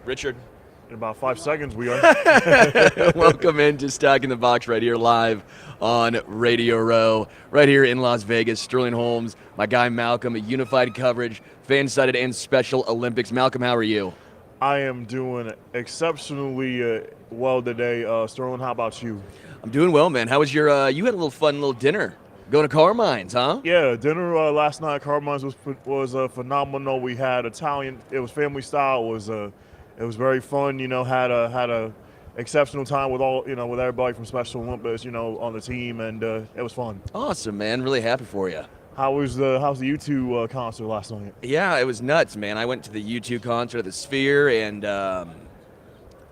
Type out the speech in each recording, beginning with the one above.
Richard. In about 5 seconds, we are. Welcome into Stacking the Box right here live on Radio Row, right here in Las Vegas. Sterling Holmes, my guy Malcom, unified coverage, FanSided and Special Olympics. Malcom, how are you? I am doing exceptionally well today. Sterling, how about you? I'm doing well, man. How was your, you had a little fun little dinner. Going to Carmine's, huh? Yeah, dinner last night at Carmine's was phenomenal. We had Italian. It was family style. It was very fun. You know, had a exceptional time with with everybody from Special Olympics, on the team, and it was fun. Awesome, man. Really happy for you. How's the U2 concert last night? Yeah, it was nuts, man. I went to the U2 concert at the Sphere, and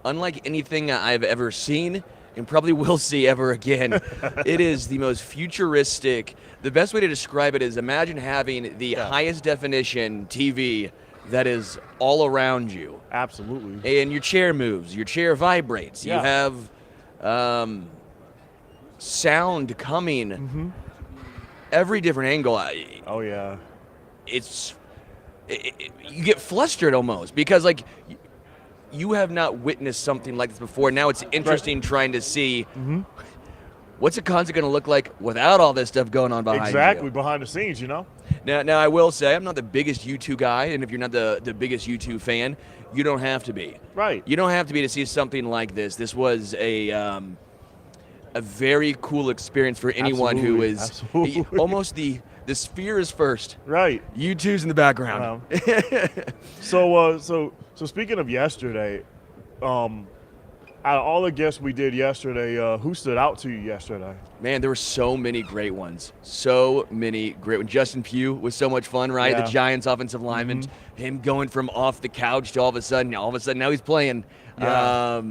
unlike anything I've ever seen and probably will see ever again, it is the most futuristic. The best way to describe it is imagine having the highest definition TV that is all around you. Absolutely. And your chair moves, your chair vibrates. Yeah. You have sound coming every different angle. Oh yeah. You get flustered almost because like you have not witnessed something like this before. Now it's interesting trying to see what's a concert going to look like without all this stuff going on behind you. Exactly, behind the scenes, Now I will say I'm not the biggest U2 guy, and if you're not the biggest U2 fan, you don't have to be. Right. You don't have to be to see something like this. This was a very cool experience for anyone who is almost the Sphere is first. Right. U2's in the background. So speaking of yesterday, out of all the guests we did yesterday, who stood out to you yesterday? Man, there were so many great ones. So many great ones. Justin Pugh was so much fun, right? Yeah. The Giants offensive lineman, him going from off the couch to all of a sudden now he's playing. Yeah.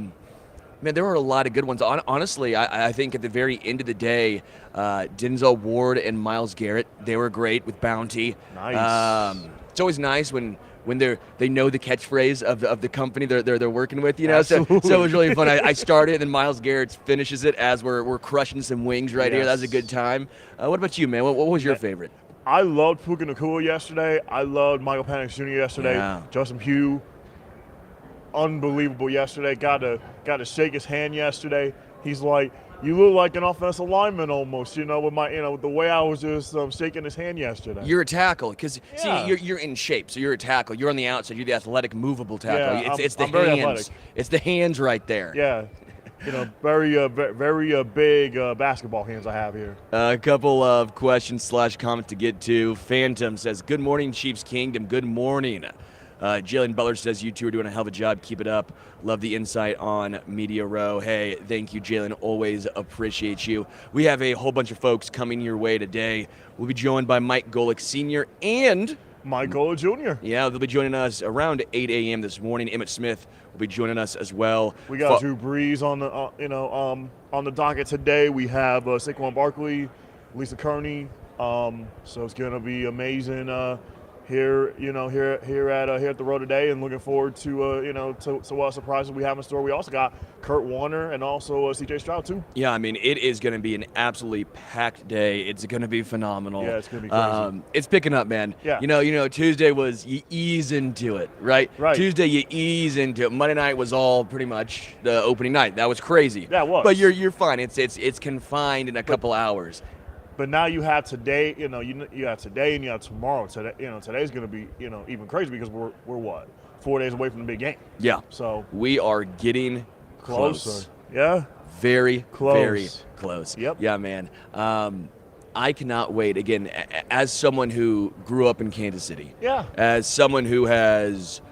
Man, there were a lot of good ones. Honestly, I think at the very end of the day, Denzel Ward and Myles Garrett, they were great with Bounty. Nice. It's always nice when they know the catchphrase of the company they're working with, So it was really fun. I started, and then Myles Garrett finishes it as we're crushing some wings right here. That was a good time. What about you, man? What was your favorite? I loved Puka Nacua yesterday. I loved Michael Penix Jr. yesterday. Yeah. Justin Pugh, unbelievable yesterday. Got to shake his hand yesterday. He's like, you look like an offensive lineman almost, with the way I was just shaking his hand yesterday. You're a tackle because Yeah. see, you're in shape, so you're a tackle. You're on the outside. You're the athletic, movable tackle. Yeah, It's the I'm very hands. athletic. It's the hands right there. Yeah. Very big basketball hands I have here. A couple of questions / comments to get to. Phantom says, "Good morning, Chiefs Kingdom. Good morning." Jalen Butler says, "You two are doing a hell of a job. Keep it up. Love the insight on Media Row." Hey, thank you, Jalen. Always appreciate you. We have a whole bunch of folks coming your way today. We'll be joined by Mike Golic Sr. and Mike Golic Jr. Yeah, they'll be joining us around 8 a.m. this morning. Emmitt Smith will be joining us as well. We got Drew Brees on the docket today. We have Saquon Barkley, Lisa Kerney. So it's gonna be amazing here at the road today, and looking forward to what surprises we have in store. We also got Kurt Warner and also C.J. Stroud too. Yeah, I mean, it is going to be an absolutely packed day. It's going to be phenomenal. Yeah, it's going to be crazy. It's picking up, man. Yeah. Tuesday was you ease into it, right? Right. Tuesday you ease into it. Monday night was all pretty much the opening night. That was crazy. Yeah, it was. But you're fine. It's confined in a couple hours. But now you have today, you have today and you have tomorrow. Today, today's going to be, even crazy because we're what, 4 days away from the big game. Yeah. So we are getting close. Yeah. Very close. Very close. Yep. Yeah, man. I cannot wait. Again, as someone who grew up in Kansas City. Yeah. As someone who has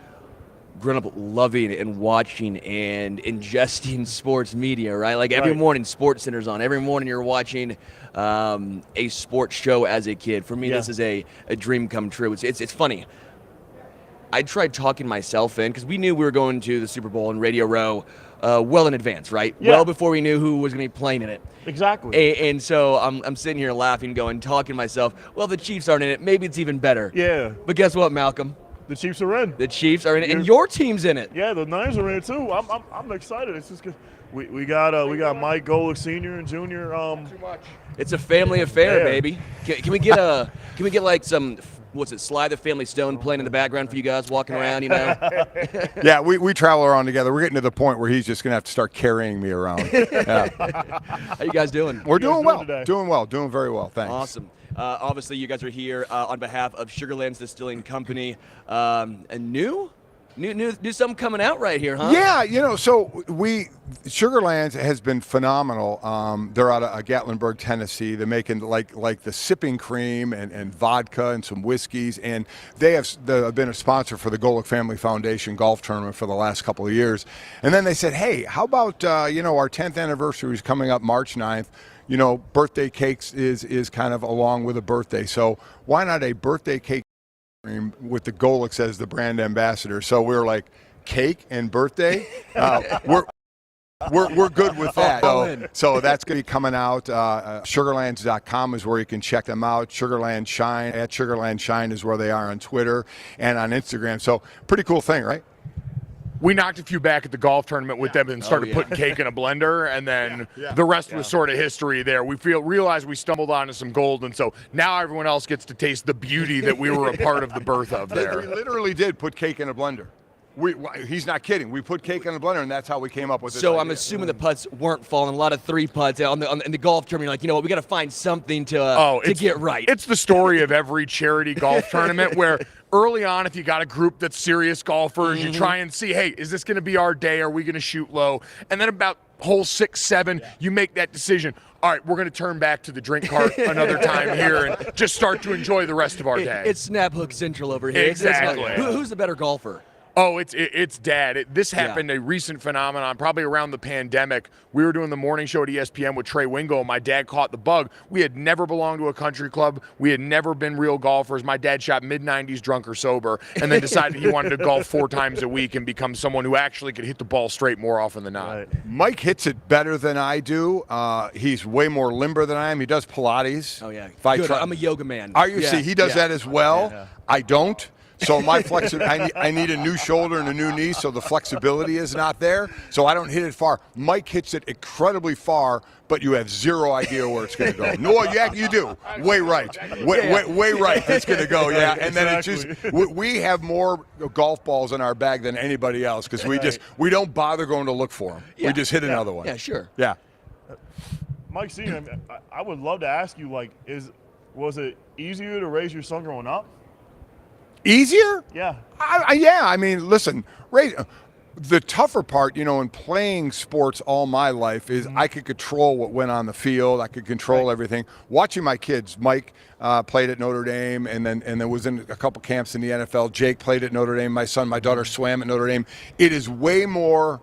grown up loving and watching and ingesting sports media, right? Like every morning, Sports Center's on. Every morning you're watching a sports show as a kid. For me, this is a dream come true. It's funny. I tried talking myself in because we knew we were going to the Super Bowl in Radio Row well in advance, right? Yeah. Well before we knew who was going to be playing in it. Exactly. And so I'm sitting here laughing, talking to myself, well, the Chiefs aren't in it. Maybe it's even better. Yeah. But guess what, Malcom? The Chiefs are in. The Chiefs are in it, and your team's in it. Yeah, the Niners are in it too. I'm excited. It's just 'cause we got Mike Golic Sr. and Jr. It's a family affair, baby. Can we get like some what's it, Sly the Family Stone playing in the background for you guys walking around, you know? Yeah, we travel around together. We're getting to the point where he's just going to have to start carrying me around. Yeah. How you guys doing? We're doing well. today? Doing very well. Thanks. Awesome. Obviously, you guys are here on behalf of Sugarlands Distilling Company. A new something coming out right here, huh? Yeah, so Sugarlands has been phenomenal. They're out of Gatlinburg, Tennessee. They're making like the sipping cream and vodka and some whiskeys, and they've been a sponsor for the Golic Family Foundation golf tournament for the last couple of years. And then they said, hey, how about our 10th anniversary is coming up March 9th. Birthday cakes is kind of along with a birthday, so why not a birthday cake with the Golics as the brand ambassador? So we're like, cake and birthday, we're good with that. So that's going to be coming out. Sugarlands.com is where you can check them out. Sugarland Shine at Sugarland Shine is where they are on Twitter and on Instagram. So pretty cool thing, right? We knocked a few back at the golf tournament with them and started putting cake in a blender, and then the rest was sort of history there. We realized we stumbled onto some gold, and so now everyone else gets to taste the beauty that we were a part of the birth of there. We literally did put cake in a blender. He's not kidding. We put cake in a blender, and that's how we came up with this. So idea. I'm assuming the putts weren't falling. A lot of 3 putts in the golf tournament. You're like, you know what? We got to find something to get right. It's the story of every charity golf tournament where early on, if you got a group that's serious golfers, you try and see, hey, is this going to be our day? Are we going to shoot low? And then about hole 6, 7, you make that decision. All right, we're going to turn back to the drink cart another time here and just start to enjoy the rest of our day. It's Snap Hook Central over here. Exactly. Who's the better golfer? Oh, it's Dad. This happened, a recent phenomenon, probably around the pandemic. We were doing the morning show at ESPN with Trey Wingo, and my dad caught the bug. We had never belonged to a country club. We had never been real golfers. My dad shot mid-90s drunk or sober, and then decided he wanted to golf 4 times a week and become someone who actually could hit the ball straight more often than not. Right. Mike hits it better than I do. He's way more limber than I am. He does Pilates. Oh, yeah. Good. I'm a yoga man. Are you? Yeah. See, he does that as well. Yeah. I don't. So my I need a new shoulder and a new knee, so the flexibility is not there. So I don't hit it far. Mike hits it incredibly far, but you have zero idea where it's going to go. No, you do. Way right. Way right. It's going to go. Yeah, and then it's just we have more golf balls in our bag than anybody else because we don't bother going to look for them. Yeah. We just hit another one. Yeah, sure. Yeah. Mike C, I would love to ask you, was it easier to raise your son growing up? Easier? Yeah. I mean, listen, the tougher part, in playing sports all my life is I could control what went on the field. I could control everything. Watching my kids, Mike played at Notre Dame and then was in a couple camps in the NFL. Jake played at Notre Dame. My son, my daughter swam at Notre Dame. It is way more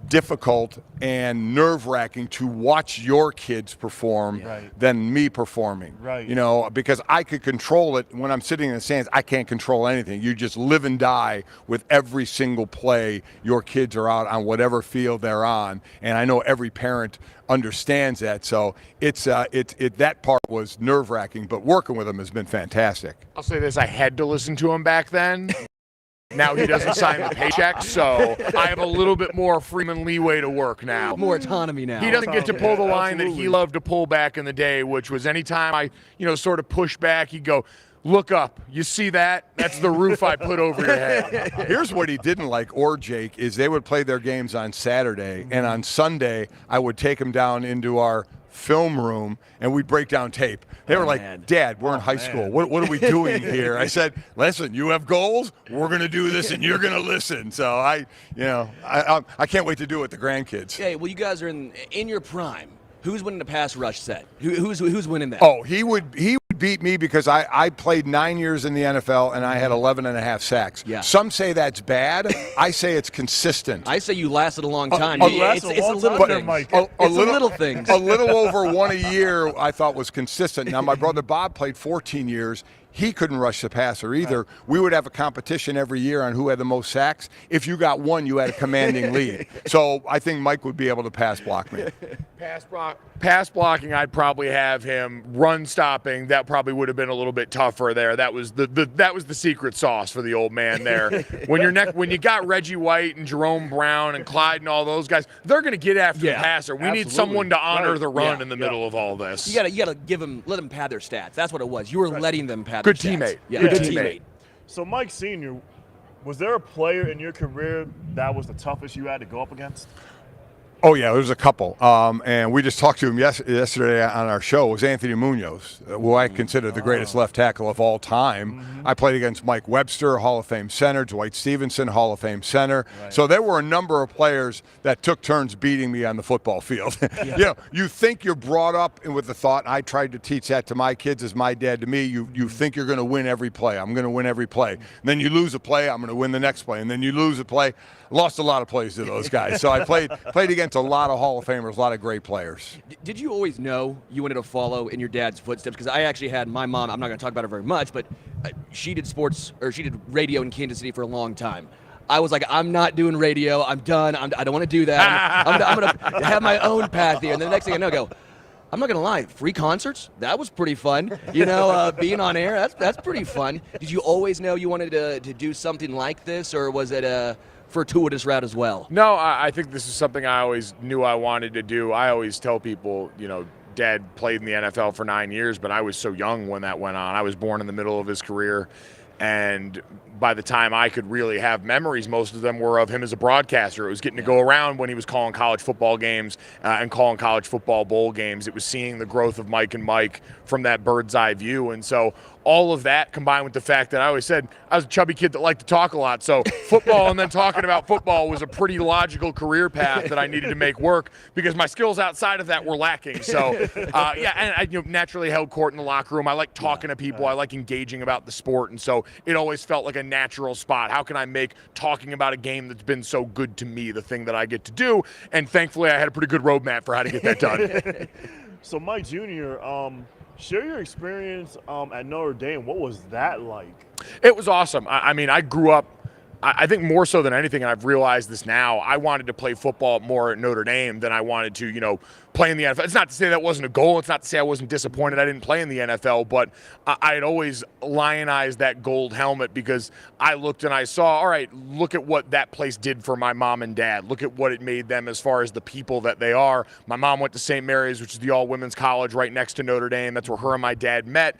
difficult and nerve-wracking to watch your kids perform than me performing. Right. Because I could control it when I'm sitting in the stands. I can't control anything. You just live and die with every single play your kids are out on whatever field they're on, and I know every parent understands that. So that part was nerve-wracking, but working with them has been fantastic. I'll say this, I had to listen to him back then. Now he doesn't sign the paycheck, so I have a little bit more Freeman leeway to work now. More autonomy now. He doesn't get to pull the line that he loved to pull back in the day, which was anytime I, sort of push back, he'd go, look up. You see that? That's the roof I put over your head. Here's what he didn't like, or Jake, is they would play their games on Saturday, and on Sunday I would take them down into our film room and we'd break down tape. They were like, Dad, we're in high school. What are we doing here? I said, listen, you have goals. We're going to do this and you're going to listen. So I can't wait to do it with the grandkids. Yeah, well, you guys are in your prime. Who's winning the pass rush set? Who's winning that? Oh, he would beat me because I played 9 years in the NFL and I had 11 and a half sacks. Yeah. Some say that's bad. I say it's consistent. I say you lasted a long time. It's a little thing. Little things. A little over one a year I thought was consistent. Now, my brother Bob played 14 years. He couldn't rush the passer either. Right. We would have a competition every year on who had the most sacks. If you got one, you had a commanding lead. So I think Mike would be able to pass block me. Pass blocking, I'd probably have him. Run stopping, that probably would have been a little bit tougher there. That was the secret sauce for the old man there. When you got Reggie White and Jerome Brown and Clyde and all those guys, they're going to get after the passer. We need someone to honor the run in the middle of all this. You got to let them pad their stats. That's what it was. You were letting them pad Good their stats. teammate. Yeah, Yeah. good Teammate. teammate. So, Mike Sr., was there a player in your career that was the toughest you had to go up against? Oh, yeah, there's a couple. And we just talked to him yesterday on our show. It was Anthony Munoz, who I consider the greatest left tackle of all time. I played against Mike Webster, Hall of Fame center, Dwight Stevenson, Hall of Fame center. Right. So there were a number of players that took turns beating me on the football field. You know, you think you're brought up with the thought, I tried to teach that to my kids as my dad to me, you think you're going to win every play. I'm going to win every play. And then you lose a play, I'm going to win the next play. And then you lose a play. Lost a lot of plays to those guys. So I played against a lot of Hall of Famers, a lot of great players. Did you always know you wanted to follow in your dad's footsteps? Because I actually had my mom, I'm not going to talk about her very much, but she did she did radio in Kansas City for a long time. I was like, I'm not doing radio. I'm done. I don't want to do that. I'm going to have my own path here. And then the next thing I know, I go, I'm not going to lie, free concerts, that was pretty fun. You know, being on air, that's pretty fun. Did you always know you wanted to do something like this, or was it a fortuitous route as well? No, I think this is something I always knew I wanted to do. I always tell people, you know, Dad played in the NFL for 9 years, but I was so young when that went on. I was born in the middle of his career, and by the time I could really have memories, most of them were of him as a broadcaster. It was getting to go around when he was calling college football games and calling college football bowl games. It was seeing the growth of Mike and Mike from that bird's eye view. And so all of that combined with the fact that I always said I was a chubby kid that liked to talk a lot. So football and then talking about football was a pretty logical career path that I needed to make work because my skills outside of that were lacking. So, yeah, and I naturally held court in the locker room. I like talking to people. I like engaging about the sport. And so it always felt like a natural spot. How can I make talking about a game that's been so good to me the thing that I get to do? And thankfully, I had a pretty good roadmap for how to get that done. So, Mike Jr., share your experience at Notre Dame. What was that like? It was awesome. I mean, I grew up, I think more so than anything, and I've realized this now, I wanted to play football more at Notre Dame than I wanted to, you know, play in the NFL. It's not to say that wasn't a goal. It's not to say I wasn't disappointed I didn't play in the NFL, but I had always lionized that gold helmet because I looked and I saw, all right, look at what that place did for my mom and dad. Look at what it made them as far as the people that they are. My mom went to St. Mary's, which is the all-women's college right next to Notre Dame. That's where her and my dad met,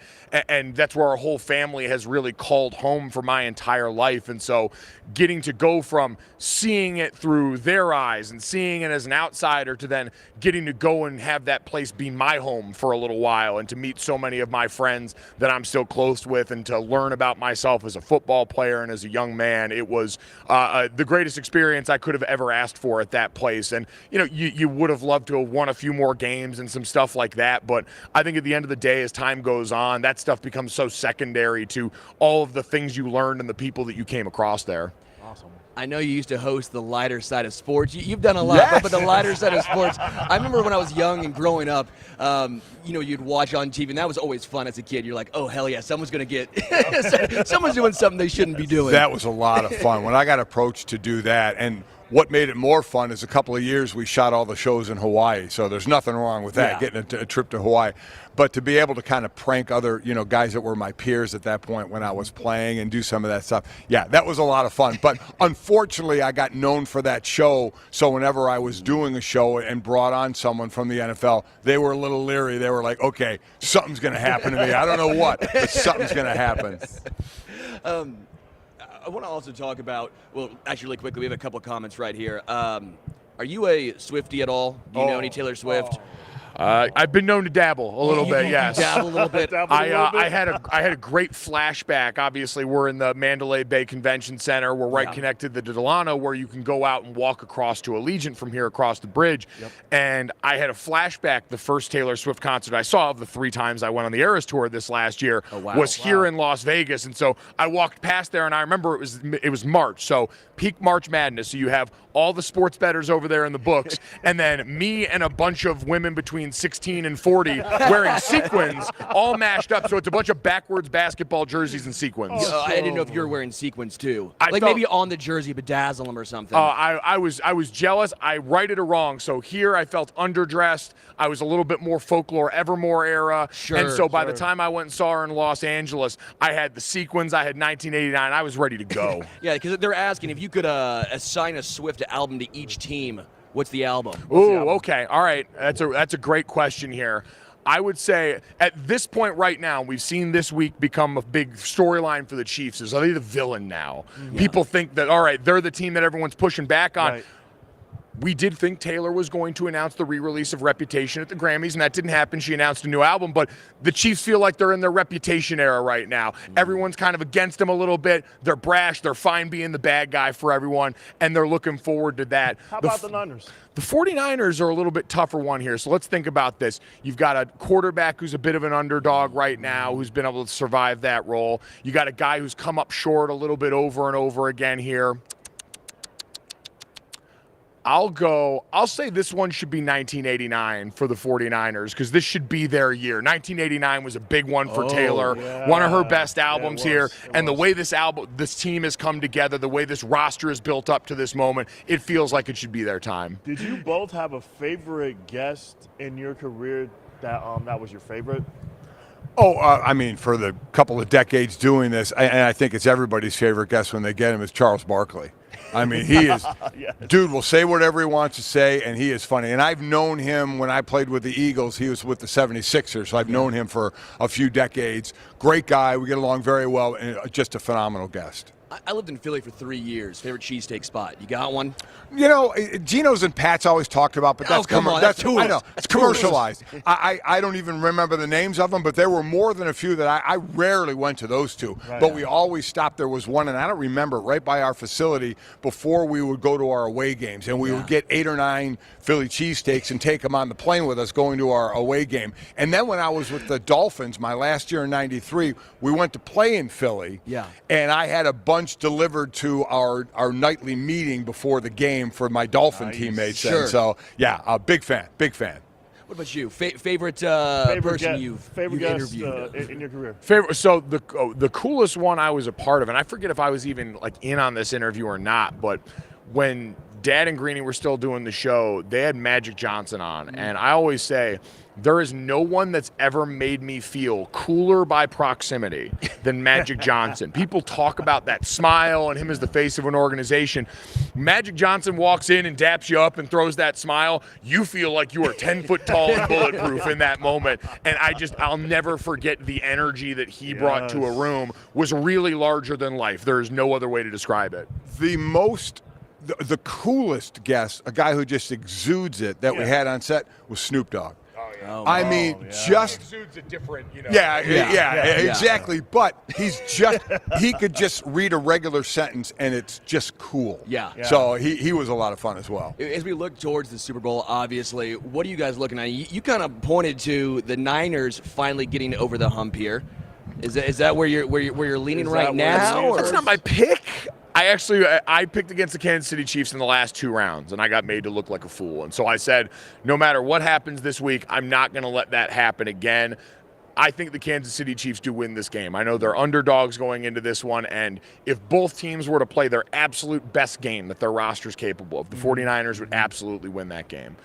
and that's where our whole family has really called home for my entire life. And so getting to go from seeing it through their eyes and seeing it as an outsider to then getting to go and have that place be my home for a little while and to meet so many of my friends that I'm still close with and to learn about myself as a football player and as a young man, it was the greatest experience I could have ever asked for at that place. And, you know, you would have loved to have won a few more games and some stuff like that, but I think at the end of the day, as time goes on, that stuff becomes so secondary to all of the things you learned and the people that you came across there. Awesome. I know you used to host the lighter side of sports. You've done a lot, Yes. but the lighter side of sports. I remember when I was young and growing up, you know, you'd watch on TV, and that was always fun as a kid. You're like, oh, hell yeah, someone's going to get – someone's doing something they shouldn't be doing. That was a lot of fun. When I got approached to do that, and what made it more fun is a couple of years we shot all the shows in Hawaii, so there's nothing wrong with that, getting a trip to Hawaii. But to be able to kind of prank other, you know, guys that were my peers at that point when I was playing and do some of that stuff, yeah, that was a lot of fun. But unfortunately, I got known for that show, so whenever I was doing a show and brought on someone from the NFL, they were a little leery. They were like, okay, something's going to happen to me. I don't know what, but something's going to happen. I want to also talk about, well, actually, really quickly, we have a couple of comments right here. Are you a Swiftie at all? Do you know any Taylor Swift? I've been known to dabble a little bit, yes. Dabble a little bit. I had a great flashback. Obviously, we're in the Mandalay Bay Convention Center. We're right connected to Delano, where you can go out and walk across to Allegiant from here across the bridge. Yep. And I had a flashback. The first Taylor Swift concert I saw of the 3 times I went on the Eras Tour this last year was here in Las Vegas. And so I walked past there, and I remember it was March, so peak March Madness. So you have all the sports bettors over there in the books, and then me and a bunch of women between 16 and 40 wearing sequins, all mashed up. So it's a bunch of backwards basketball jerseys and sequins. I didn't know if you were wearing sequins too. I like felt, maybe on the jersey, bedazzle them or something. I was jealous. I righted a wrong. So here I felt underdressed. I was a little bit more folklore, Evermore era. Sure, and so by the time I went and saw her in Los Angeles, I had the sequins. I had 1989. I was ready to go. Yeah, because they're asking if you could assign a Swift album to each team. What's the album? Ooh, okay. All right. That's a great question here. I would say at this point right now, we've seen this week become a big storyline for the Chiefs. Are they the villain now? Yeah. People think that, all right, they're the team that everyone's pushing back on. Right. We did think Taylor was going to announce the re-release of Reputation at the Grammys, and that didn't happen. She announced a new album, but the Chiefs feel like they're in their Reputation era right now. Everyone's kind of against them a little bit. They're brash. They're fine being the bad guy for everyone, and they're looking forward to that. How about the Niners? The 49ers are a little bit tougher one here, so let's think about this. You've got a quarterback who's a bit of an underdog right now, who's been able to survive that role. You got a guy who's come up short a little bit over and over again here. I'll say this one should be 1989 for the 49ers because this should be their year. 1989 was a big one for Taylor, one of her best albums here. And the way this team has come together, the way this roster is built up to this moment, it feels like it should be their time. Did you both have a favorite guest in your career that was your favorite? I mean, for the couple of decades doing this, and I think it's everybody's favorite guest when they get him, is Charles Barkley. I mean, he is, yes. Dude will say whatever he wants to say, and he is funny. And I've known him when I played with the Eagles. He was with the 76ers, so I've known him for a few decades. Great guy. We get along very well, and just a phenomenal guest. I lived in Philly for 3 years. Favorite cheesesteak spot? You got one? You know, Geno's and Pat's always talked about, but that's I know it's commercialized. I don't even remember the names of them, but there were more than a few that I rarely went to those two. Right, but we always stopped. There was one, and I don't remember, right by our facility before we would go to our away games, and we would get 8 or 9 Philly cheesesteaks and take them on the plane with us going to our away game. And then when I was with the Dolphins, my last year in '93, we went to play in Philly. Yeah. And I had a bunch delivered to our nightly meeting before the game for my Dolphin teammates. Sure. And so, yeah, a big fan. What about you? Favorite person you've interviewed in your career? So the coolest one I was a part of, and I forget if I was even like in on this interview or not, but when Dad and Greeny were still doing the show, they had Magic Johnson on, and I always say, there is no one that's ever made me feel cooler by proximity than Magic Johnson. People talk about that smile and him as the face of an organization. Magic Johnson walks in and daps you up and throws that smile. You feel like you are 10 foot tall and bulletproof in that moment. And I'll never forget the energy that he brought to a room was really larger than life. There is no other way to describe it. The coolest guest, a guy who just exudes it that we had on set, was Snoop Dogg. Just exudes a different, exactly. But he could just read a regular sentence and it's just cool. Yeah. So he was a lot of fun as well. As we look towards the Super Bowl, obviously, what are you guys looking at? You kind of pointed to the Niners finally getting over the hump here. Is that where you're leaning right now? That's not my pick. I picked against the Kansas City Chiefs in the last 2 rounds, and I got made to look like a fool. And so I said, no matter what happens this week, I'm not going to let that happen again. I think the Kansas City Chiefs do win this game. I know they're underdogs going into this one, and if both teams were to play their absolute best game that their roster's capable of, the 49ers would absolutely win that game.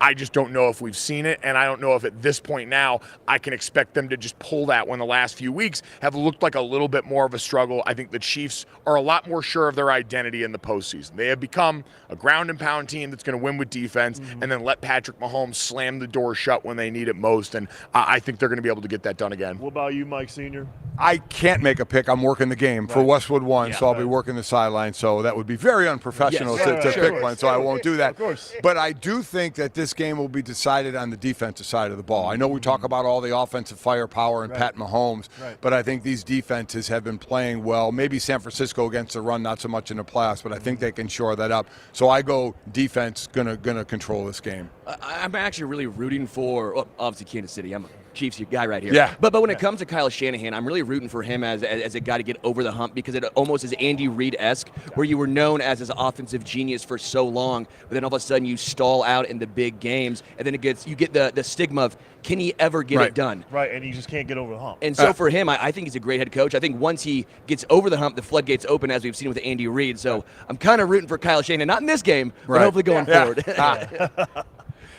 I just don't know if we've seen it, and I don't know if at this point now I can expect them to just pull that when the last few weeks have looked like a little bit more of a struggle. I think the Chiefs are a lot more sure of their identity in the postseason. They have become a ground and pound team that's going to win with defense and then let Patrick Mahomes slam the door shut when they need it most, and I think they're going to be able to get that done again. What about you, Mike Sr.? I can't make a pick. I'm working the game for Westwood 1, so I'll be working the sideline, so that would be very unprofessional to pick one, so I won't do that. Of course. But I do think that this game will be decided on the defensive side of the ball. I know we talk about all the offensive firepower and Pat Mahomes, but I think these defenses have been playing well. Maybe San Francisco against the run, not so much in the playoffs, but I think they can shore that up. So I go defense, gonna control this game. I'm actually really rooting for, obviously Kansas City. I'm a Chiefs guy right here. Yeah. But when it comes to Kyle Shanahan, I'm really rooting for him as a guy to get over the hump because it almost is Andy Reid-esque, where you were known as this offensive genius for so long, but then all of a sudden you stall out in the big games, and then you get the stigma of, can he ever get it done? Right, and he just can't get over the hump. And so for him, I think he's a great head coach. I think once he gets over the hump, the floodgates open, as we've seen with Andy Reid. So I'm kind of rooting for Kyle Shanahan, not in this game, but hopefully going forward.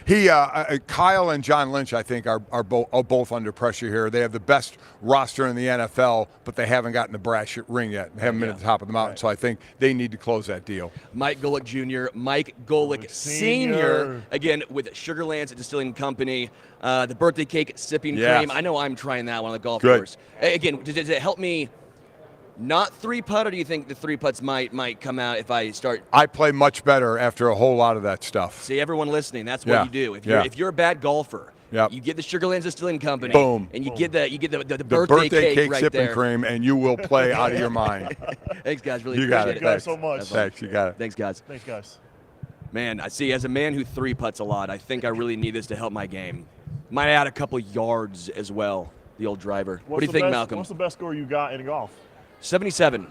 Kyle and John Lynch, I think, are both under pressure here. They have the best roster in the NFL, but they haven't gotten the brass ring yet. They haven't been at the top of the mountain, right. So I think they need to close that deal. Mike Golic Jr., Mike Golic Sr., again, with Sugarlands Distilling Company, the birthday cake sipping cream. I know I'm trying that one on the golf course. Again, does it help me not three-putt, or do you think the three-putts might come out if I start? I play much better after a whole lot of that stuff. See, everyone listening, that's what you do. If you're a bad golfer, you get the Sugarlands Distilling Company, boom, and you get the birthday cake right sipping there. cream, and you will play out of your mind. Thanks, guys. Really you appreciate got it. Thank you guys so much. Thanks, you got it. Thanks, guys. Thanks, guys. Man, I see. As a man who three-putts a lot, I think I really need this to help my game. Might add a couple yards as well. The old driver. What do you think, Malcolm? What's the best score you got in golf? 77.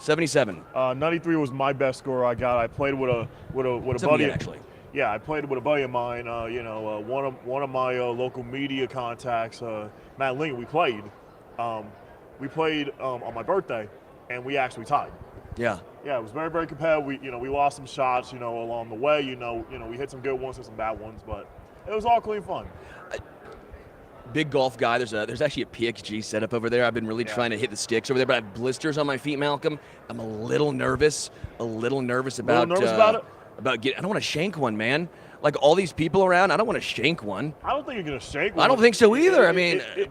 93 was my best score I got. I played with a buddy. Actually. Yeah, I played with a buddy of mine. One of my local media contacts, Matt Ling. We played. On my birthday, and we actually tied. Yeah. Yeah, it was very, very competitive. We lost some shots, along the way. We hit some good ones and some bad ones, but it was all clean fun. Big golf guy. There's actually a PXG setup over there. I've been really trying to hit the sticks over there, but I have blisters on my feet, Malcolm. I'm a little nervous about it? About getting. I don't want to shank one, man. Like all these people around, I don't want to shank one. I don't think you're gonna shank one. I don't think so either.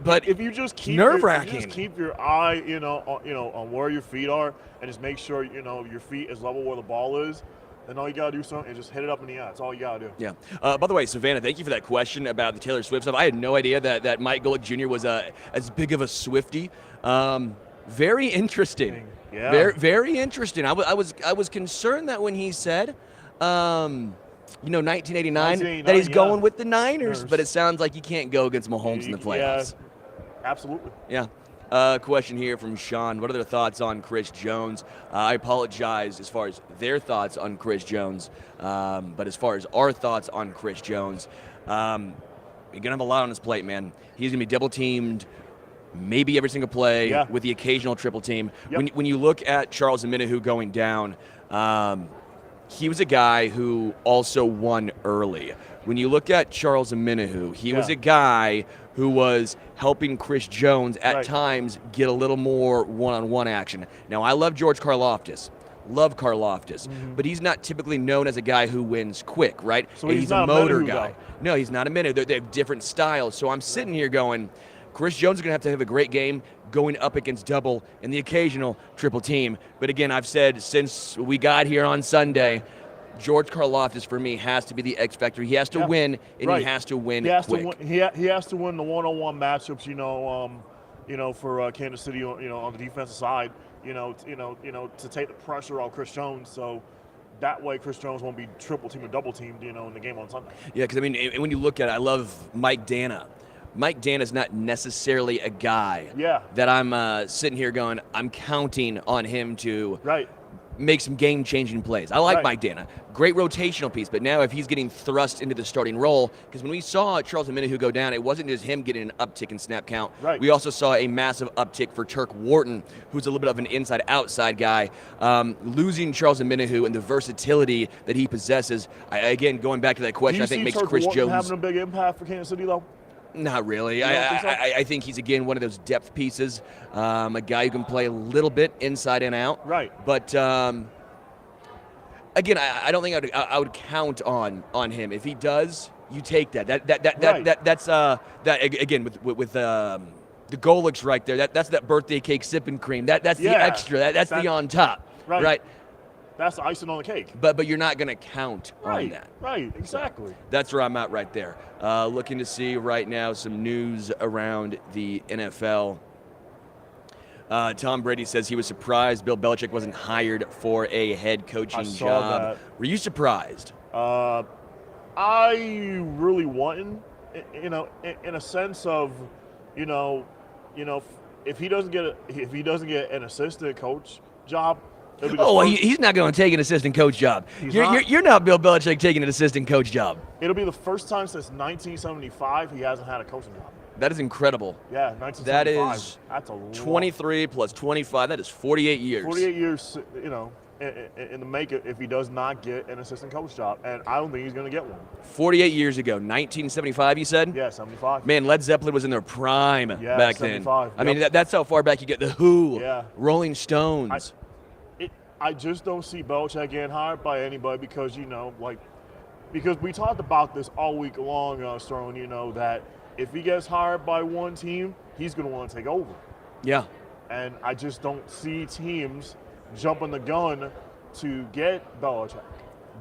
But if you just keep nerve-wracking. Keep your eye, on where your feet are, and just make sure your feet is level where the ball is. Then all you gotta do is just hit it up in the air. That's all you gotta do. Yeah. By the way, Savannah, thank you for that question about the Taylor Swift stuff. I had no idea that Mike Golic Jr. was as big of a Swiftie. Very interesting. Yeah. Very, very interesting. I was concerned that when he said, 1989, that he's going with the Niners, but it sounds like he can't go against Mahomes in the playoffs. Yeah, absolutely. Yeah. Question here from Shaun. What are their thoughts on Chris Jones? I apologize as far as their thoughts on Chris Jones, but as far as our thoughts on Chris Jones, you're going to have a lot on his plate, man. He's going to be double-teamed maybe every single play with the occasional triple team. Yep. When you look at Charles Omenihu going down, he was a guy who also won early. When you look at Charles Omenihu, he was a guy who was helping Chris Jones at times get a little more one-on-one action. Now, I love George Karlaftis. But he's not typically known as a guy who wins quick, right? So he's a motor guy. No, he's not a Omenihu. They have different styles. So I'm sitting here going, Chris Jones is going to have a great game going up against double and the occasional triple team. But again, I've said since we got here on Sunday, George Karlaftis for me has to be the X factor. He has to win, and he has to win quick. He has to win the one-on-one matchups. For Kansas City, on the defensive side, to take the pressure off Chris Jones. So that way, Chris Jones won't be triple teamed or double teamed, in the game on Sunday. Yeah, because when you look at it, I love Mike Dana. Mike Dana's not necessarily a guy that I'm sitting here going, I'm counting on him to make some game-changing plays. I like Mike Dana. Great rotational piece, but now if he's getting thrust into the starting role, because when we saw Charles Omenihu go down, it wasn't just him getting an uptick in snap count. We also saw a massive uptick for Turk Wharton, who's a little bit of an inside-outside guy. Losing Charles Omenihu and the versatility that he possesses, again, going back to that question, I think makes Turk Chris Wharton Jones having a big impact for Kansas City, though? Not really. I think he's, again, one of those depth pieces, a guy who can play a little bit inside and out. But, again, I don't think I would count on him. If he does, you take that. That's again, with the Golics right there, that's that birthday cake sipping cream. That's the extra. That's the on top. Right. That's the icing on the cake. But you're not going to count on that. Right, exactly. So that's where I'm at right there. Looking to see right now some news around the NFL. Tom Brady says he was surprised Bill Belichick wasn't hired for a head coaching job. That. Were you surprised? I really wasn't. In a sense of, if he doesn't get an assistant coach job. He's not going to take an assistant coach job. You're not Bill Belichick taking an assistant coach job. It'll be the first time since 1975 he hasn't had a coaching job. That is incredible. Yeah, 1975. That is that's a 23 plus 25. That is 48 years. 48 years, in the make if he does not get an assistant coach job, and I don't think he's going to get one. 48 years ago, 1975, you said? Yeah, 75. Man, Led Zeppelin was in their prime back 75. then. I mean, that's how far back you get. The Who, Yeah. Rolling Stones. I just don't see Belichick getting hired by anybody because, because we talked about this all week long, Sterling, that if he gets hired by one team, he's going to want to take over. Yeah. And I just don't see teams jumping the gun to get Belichick.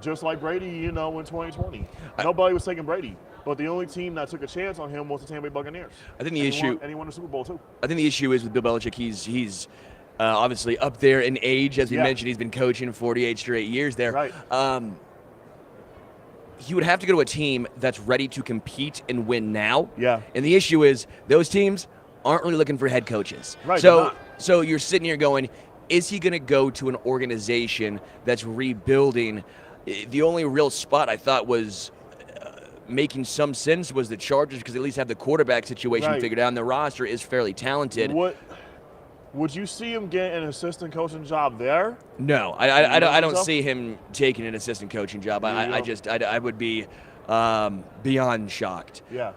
Just like Brady, in 2020. Nobody was taking Brady. But the only team that took a chance on him was the Tampa Bay Buccaneers. I think the issue... And he won the Super Bowl, too. I think the issue is with Bill Belichick, he's obviously up there in age. As we mentioned, he's been coaching 48 straight years there. Right. He would have to go to a team that's ready to compete and win now. Yeah. And the issue is those teams aren't really looking for head coaches. Right. So you're sitting here going, is he going to go to an organization that's rebuilding? The only real spot I thought was making some sense was the Chargers, because they at least have the quarterback situation figured out, and the roster is fairly talented. Would you see him get an assistant coaching job there? No, I don't see him taking an assistant coaching job. I would be beyond shocked. Yeah.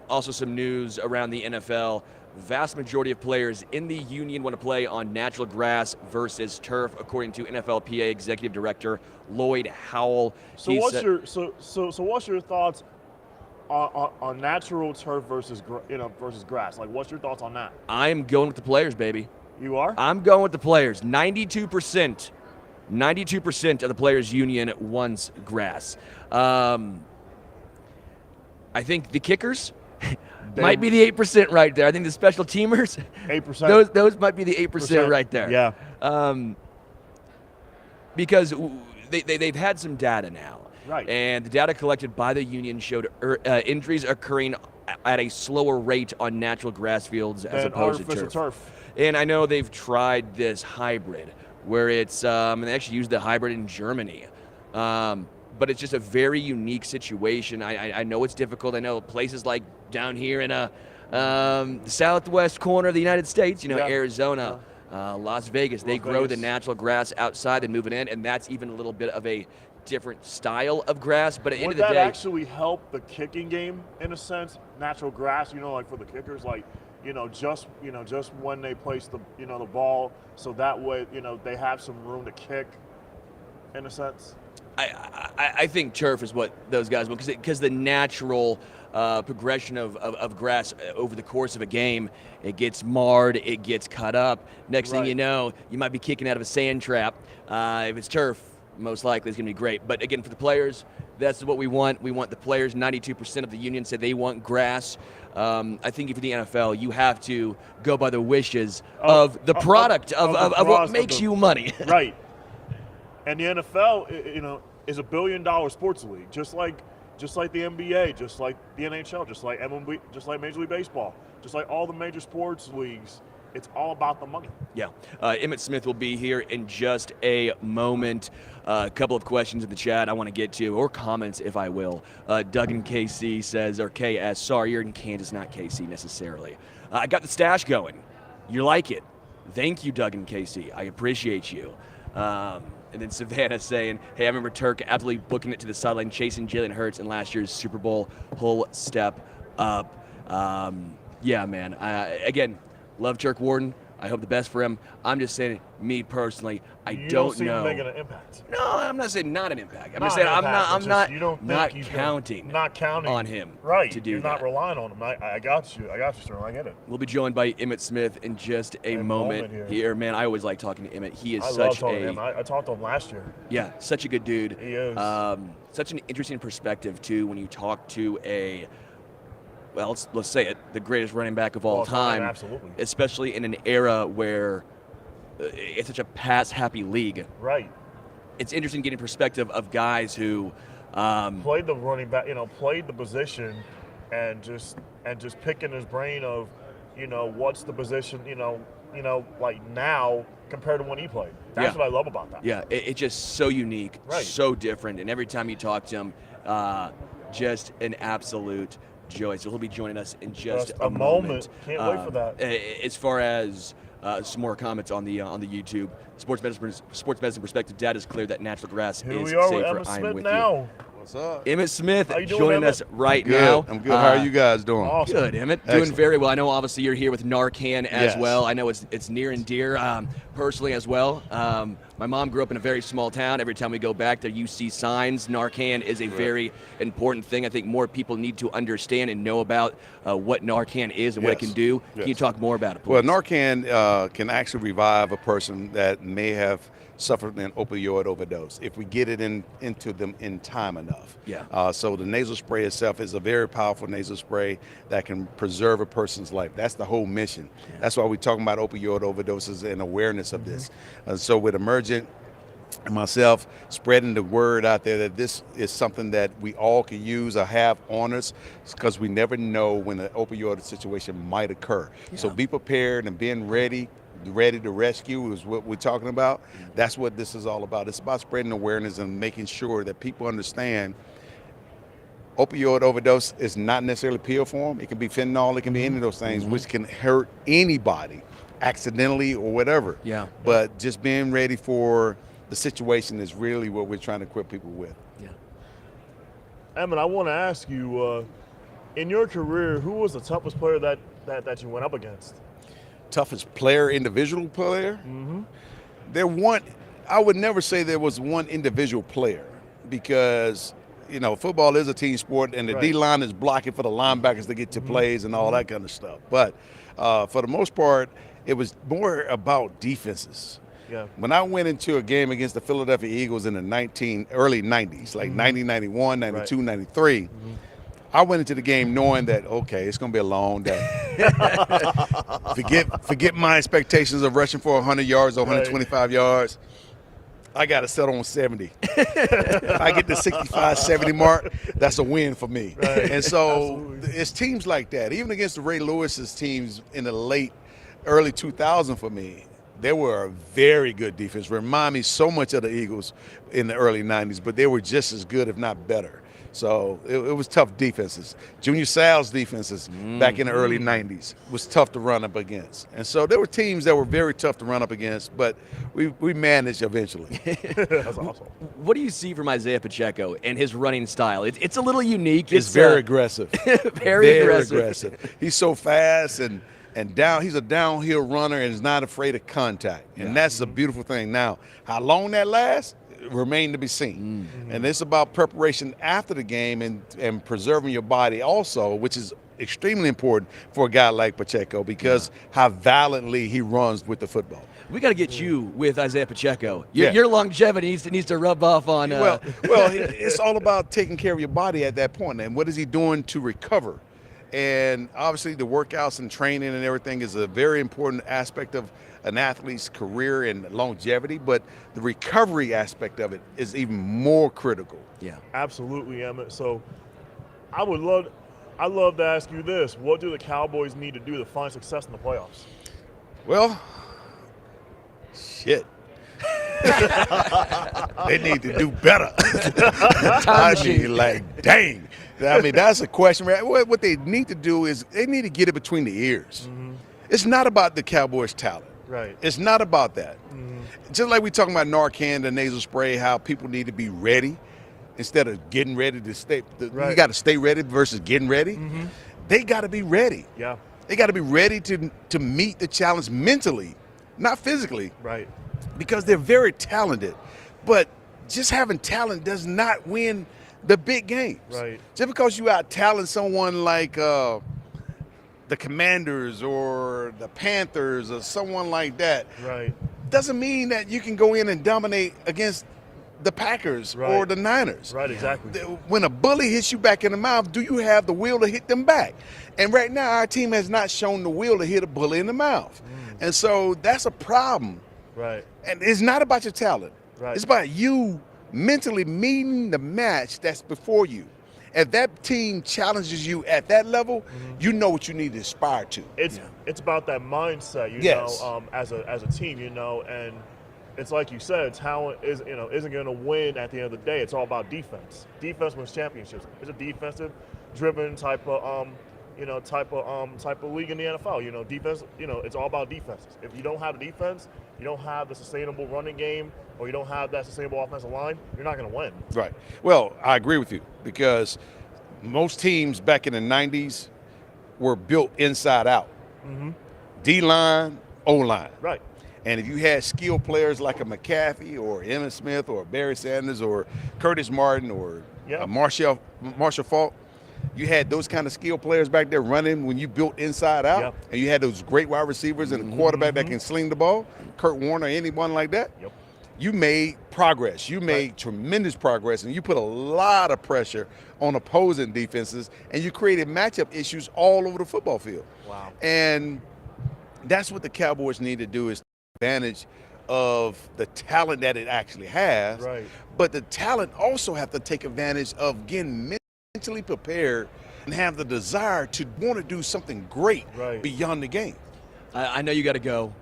Also, some news around the NFL. Vast majority of players in the union want to play on natural grass versus turf, according to NFLPA Executive Director Lloyd Howell. So what's your thoughts on natural turf versus grass? Like, what's your thoughts on that? I'm going with the players, baby. You are? I'm going with the players. 92% of the players' union wants grass. I think the kickers might be the 8% right there. I think the special teamers, 8%. Those might be the 8% right there. Yeah. Because they've had some data now. Right. And the data collected by the union showed injuries occurring at a slower rate on natural grass fields as opposed to turf. And I know they've tried this hybrid where it's, and they actually used the hybrid in Germany. But it's just a very unique situation. I know it's difficult. I know places like down here in the southwest corner of the United States, Arizona, Las Vegas, they grow the natural grass outside and move it in, and that's even a little bit of a different style of grass. But at the end of the day, would that actually help the kicking game in a sense? Natural grass, like for the kickers, just when they place the ball, so that way they have some room to kick, in a sense. I think turf is what those guys want, because the natural progression of grass over the course of a game, it gets marred, it gets cut up. Next thing you know, you might be kicking out of a sand trap. If it's turf, most likely it's going to be great. But again, for the players, that's what we want. We want the players. 92% of the union said they want grass. I think if you're the NFL, you have to go by the wishes of the product of what makes you money. Right. And the NFL, is $1 billion sports league, just like the NBA, just like the NHL, just like MLB, just like Major League Baseball, just like all the major sports leagues. It's all about the money. Yeah. Emmitt Smith will be here in just a moment. A couple of questions in the chat I want to get to, or comments, if I will. Doug in KC says, or KS, sorry, you're in Kansas, not KC necessarily. I got the stash going. You like it. Thank you, Doug in KC. I appreciate you. And then Savannah saying, hey, I remember Turk absolutely booking it to the sideline, chasing Jalen Hurts in last year's Super Bowl. Whole step up. Yeah, man. Again, love Turk Warden. I hope the best for him. I'm just saying, me personally, you don't see him making an impact. No, I'm not saying not an impact. I'm just saying I'm not counting on him to do You're that. not relying on him. I got you. Sterling. I get it. We'll be joined by Emmitt Smith in just a moment here. Man, I always like talking to Emmitt. He is such love him. I talked to him last year. Yeah, such a good dude. He is. Such an interesting perspective, too, when you talk to let's say it, the greatest running back of all time. Absolutely. Especially in an era where it's such a pass-happy league. Right. It's interesting getting perspective of guys who played the running back, played the position, and just picking his brain of, what's the position, like now compared to when he played. That's what I love about that. Yeah, it's just so unique, so different, and every time you talk to him, just an absolute joy. So he'll be joining us in just a moment. Can't wait for that. As far as some more comments on the YouTube. Sports medicine perspective. Data is clear that natural grass Here is we are safer. with Emmitt I'm Smith with now. you. What's up? Emmitt Smith How you doing, joining Emmitt? us right Good. now. I'm good. How are you guys doing? Awesome. Good, Emmitt. Doing Excellent. very well. I know obviously you're here with Narcan as Yes. well. I know it's near and dear personally as well. My mom grew up in a very small town. Every time we go back there, you see signs. Narcan is a very important thing. I think more people need to understand and know about what Narcan is and what it Yes. can do. Can you Yes. talk more about it, please? Well, Narcan can actually revive a person that may have suffered an opioid overdose if we get it into them in time enough. Yeah. So the nasal spray itself is a very powerful nasal spray that can preserve a person's life. That's the whole mission. Yeah. That's why we're talking about opioid overdoses and awareness of this. So with Emergent and myself spreading the word out there that this is something that we all can use or have on us, because we never know when an opioid situation might occur. So Yeah. be prepared and being ready to rescue is what we're talking about. That's what this is all about. It's about spreading awareness and making sure that people understand opioid overdose is not necessarily pill form. It can be fentanyl, it can be any of those things, which can hurt anybody accidentally or whatever. Yeah. But just being ready for the situation is really what we're trying to equip people with. Yeah. Emmitt, I want to ask you, in your career, who was the toughest player that you went up against? Toughest player, individual player? I would never say there was one individual player, because football is a team sport, and the Right. D-line is blocking for the linebackers to get to plays and all that kind of stuff. But for the most part, it was more about defenses. Yeah. When I went into a game against the Philadelphia Eagles in the early 90s, like 90, 91, 92, 93, I went into the game knowing that, okay, it's going to be a long day. forget my expectations of rushing for 100 yards or 125 yards. I got to settle on 70. If I get the 65, 70 mark, that's a win for me. Right. And so Absolutely. it's teams like that. Even against the Ray Lewis's teams in the early 2000s for me, they were a very good defense. Remind me so much of the Eagles in the early 90s, but they were just as good, if not better. So it was tough defenses. Junior Sal's defenses back in the early 90s was tough to run up against. And so there were teams that were very tough to run up against, but we managed eventually. That's awesome. What do you see from Isaiah Pacheco and his running style? It's a little unique. It's very aggressive. very aggressive. He's so fast and he's a downhill runner and is not afraid of contact. And that's a beautiful thing. Now, how long that lasts remain to be seen. And it's about preparation after the game and preserving your body also, which is extremely important for a guy like Pacheco, because how violently he runs with the football. We got to get you with Isaiah Pacheco. Yeah. Your longevity needs to rub off on. Well, it's all about taking care of your body at that point. And what is he doing to recover? And obviously the workouts and training and everything is a very important aspect of an athlete's career and longevity, but the recovery aspect of it is even more critical. Yeah. Absolutely, Emmitt. So I'd love to ask you this. What do the Cowboys need to do to find success in the playoffs? Well, shit. They need to do better. I mean, like, dang. I mean, that's a question. What they need to do is they need to get it between the ears. It's not about the Cowboys' talent. Right. It's not about that. Just like we talking about Narcan, the nasal spray, how people need to be ready instead of getting ready to stay. You got to stay ready versus getting ready. They got to be ready. Yeah. They got to be ready to meet the challenge mentally, not physically. Right. Because they're very talented. But just having talent does not win the big games. Right. Just because you out-talent someone like the Commanders or the Panthers or someone like that, Right. doesn't mean that you can go in and dominate against the Packers or the Niners. Right, exactly. When a bully hits you back in the mouth, do you have the will to hit them back? And right now, our team has not shown the will to hit a bully in the mouth. And so that's a problem. Right. And it's not about your talent. Right. It's about you mentally meeting the match that's before you. If that team challenges you at that level, you know what you need to aspire to. It's about that mindset, you Yes. know, as a team, you know, and it's like you said, talent isn't going to win at the end of the day. It's all about defense. Defense wins championships. It's a defensive driven type of type of league in the NFL. Defense. It's all about defenses. If you don't have a defense, you don't have the sustainable running game, or you don't have that sustainable offensive line, you're not going to win. Right. Well, I agree with you because most teams back in the 90s were built inside out. Mm-hmm. D-line, O-line. Right. And if you had skilled players like a McCaffrey or Emmitt Smith or Barry Sanders or Curtis Martin or Marshall Faulk, you had those kind of skilled players back there running when you built inside out, and you had those great wide receivers and a quarterback that can sling the ball, Kurt Warner, anyone like that. Yep. You made progress. You made tremendous progress, and you put a lot of pressure on opposing defenses, and you created matchup issues all over the football field. Wow. And that's what the Cowboys need to do, is take advantage of the talent that it actually has. Right. But the talent also have to take advantage of getting mentally prepared and have the desire to want to do something great beyond the game. I know you got to go.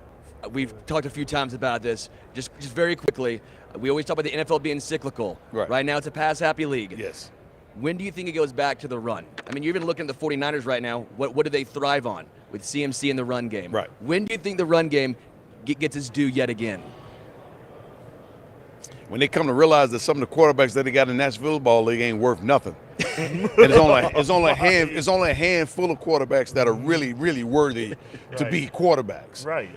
We've talked a few times about this. Just very quickly, we always talk about the NFL being cyclical. Right now it's a pass-happy league. Yes. When do you think it goes back to the run? I mean, you're even looking at the 49ers right now. What do they thrive on with CMC in the run game? Right. When do you think the run game gets its due yet again? When they come to realize that some of the quarterbacks that they got in the National Football League ain't worth nothing. And it's only a handful of quarterbacks that are really, really worthy to be quarterbacks. Right.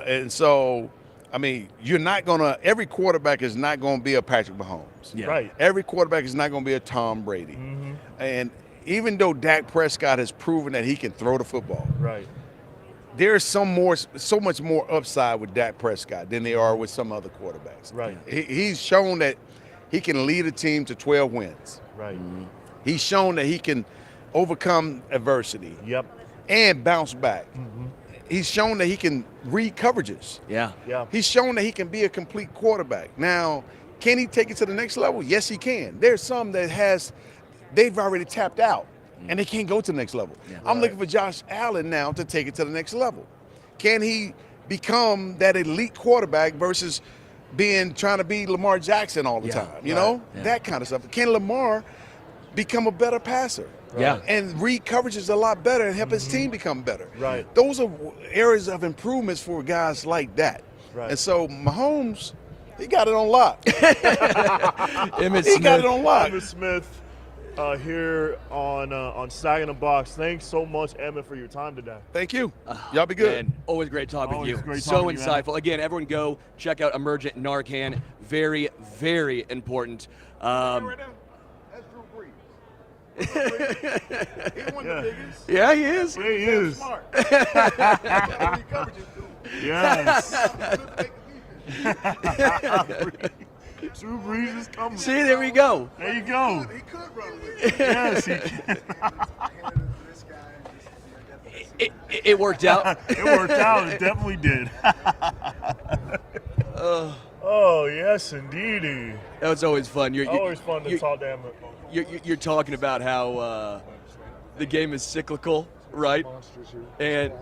And so, I mean, every quarterback is not going to be a Patrick Mahomes. Yeah. Right. Every quarterback is not going to be a Tom Brady. Mm-hmm. And even though Dak Prescott has proven that he can throw the football, Right. there's so much more upside with Dak Prescott than there are with some other quarterbacks. Right. He's shown that he can lead a team to 12 wins. Right. Mm-hmm. He's shown that he can overcome adversity Yep. and bounce back. Mm-hmm. He's shown that he can read coverages. Yeah. Yeah. He's shown that he can be a complete quarterback. Now, can he take it to the next level? Yes, he can. There's some that they've already tapped out, and they can't go to the next level. Yeah. I'm looking for Josh Allen now to take it to the next level. Can he become that elite quarterback versus trying to be Lamar Jackson all the time? You know, that kind of stuff. Can Lamar become a better passer? Yeah. And read coverages a lot better and help his team become better. Right. Those are areas of improvements for guys like that. Right. And so Mahomes, he got it on lock. Emmitt He got Smith. it on lock. Emmitt Smith here on Sagging the Box. Thanks so much, Emmitt, for your time today. Thank you. Y'all be good. Man, always great talking with Always you. great So talking to you, man. insightful. Again, everyone go check out Emergent Narcan. Very, very important. Right now, that's Drew Brees. He's one of the biggest. Yeah, he is. He is. Smart. Yes. Drew Brees is coming. See, there we go. There you go. He could run with it. Yes, he can. It worked out. It worked out. It definitely did. Oh, yes, indeedy. That was always fun. Always fun to talk to Emmitt. You're talking about how the game is cyclical, right? And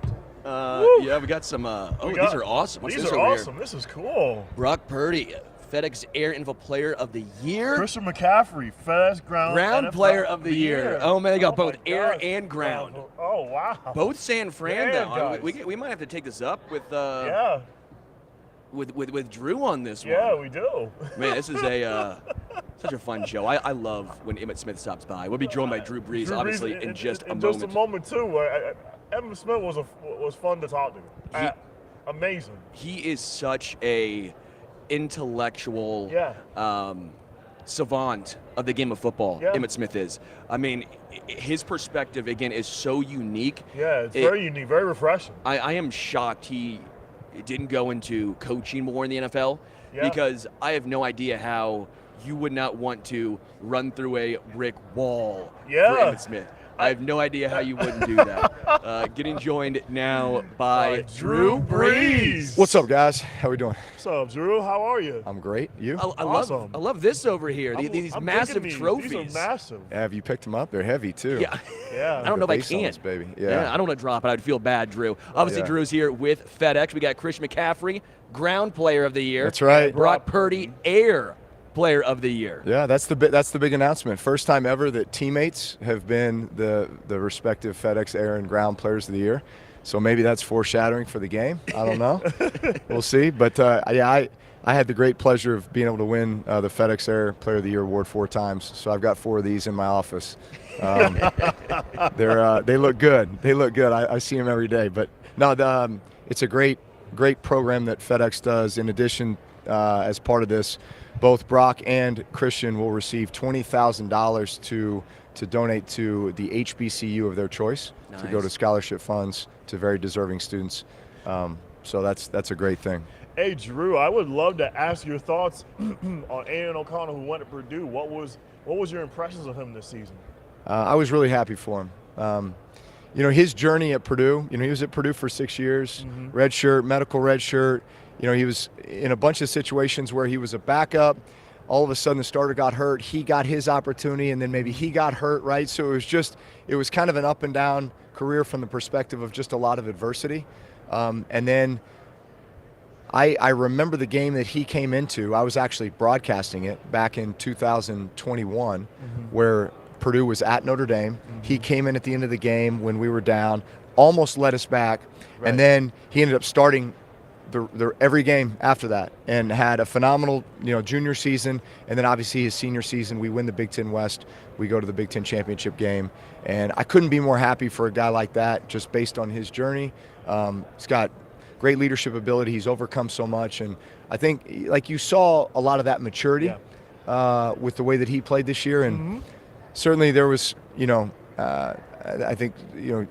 yeah, we got some. These are awesome. What's These this are over awesome. Here? This is cool. Brock Purdy, FedEx Air Info Player of the Year. Christian McCaffrey, FedEx Ground NFL Player of the Year. Oh man, they got both my air gosh. and ground. Oh wow. Both San Fran Damn, now. guys. We might have to take this up with Yeah. with Drew on this one. Yeah, we do. Man, this is such a fun show. I love when Emmitt Smith stops by. We'll be joined by Drew Brees, Drew obviously, Brees in just a in moment. just a moment too. Emmitt Smith was fun to talk to. Amazing. He is such a intellectual savant of the game of football. Yeah. Emmitt Smith is. I mean, his perspective again is so unique. Yeah, it's very unique, very refreshing. I am shocked he didn't go into coaching more in the NFL because I have no idea how you would not want to run through a brick wall for Emmitt Smith. I have no idea how you wouldn't do that. Getting joined now by Drew Brees. What's up, guys? How we doing? What's up, Drew? How are you? I'm great. You? Awesome. I love this over here. These I'm massive digging trophies. These are massive. Have you picked them up? They're heavy too. Yeah. Yeah. I don't know if I Base can. zones, baby. Yeah, Yeah. I don't want to drop it. I'd feel bad, Drew. Obviously, Yeah. Drew's here with FedEx. We got Christian McCaffrey, Ground Player of the Year. That's right. Brock Purdy, Air Player of the Year. Yeah, that's the big announcement. First time ever that teammates have been the respective FedEx Air and Ground Players of the Year. So maybe that's foreshadowing for the game. I don't know. We'll see. But I had the great pleasure of being able to win the FedEx Air Player of the Year award 4 times. So I've got 4 of these in my office. They look good. They look good. I see them every day. But no, it's a great program that FedEx does. In addition, as part of this, both Brock and Christian will receive $20,000 to donate to the HBCU of their choice. Nice. To go to scholarship funds to very deserving students. So that's a great thing. Hey, Drew, I would love to ask your thoughts on Aiden O'Connell, who went to Purdue. What was your impressions of him this season? I was really happy for him. His journey at Purdue, he was at Purdue for 6 years, red shirt, medical red shirt. He was in a bunch of situations where he was a backup. All of a sudden the starter got hurt. He got his opportunity, and then maybe he got hurt, right? So it was kind of an up and down career from the perspective of just a lot of adversity. And then I remember the game that he came into. I was actually broadcasting it back in 2021, where Purdue was at Notre Dame. He came in at the end of the game when we were down, almost led us back, and then he ended up starting every game after that and had a phenomenal junior season, and then obviously his senior season we win the Big Ten West. We go to the Big Ten championship game, and I couldn't be more happy for a guy like that just based on his journey. He's got great leadership ability. He's overcome so much, and I think like you saw a lot of that maturity with the way that he played this year, and certainly there was I think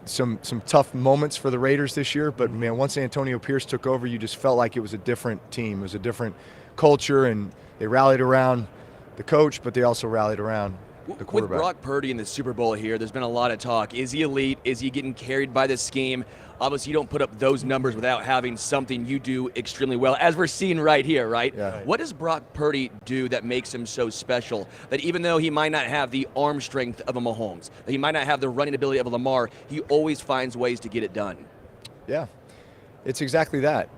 some tough moments for the Raiders this year, but man, once Antonio Pierce took over, you just felt like it was a different team. It was a different culture, and they rallied around the coach, but they also rallied around the quarterback. With Brock Purdy in the Super Bowl here, there's been a lot of talk. Is he elite? Is he getting carried by the scheme? Obviously, you don't put up those numbers without having something you do extremely well, as we're seeing right here, right? Yeah. What does Brock Purdy do that makes him so special, that even though he might not have the arm strength of a Mahomes, that he might not have the running ability of a Lamar, he always finds ways to get it done? Yeah, it's exactly that.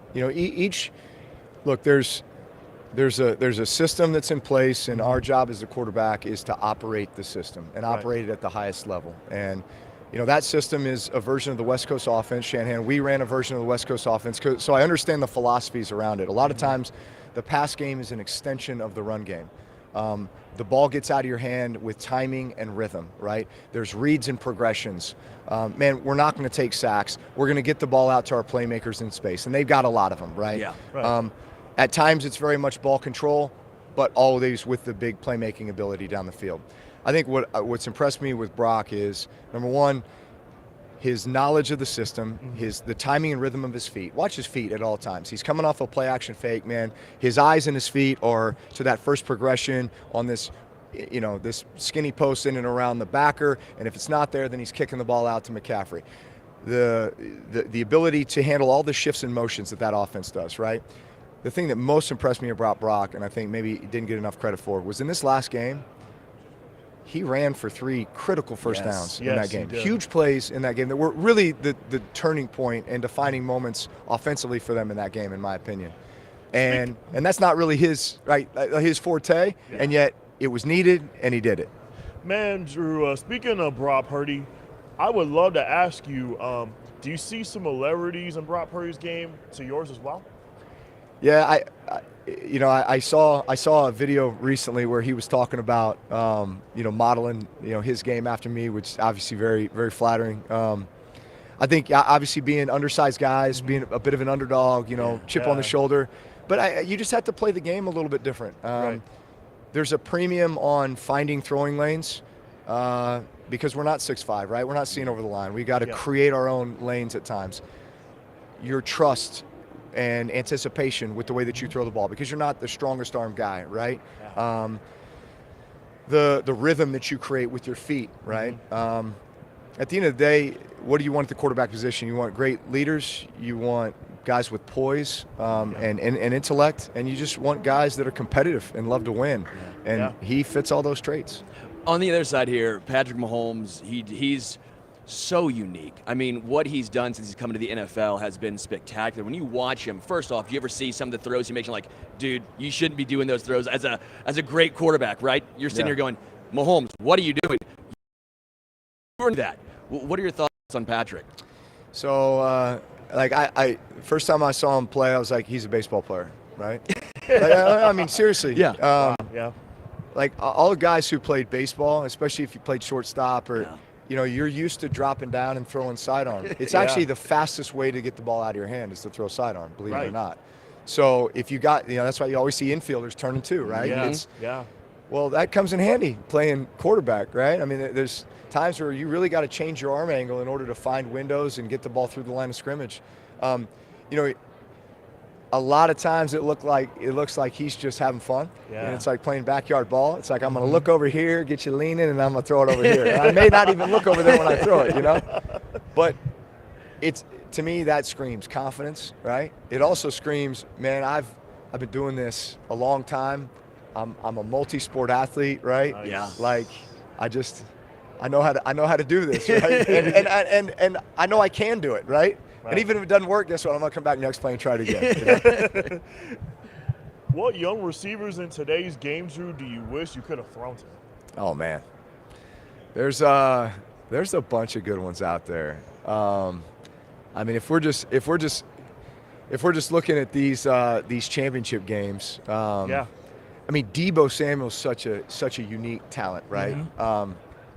There's a system that's in place, and our job as a quarterback is to operate the system and operate it at the highest level. And that system is a version of the West Coast offense. Shanahan, we ran a version of the West Coast offense, so I understand the philosophies around it. A lot of times, the pass game is an extension of the run game. The ball gets out of your hand with timing and rhythm, right? There's reads and progressions. We're not going to take sacks. We're going to get the ball out to our playmakers in space, and they've got a lot of them, right? Yeah. Right. At times, it's very much ball control, but always with the big playmaking ability down the field. I think what's impressed me with Brock is, number one, his knowledge of the system, the timing and rhythm of his feet. Watch his feet at all times. He's coming off a play action fake, man. His eyes and his feet are to that first progression on this, this skinny post in and around the backer, and if it's not there, then he's kicking the ball out to McCaffrey. The ability to handle all the shifts and motions that offense does, right? The thing that most impressed me about Brock, and I think maybe he didn't get enough credit for, was in this last game, he ran for 3 critical first downs in that game. Huge plays in that game that were really the turning point and defining moments offensively for them in that game, in my opinion. And that's not really his forte, and yet it was needed, and he did it. Man, Drew, speaking of Brock Purdy, I would love to ask you, do you see similarities in Brock Purdy's game to yours as well? Yeah, I saw a video recently where he was talking about modeling his game after me, which is obviously very, very flattering. I think obviously being undersized guys, being a bit of an underdog, chip on the shoulder, but you just have to play the game a little bit different. There's a premium on finding throwing lanes because we're not 6'5", right? We're not seeing over the line. We got to create our own lanes at times. Your trust and anticipation with the way that you throw the ball, because you're not the strongest arm guy, right? The rhythm that you create with your feet, right? At the end of the day, what do you want at the quarterback position? You want great leaders, you want guys with poise and intellect, and you just want guys that are competitive and love to win. And he fits all those traits. On the other side here, Patrick Mahomes, he's so unique. I mean, what he's done since he's come to the NFL has been spectacular. When you watch him, first off, do you ever see some of the throws he makes? You're like, dude, you shouldn't be doing those throws as a great quarterback, right? You're sitting here going, Mahomes, what are you doing? That. What are your thoughts on Patrick? So, I first time I saw him play, I was like, he's a baseball player, right? I mean, seriously. Yeah. Yeah. Like all the guys who played baseball, especially if you played shortstop or, you're used to dropping down and throwing sidearm. It's actually the fastest way to get the ball out of your hand is to throw sidearm, believe it or not. So if you got, that's why you always see infielders turning too, right? Yeah. Well, that comes in handy playing quarterback, right? I mean, there's times where you really got to change your arm angle in order to find windows and get the ball through the line of scrimmage. A lot of times it looks like he's just having fun. Yeah. And it's like playing backyard ball. It's like, I'm going to look over here, get you leaning, and I'm going to throw it over here. And I may not even look over there when I throw it, But to me, that screams confidence, right? It also screams, man, I've been doing this a long time. I'm a multi-sport athlete, right? Nice. Yeah. Like, I know how to do this, right? and I know I can do it, right? And even if it doesn't work, guess what? I'm going to come back next play and try it again. What young receivers in today's game, Drew, do you wish you could have thrown to? Oh, man. There's a bunch of good ones out there. I mean, if we're just looking at these championship games, I mean, Deebo Samuel's such a unique talent, right?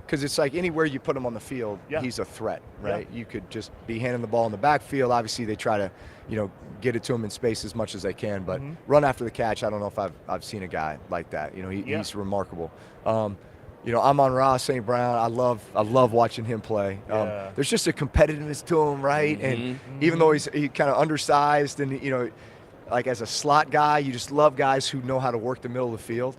Because it's like anywhere you put him on the field, he's a threat, right? You could just be handing the ball in the backfield. Obviously, they try to, get it to him in space as much as they can. But run after the catch, I don't know if I've seen a guy like that. He's remarkable. Amon-Ra St. Brown, I love watching him play. There's just a competitiveness to him, right? And even though he's kind of undersized and, like as a slot guy, you just love guys who know how to work the middle of the field.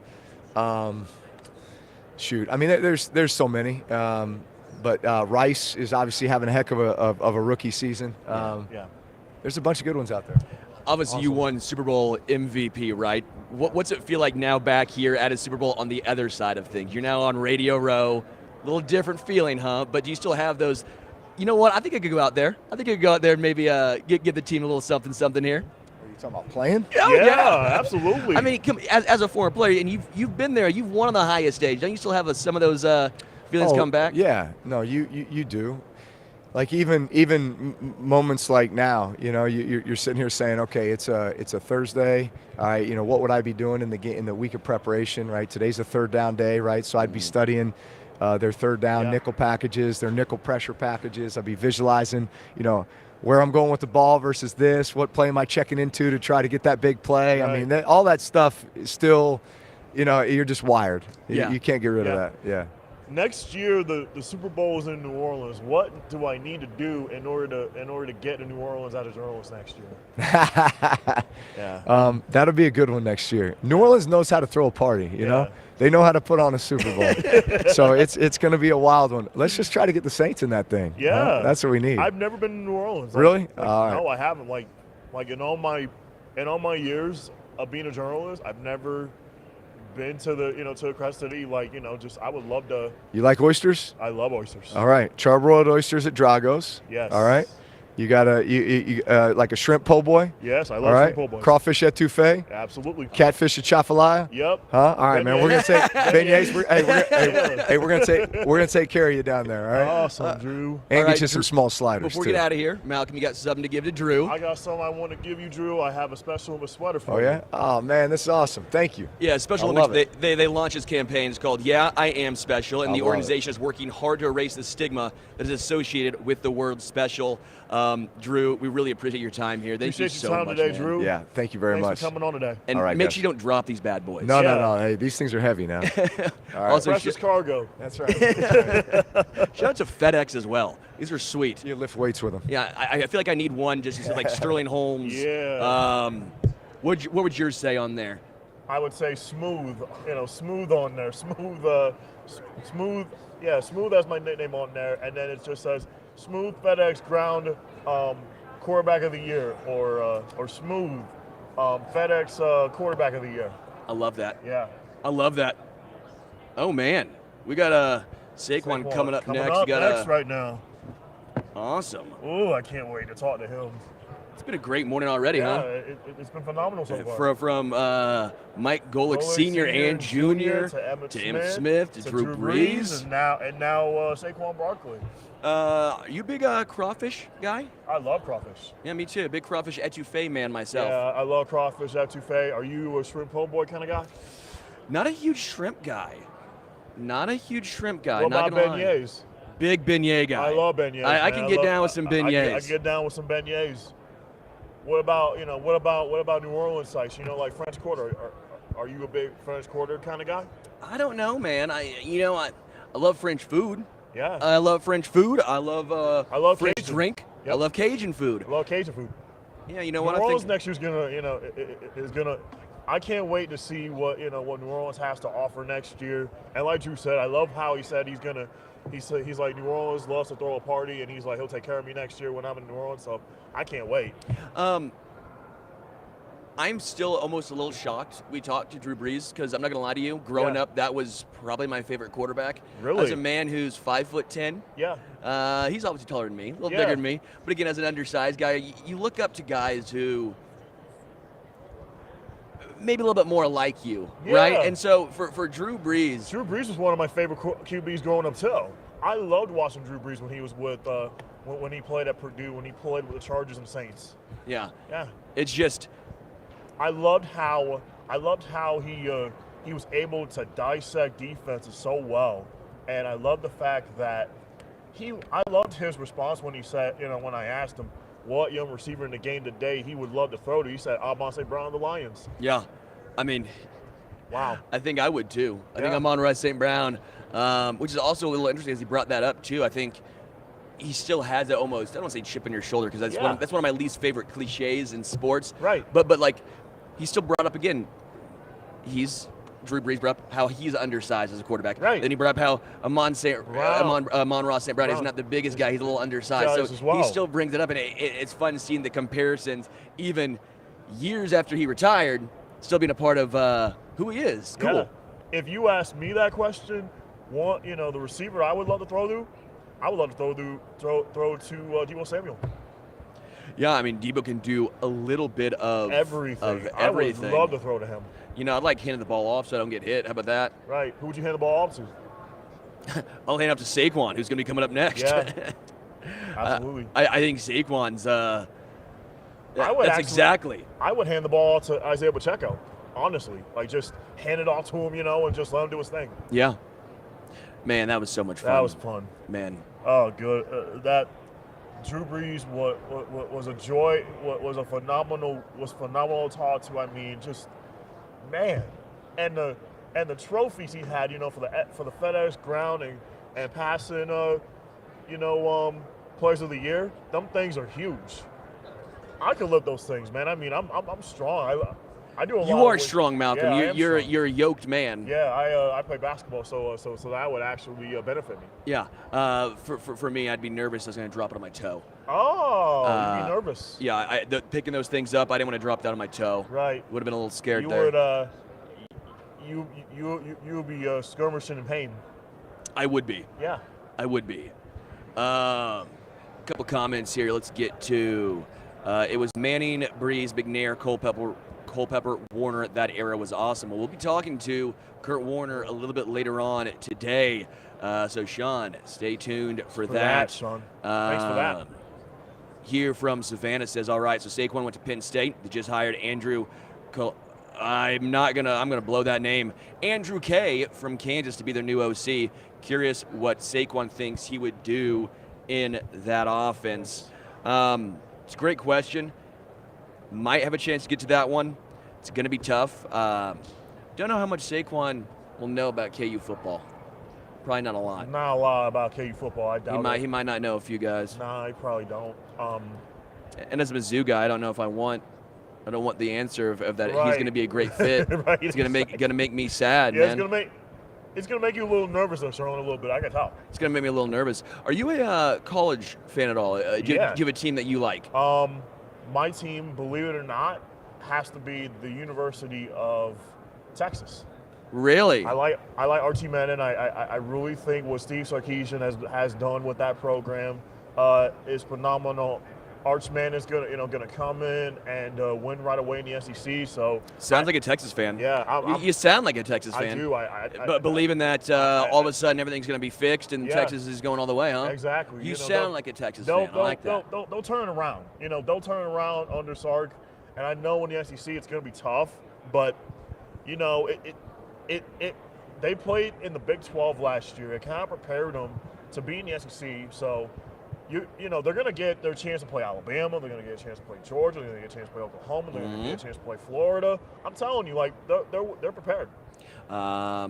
Shoot, I mean, there's so many, but Rice is obviously having a heck of a rookie season. There's a bunch of good ones out there. Obviously, you won Super Bowl MVP, right? What's it feel like now back here at a Super Bowl on the other side of things? You're now on Radio Row, a little different feeling, huh? But do you still have those? You know what? I think I could go out there. And maybe give the team a little something here. Talking about playing? Yeah, absolutely. I mean, as a former player, and you've been there, you've won on the highest stage. Don't you still have some of those feelings come back? Yeah, no, you do. Like even moments like now, you're sitting here saying, okay, it's a Thursday. All right, what would I be doing in the week of preparation? Right, today's a third down day, right? So I'd be studying their third down nickel packages, their nickel pressure packages. I'd be visualizing, where I'm going with the ball versus this, what play am I checking into to try to get that big play. Right. I mean, all that stuff is still, you're just wired. You can't get rid of that. Yeah. Next year, the Super Bowl is in New Orleans. What do I need to do in order to get to New Orleans out of New Orleans next year? That'll be a good one next year. New Orleans knows how to throw a party, you know? They know how to put on a Super Bowl. So it's going to be a wild one. Let's just try to get the Saints in that thing. Yeah. Huh? That's what we need. I've never been to New Orleans. Really? No, I haven't. Like in all my years of being a journalist, I've never been to the Crescent City. I would love to. You like oysters? I love oysters. All right. Charbroiled oysters at Drago's. Yes. All right. You got like a shrimp po' boy? Yes, I love shrimp po' boys. Crawfish etouffee? Absolutely. Catfish at Chafalaya? Yep. Huh? All right, man. We're gonna take beignets. We're gonna take care of you down there. All right. Awesome, Drew. And get you some small sliders. Before we get out of here, Malcom, you got something to give to Drew. I got something I want to give you, Drew. I have a special sweater for you. Oh yeah. Oh man, this is awesome. Thank you. Yeah, Special Olympics. They launched this campaign. It's called "Yeah, I Am Special," and the organization is working hard to erase the stigma that is associated with the word special. Drew, we really appreciate your time here. Thank you so much, today, man. Drew. Yeah, thank you very much. Thanks for coming on today. And make sure you don't drop these bad boys. No. Hey, these things are heavy now. All right. Also, precious cargo. That's right. Shout out to FedEx as well. These are sweet. You lift weights with them. Yeah, I feel like I need one just like Sterling Holmes. Yeah. What would yours say on there? I would say smooth. Smooth on there. Smooth. Yeah, smooth as my nickname on there, and then it just says smooth FedEx ground quarterback of the year, or smooth FedEx quarterback of the year. I love that. Yeah. I love that. Oh man, we got Saquon coming up next. We got next right now. Awesome. Ooh, I can't wait to talk to him. It's been a great morning already, Yeah, huh? it's been phenomenal so far. From Mike Golic Sr. and Jr. to Emmitt Smith to Drew Brees. and now Saquon Barkley. You a big crawfish guy? I love crawfish. Yeah, me too. Big crawfish etouffee man myself. Yeah, I love crawfish etouffee. Are you a shrimp po' boy kind of guy? Not a huge shrimp guy. Not a huge shrimp guy. What not about gonna lie. beignets? Big beignet guy. I love beignets. I can get down with some beignets. I can get down with some beignets. What about New Orleans sites? Like French Quarter. Are you a big French Quarter kind of guy? I don't know, man. I love French food. Yeah. I love French food. I love French Cajun. drink. Yep. I love Cajun food. I love Cajun food. Yeah, you know New what Orleans I think. next year's gonna. I can't wait to see what New Orleans has to offer next year. And like Drew said, I love how he said he's like New Orleans loves to throw a party, and he's like he'll take care of me next year when I'm in New Orleans. So I can't wait. I'm still almost a little shocked we talked to Drew Brees because I'm not gonna lie to you. Growing up, that was probably my favorite quarterback. Really? As a man who's 5'10". Yeah. He's obviously taller than me, a little bigger than me. But again, as an undersized guy, you look up to guys who maybe a little bit more like you, right? And so for Drew Brees. Drew Brees was one of my favorite QBs growing up too. I loved watching Drew Brees when he was with when he played at Purdue, when he played with the Chargers and Saints. Yeah. Yeah. It's just I loved how he was able to dissect defenses so well, and I love the fact that I loved his response when he said, when I asked him what young receiver in the game today he would love to throw to, he said St. Brown of the Lions. Yeah, I mean, wow. I think I would too. I think Amon-Ra St. Brown, which is also a little interesting as he brought that up too. I think he still has that almost, I don't want to say chip in your shoulder because that's one of my least favorite cliches in sports. Right. But like, he still brought up again, Drew Brees brought up how he's undersized as a quarterback. Right. Then he brought up how Amon-Ra St. Brown is not the biggest guy. He's a little undersized. So he still brings it up, and it's fun seeing the comparisons, even years after he retired, still being a part of who he is. Cool. Yeah. If you ask me that question, the receiver I would love to throw to, I would love to throw to Deebo Samuel. Yeah, I mean, Deebo can do a little bit of everything. I would love to throw to him. I'd like handing the ball off so I don't get hit. How about that? Right. Who would you hand the ball off to? I'll hand it off to Saquon, who's going to be coming up next. Yeah, absolutely. I think Saquon's I would hand the ball to Isaiah Pacheco, honestly. Like, just hand it off to him, and just let him do his thing. Yeah. Man, that was so much fun. That was fun. Man. Oh, good. That Drew Brees was a joy. Was phenomenal to talk to. I mean, just man, and the trophies he had, for the FedEx ground and passing, Players of the Year. Them things are huge. I could lift those things, man. I mean, I'm strong. I do a lot. You are strong, Malcolm. Yeah, you're a yoked man. Yeah, I play basketball, so that would actually benefit me. Yeah. For me, I'd be nervous I was going to drop it on my toe. Oh, you'd be nervous. Yeah, picking those things up, I didn't want to drop that on my toe. Right. Would have been a little scared you there. You would be skirmishing in pain. I would be. Yeah. I would be. A couple comments here. Let's get to. It was Manning, Brees, McNair, Culpepper, Warner. That era was awesome. Well, we'll be talking to Kurt Warner a little bit later on today. So, Shaun, stay tuned for that. Shaun. Thanks for that. Here from Savannah says, all right, so Saquon went to Penn State. They just hired Andrew. I'm gonna blow that name. Andrew K from Kansas to be their new OC. Curious what Saquon thinks he would do in that offense. It's a great question. Might have a chance to get to that one. It's going to be tough. Don't know how much Saquon will know about KU football. Probably not a lot. Not a lot about KU football. I doubt it. He might not know a few guys. Nah, he probably don't. And as a Mizzou guy, I don't know if I don't want the answer of that. Right. He's going to be a great fit. Right. It's going to make me sad, yeah, man. It's gonna make you a little nervous, though, Shaun, a little bit. I can tell. It's gonna make me a little nervous. Are you a college fan at all? Do you have a team that you like? My team, believe it or not, has to be the University of Texas. Really? I like Archie Manning. I really think what Steve Sarkisian has done with that program is phenomenal. Archman is gonna come in and win right away in the SEC. So sounds like a Texas fan. Yeah, you sound like a Texas fan. I do. But believing that all of a sudden everything's going to be fixed and Texas is going all the way, huh? Exactly. You sound like a Texas fan. I like that. They'll turn it around. They'll turn it around under Sark. And I know in the SEC it's going to be tough, but they played in the Big 12 last year. It kind of prepared them to be in the SEC. So. They're going to get their chance to play Alabama. They're going to get a chance to play Georgia. They're going to get a chance to play Oklahoma. They're going to get a chance to play Florida. I'm telling you, they're prepared. I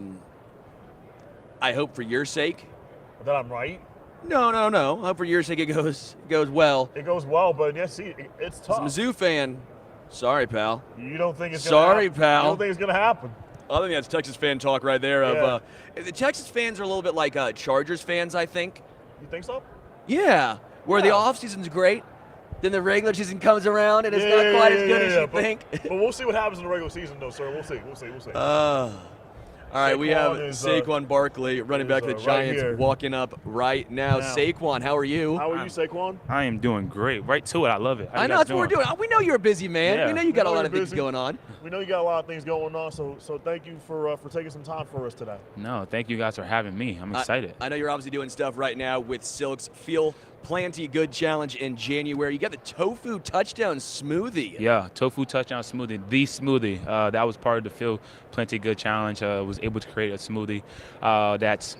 hope for your sake. That I'm right? No. I hope for your sake it goes well. It goes well, but it's tough. As a Mizzou fan, sorry, pal. You don't think it's going to happen? Sorry, pal. You don't think it's going to happen? I think that's Texas fan talk right there. Yeah. The Texas fans are a little bit like Chargers fans, I think. You think so? Yeah, where the offseason's great, then the regular season comes around and it's not quite as good as you think. But we'll see what happens in the regular season, though, sir. We'll see. All right, we have Saquon Barkley, running back of the Giants, right walking up right now. Saquon, how are you? How are you, Saquon? I am doing great. Right to it. I love it. I know that's what we're doing. We know you're a busy man. Yeah. We know you got a lot of things going on. We know you got a lot of things going on. So thank you for taking some time for us today. No, thank you guys for having me. I'm excited. I know you're obviously doing stuff right now with Silk's Feel Plenty Good Challenge in January. You got the tofu touchdown smoothie. Yeah, tofu touchdown smoothie, the smoothie. That was part of the Feel Plenty Good Challenge. Was able to create a smoothie that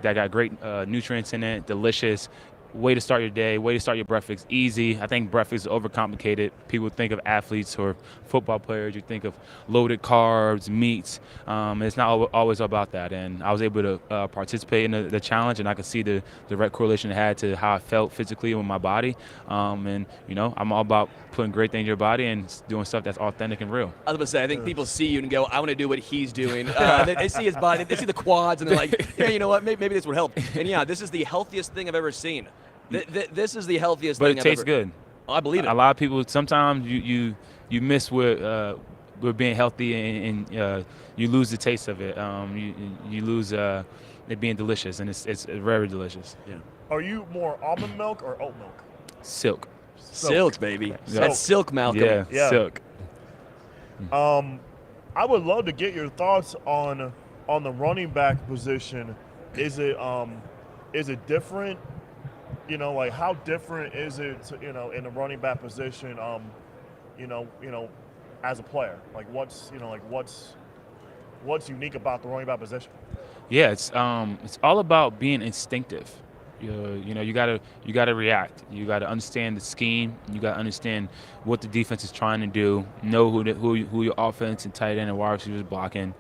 got great nutrients in it, delicious. Way to start your day, way to start your breakfast. Easy. I think breakfast is overcomplicated. People think of athletes or football players. You think of loaded carbs, meats. It's not always about that. And I was able to participate in the challenge, and I could see the direct correlation it had to how I felt physically with my body. I'm all about putting great things in your body and doing stuff that's authentic and real. I was about to say, I think people see you and go, I want to do what he's doing. They see his body, they see the quads, and they're like, yeah, you know what, maybe this would help. And yeah, this is the healthiest thing I've ever seen. This is the healthiest thing I've ever. But it tastes good. Oh, I believe it. A lot of people, sometimes you miss with being healthy and you lose the taste of it. You lose it being delicious, and it's very delicious. Yeah. Are you more almond milk or oat milk? Silk. Silk, baby. Yeah. That's silk, Malcom. Yeah, silk. I would love to get your thoughts on the running back position. Is it different? How different is it, in the running back position, as a player? What's unique about the running back position? Yeah, it's all about being instinctive. You gotta react. You gotta understand the scheme. You gotta understand what the defense is trying to do. Know who your offense and tight end and wide receivers blocking.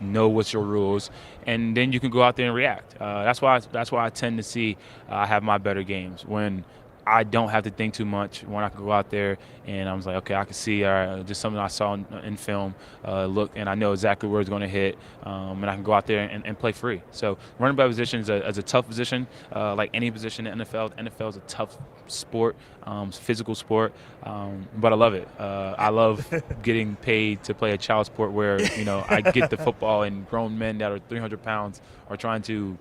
Know what's your rules, and then you can go out there and react. That's why I tend to see I have my better games when I don't have to think too much, when I can go out there and I was like, okay, I can see just something I saw in film, look, and I know exactly where it's going to hit, and I can go out there and play free. So running back position is a tough position, like any position in the NFL. The NFL is a tough sport, physical sport, but I love it. I love getting paid to play a child sport where, I get the football and grown men that are 300 pounds are trying to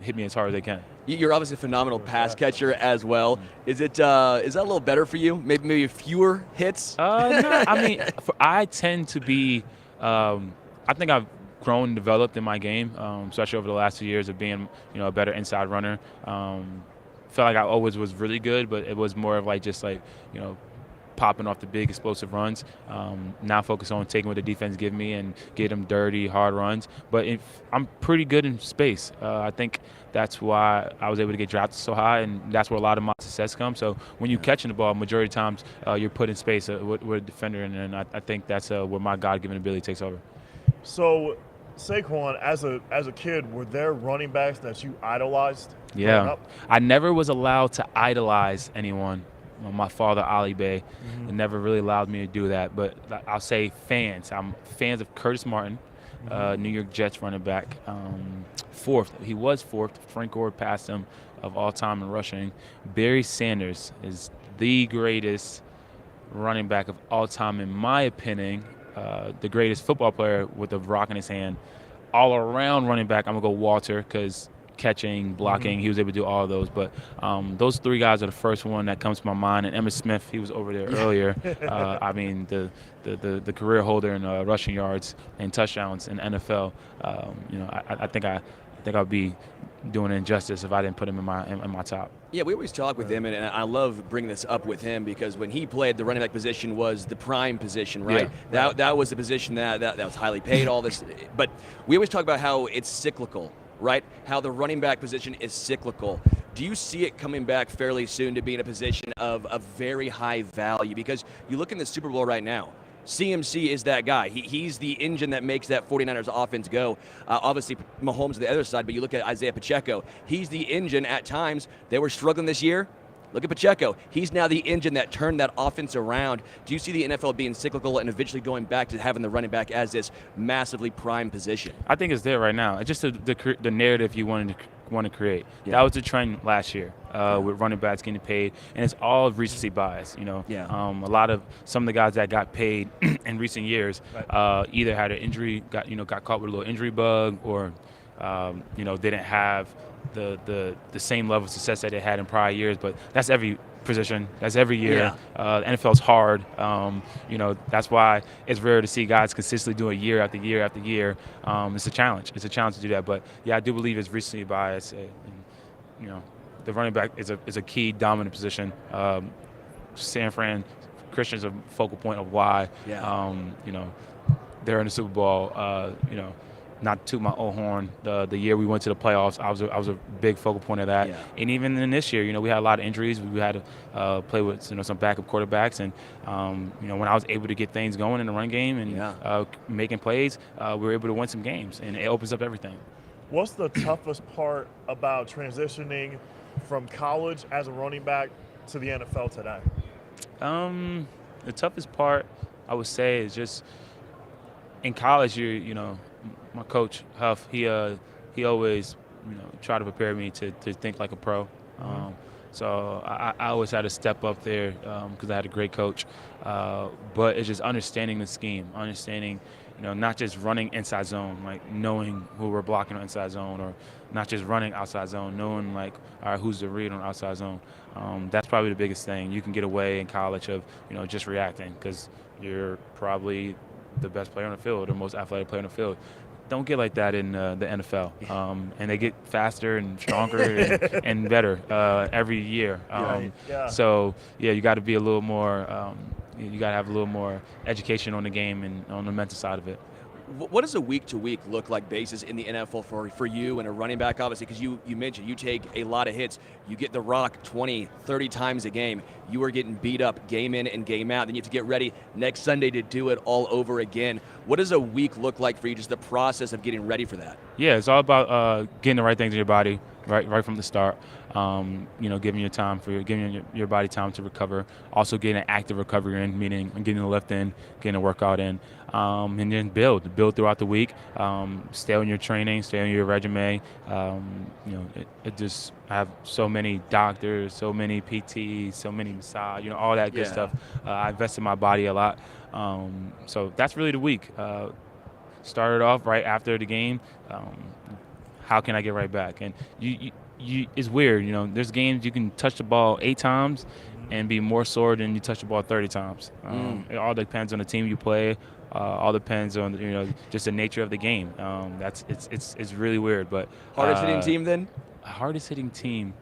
hit me as hard as they can. You're obviously a phenomenal pass catcher as well. Is that a little better for you? Maybe fewer hits? No, I mean, I tend to be. I think I've grown and developed in my game, especially over the last 2 years of being, a better inside runner. Felt like I always was really good, but it was more of popping off the big explosive runs. Now focus on taking what the defense give me and get them dirty, hard runs. But I'm pretty good in space. I think that's why I was able to get drafted so high, and that's where a lot of my success comes. So when you're catching the ball, majority of times you're put in space with a defender, and I think that's where my God-given ability takes over. So, Saquon, as a kid, were there running backs that you idolized? Yeah. I never was allowed to idolize anyone. My father, Ali Bey, never really allowed me to do that. But I'll say fans. I'm fans of Curtis Martin, New York Jets running back. Fourth. He was fourth. Frank Gore passed him of all time in rushing. Barry Sanders is the greatest running back of all time, in my opinion. The greatest football player with a rock in his hand. All around running back, I'm going to go Walter, because catching, blocking. He was able to do all of those. But those three guys are the first one that comes to my mind. And Emmitt Smith, he was over there earlier. I mean, the career holder in rushing yards and touchdowns in the NFL. I think I'd be doing injustice if I didn't put him in my top. Yeah, we always talk with him, and I love bringing this up with him because when he played, the running back position was the prime position, right? Yeah. That was the position that was highly paid, all this. But we always talk about how it's cyclical, right? How the running back position is cyclical. Do you see it coming back fairly soon to be in a position of a very high value? Because you look in the Super Bowl right now, CMC is that guy. He's the engine that makes that 49ers offense go. Obviously, Mahomes on the other side, but you look at Isaiah Pacheco. He's the engine at times. They were struggling this year. Look at Pacheco. He's now the engine that turned that offense around. Do you see the NFL being cyclical and eventually going back to having the running back as this massively prime position? I think it's there right now. It's just the narrative you want to create. Yeah. That was the trend last year with running backs getting paid, and it's all recency bias. A lot of some of the guys that got paid in recent years either had an injury, got caught with a little injury bug, or didn't have the same level of success that they had in prior years. But that's every position. That's every year. The NFL's hard. That's why it's rare to see guys consistently do it year after year after year. It's a challenge. It's a challenge to do that. But yeah, I do believe it's recency bias. The running back is a key dominant position. San Fran Christian's a focal point of why. They're in the Super Bowl. Not to my old horn, the year we went to the playoffs, I was a big focal point of that. Yeah. And even in this year, we had a lot of injuries. We had to play with some backup quarterbacks, and when I was able to get things going in the run game and making plays, we were able to win some games, and it opens up everything. What's the toughest part about transitioning from college as a running back to the NFL today? The toughest part, I would say, is just in college, my coach Huff, he always tried to prepare me to think like a pro. So I always had to step up there because I had a great coach. But it's just understanding the scheme, understanding not just running inside zone, like knowing who we're blocking on inside zone, or not just running outside zone, knowing like, all right, who's the read on outside zone. That's probably the biggest thing. You can get away in college of just reacting because you're probably the best player on the field or most athletic player on the field. Don't get like that in the NFL, and they get faster and stronger and better every year. So you got to be a little more. You got to have a little more education on the game and on the mental side of it. What does a week-to-week look like basis in the NFL for you and a running back, obviously, because you mentioned you take a lot of hits. You get the rock 20, 30 times a game. You are getting beat up game in and game out. Then you have to get ready next Sunday to do it all over again. What does a week look like for you, just the process of getting ready for that? Yeah, it's all about getting the right things in your body right from the start. Giving your body time to recover. Also getting an active recovery in, meaning getting the lift in, getting a workout in, and then build throughout the week. Stay on your training, stay on your regimen. I have so many doctors, so many PTs, so many massage, all that good stuff. I invest in my body a lot. So that's really the week. Started off right after the game. How can I get right back? And it's weird, there's games you can touch the ball 8 times and be more sore than you touch the ball 30 times. It all depends on the team you play. All depends on just the nature of the game. It's really weird. But hardest hitting team then? Hardest hitting team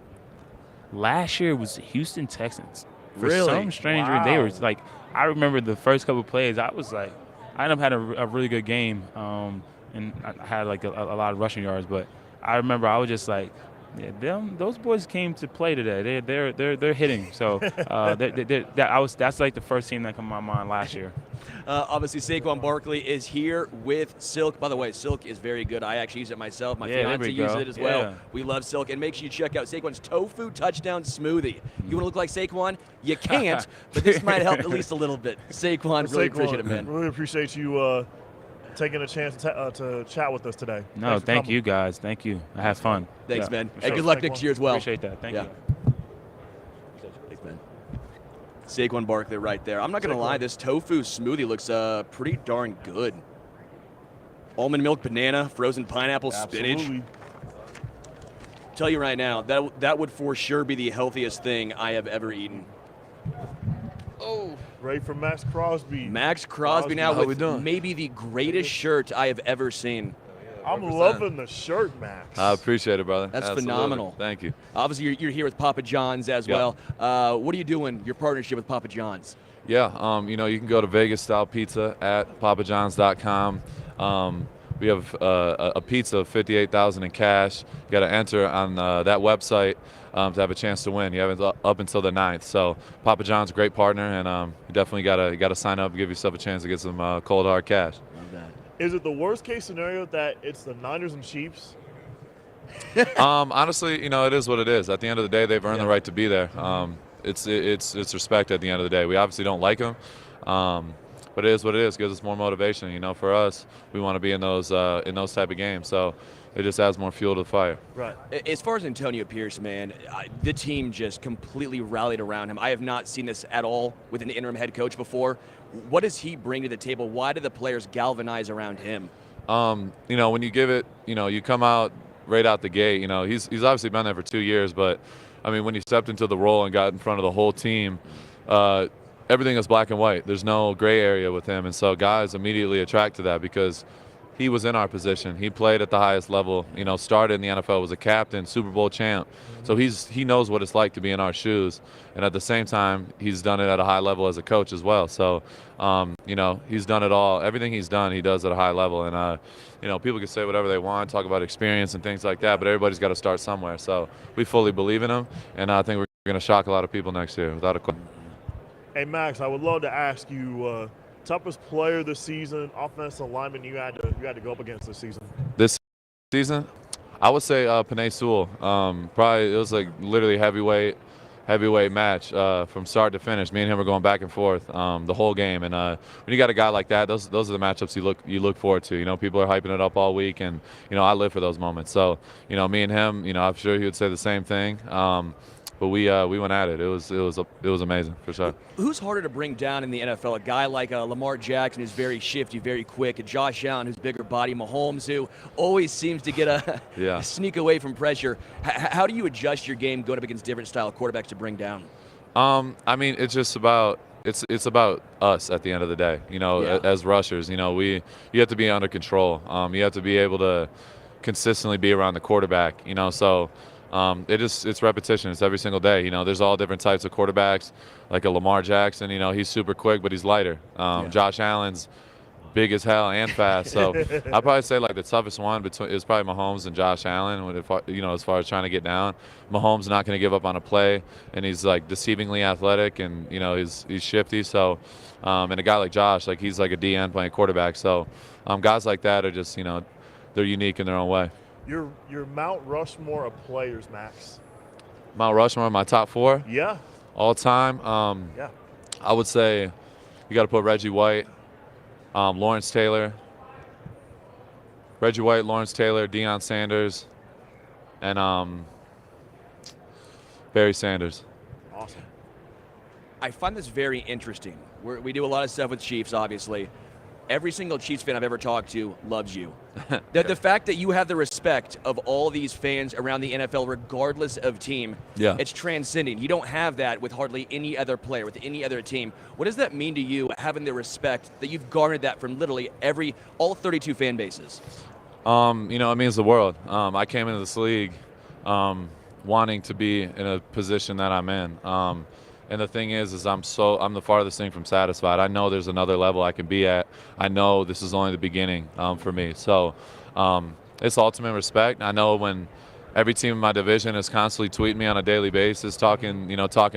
last year was the Houston Texans. For really? some strange reason, they were like, I remember the first couple of plays. I was like, I ended up having a really good game, and I had like a lot of rushing yards. But I remember I was just like, those boys came to play today. They're hitting. So that's like the first team that came to my mind last year. Obviously, Saquon Barkley is here with Silk. By the way, Silk is very good. I actually use it myself. My fiance uses it as well. We love Silk. And make sure you check out Saquon's Tofu Touchdown Smoothie. You want to look like Saquon? You can't, but this might help at least a little bit. Saquon, really appreciate it, man. Really appreciate you taking a chance to chat with us today. No, thank you guys. Thank you. I had fun. Thanks, man. And good luck next year as well. Appreciate that. Thank you. Thanks, man. Saquon Barkley right there. I'm not going to lie. This tofu smoothie looks pretty darn good. Almond milk, banana, frozen pineapple, spinach. tell you right now, that would for sure be the healthiest thing I have ever eaten. Oh. Ready for Maxx Crosby. Maxx Crosby now How we with doing? maybe the greatest shirt I have ever seen. I'm loving the shirt, Maxx. I appreciate it, brother. That's Absolutely. phenomenal. Thank you. Obviously, you're here with Papa John's as Yep. well. What are you doing, your partnership with Papa John's? Yeah, you can go to Vegas-style pizza at papajohns.com. We have a pizza of $58,000 in cash. You got to enter on that website to have a chance to win. You have it up until the 9th. So Papa John's a great partner, and you definitely got to sign up and give yourself a chance to get some cold hard cash. Love that. Is it the worst case scenario that it's the Niners and Chiefs? Honestly, it is what it is. At the end of the day, they've earned the right to be there. It's respect at the end of the day. We obviously don't like them, but it is what it is. It gives us more motivation. For us, we want to be in those type of games. So it just adds more fuel to the fire. Right. As far as Antonio Pierce, man, the team just completely rallied around him. I have not seen this at all with an interim head coach before. What does he bring to the table? Why do the players galvanize around him? When you give it, you come out right out the gate. He's obviously been there for 2 years, but I mean, when he stepped into the role and got in front of the whole team, everything is black and white. There's no gray area with him, and so guys immediately attract to that because he was in our position. He played at the highest level. Started in the NFL, was a captain, Super Bowl champ. So he knows what it's like to be in our shoes, and at the same time, he's done it at a high level as a coach as well. So, he's done it all. Everything he's done, he does at a high level. And people can say whatever they want, talk about experience and things like that, but everybody's got to start somewhere. So we fully believe in him, and I think we're going to shock a lot of people next year, without a question. Hey, Maxx, I would love to ask you, toughest player this season, offensive lineman you had to go up against this season. This season, I would say Panay Sewell. Probably it was like literally heavyweight match from start to finish. Me and him were going back and forth the whole game. And when you got a guy like that, those are the matchups you look forward to. People are hyping it up all week, and I live for those moments. So me and him, I'm sure he would say the same thing. But we went at it. It was amazing for sure. Who's harder to bring down in the NFL? A guy like Lamar Jackson, who's very shifty, very quick. A Josh Allen, who's bigger body. Mahomes, who always seems to get a sneak away from pressure. How do you adjust your game going up against different style quarterbacks to bring down? I mean, it's just about it's about us at the end of the day. As rushers, you have to be under control. You have to be able to consistently be around the quarterback. So. It's repetition. It's every single day. There's all different types of quarterbacks, like a Lamar Jackson. He's super quick, but he's lighter. Josh Allen's big as hell and fast. So I'd probably say like the toughest one is probably Mahomes and Josh Allen. As far as trying to get down, Mahomes not going to give up on a play, and he's like deceivingly athletic, and he's shifty. So and a guy like Josh, like he's like a DN playing quarterback. So guys like that are just they're unique in their own way. Your Mount Rushmore of players, Maxx. Mount Rushmore, my top 4? Yeah. All time? Yeah. I would say you got to put Reggie White, Lawrence Taylor, Deion Sanders, and Barry Sanders. Awesome. I find this very interesting. We do a lot of stuff with Chiefs, obviously. Every single Chiefs fan I've ever talked to loves you. The fact that you have the respect of all these fans around the NFL, regardless of team, it's transcending. You don't have that with hardly any other player, with any other team. What does that mean to you, having the respect that you've garnered that from literally all 32 fan bases? It means the world. I came into this league wanting to be in a position that I'm in. And the thing is I'm the farthest thing from satisfied. I know there's another level I can be at. I know this is only the beginning for me. So it's ultimate respect. I know when every team in my division is constantly tweeting me on a daily basis, talking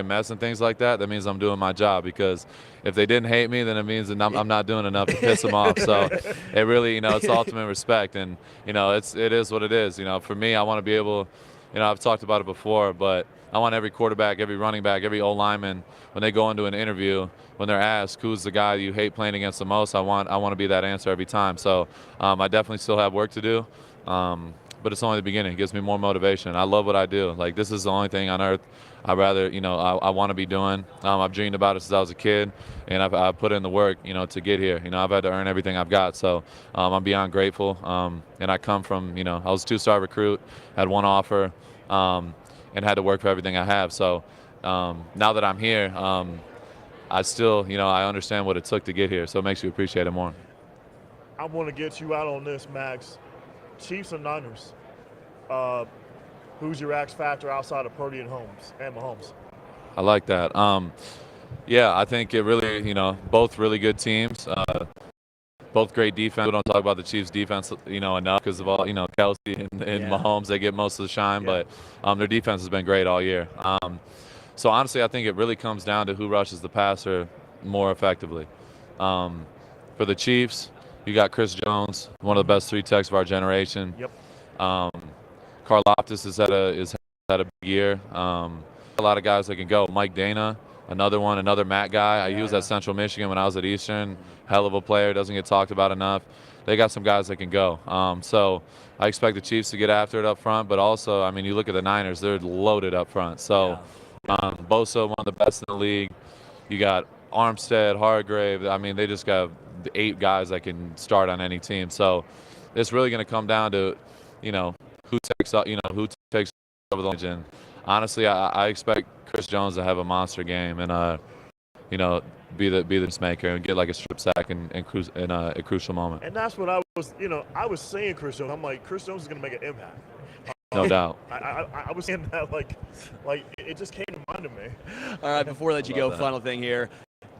mess and things like that, that means I'm doing my job. Because if they didn't hate me, then it means that I'm not doing enough to piss them off. So it really, it's ultimate respect. And, it is what it is. For me, I want to be able, I've talked about it before, but I want every quarterback, every running back, every O-lineman, when they go into an interview, when they're asked who's the guy you hate playing against the most, I want to be that answer every time. So I definitely still have work to do, but it's only the beginning. It gives me more motivation. I love what I do. Like, this is the only thing on earth I'd rather, I want to be doing. I've dreamed about it since I was a kid, and I've put in the work, to get here. I've had to earn everything I've got. So I'm beyond grateful. And I come from, I was a 2-star recruit, had one offer. and had to work for everything I have. So now that I'm here, I still, I understand what it took to get here, so it makes you appreciate it more. I want to get you out on this, Maxx. Chiefs and Niners. Who's your X factor outside of Purdy and Holmes and Mahomes? I like that. Yeah, I think it really, both really good teams. Both great defense. We don't talk about the Chiefs' defense, enough because of all, Kelsey and Mahomes. They get most of the shine, but their defense has been great all year. So honestly, I think it really comes down to who rushes the passer more effectively. For the Chiefs, you got Chris Jones, one of the best 3 techs of our generation. Yep. Karlaftis has had a big year. A lot of guys that can go. Mike Dana, another Matt guy. He was at Central Michigan when I was at Eastern. Hell of a player, doesn't get talked about enough. They got some guys that can go. So I expect the Chiefs to get after it up front, but also, you look at the Niners, they're loaded up front. So Bosa, one of the best in the league. You got Armstead, Hargrave. They just got 8 guys that can start on any team. So it's really going to come down to, who takes over the ledge. And honestly, I expect Chris Jones to have a monster game and be the maker and get like a strip sack and cruise in a crucial moment. And that's what I was saying, Chris Jones. I'm like, Chris Jones is going to make an impact. No doubt. I was saying that like it just came to mind to me. All right, before I let you go, final thing here.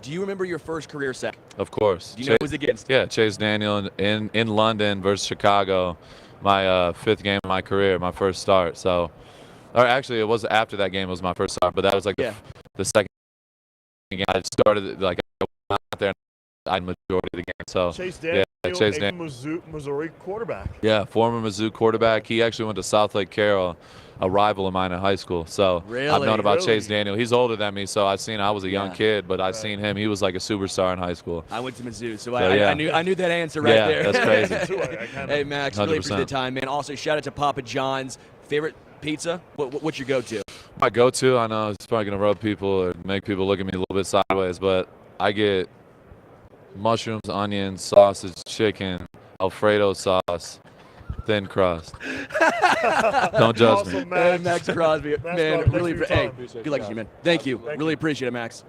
Do you remember your first career sack? Of course. Do you know who it was against? Yeah, Chase Daniel in London versus Chicago. My 5th game of my career, my first start. So, or actually, it was after that game. It was my first start, but that was like the second game. I started I went out there. I had majority of the game. So Chase Daniel, Chase Daniel, Missouri quarterback. Yeah, former Mizzou quarterback. He actually went to South Lake Carroll, a rival of mine in high school. So I've known about Chase Daniel. He's older than me, so I was a young kid, but I seen him. He was like a superstar in high school. I went to Mizzou, so I knew that answer right there. Yeah, that's crazy. Hey, Maxx, really appreciate the time, man. Also, shout out to Papa John's. Favorite pizza? What's your go-to? My go-to, I know it's probably going to rub people or make people look at me a little bit sideways, but I get mushrooms, onions, sausage, chicken, Alfredo sauce, thin crust. Don't judge me. Hey, Maxx Crosby, man, really good luck to you, man. Thank you. Really appreciate it, Maxx.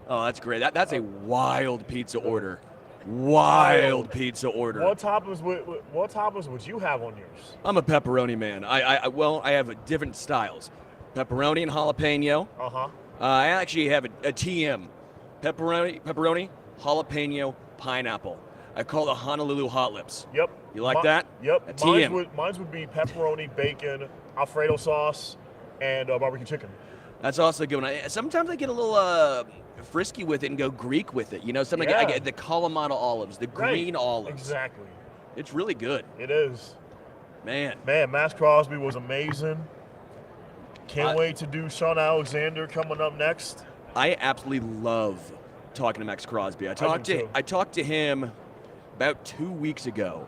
Oh, that's great. That's a wild pizza order. Wild pizza order. What toppings would you have on yours? I'm a pepperoni man. I have different styles. Pepperoni and jalapeno. I actually have a TM. Pepperoni, jalapeno, pineapple. I call it the Honolulu Hot Lips. Yep. You like that? Yep. A TM. Mine would be pepperoni, bacon, Alfredo sauce, and barbecue chicken. That's also a good one. Sometimes I get a little frisky with it and go Greek with it. Sometimes I get the Kalamata olives, the green olives. Exactly. It's really good. It is. Man, Maxx Crosby was amazing. Can't wait to do Shaun Alexander coming up next. I absolutely love talking to Maxx Crosby. I talked to him about 2 weeks ago.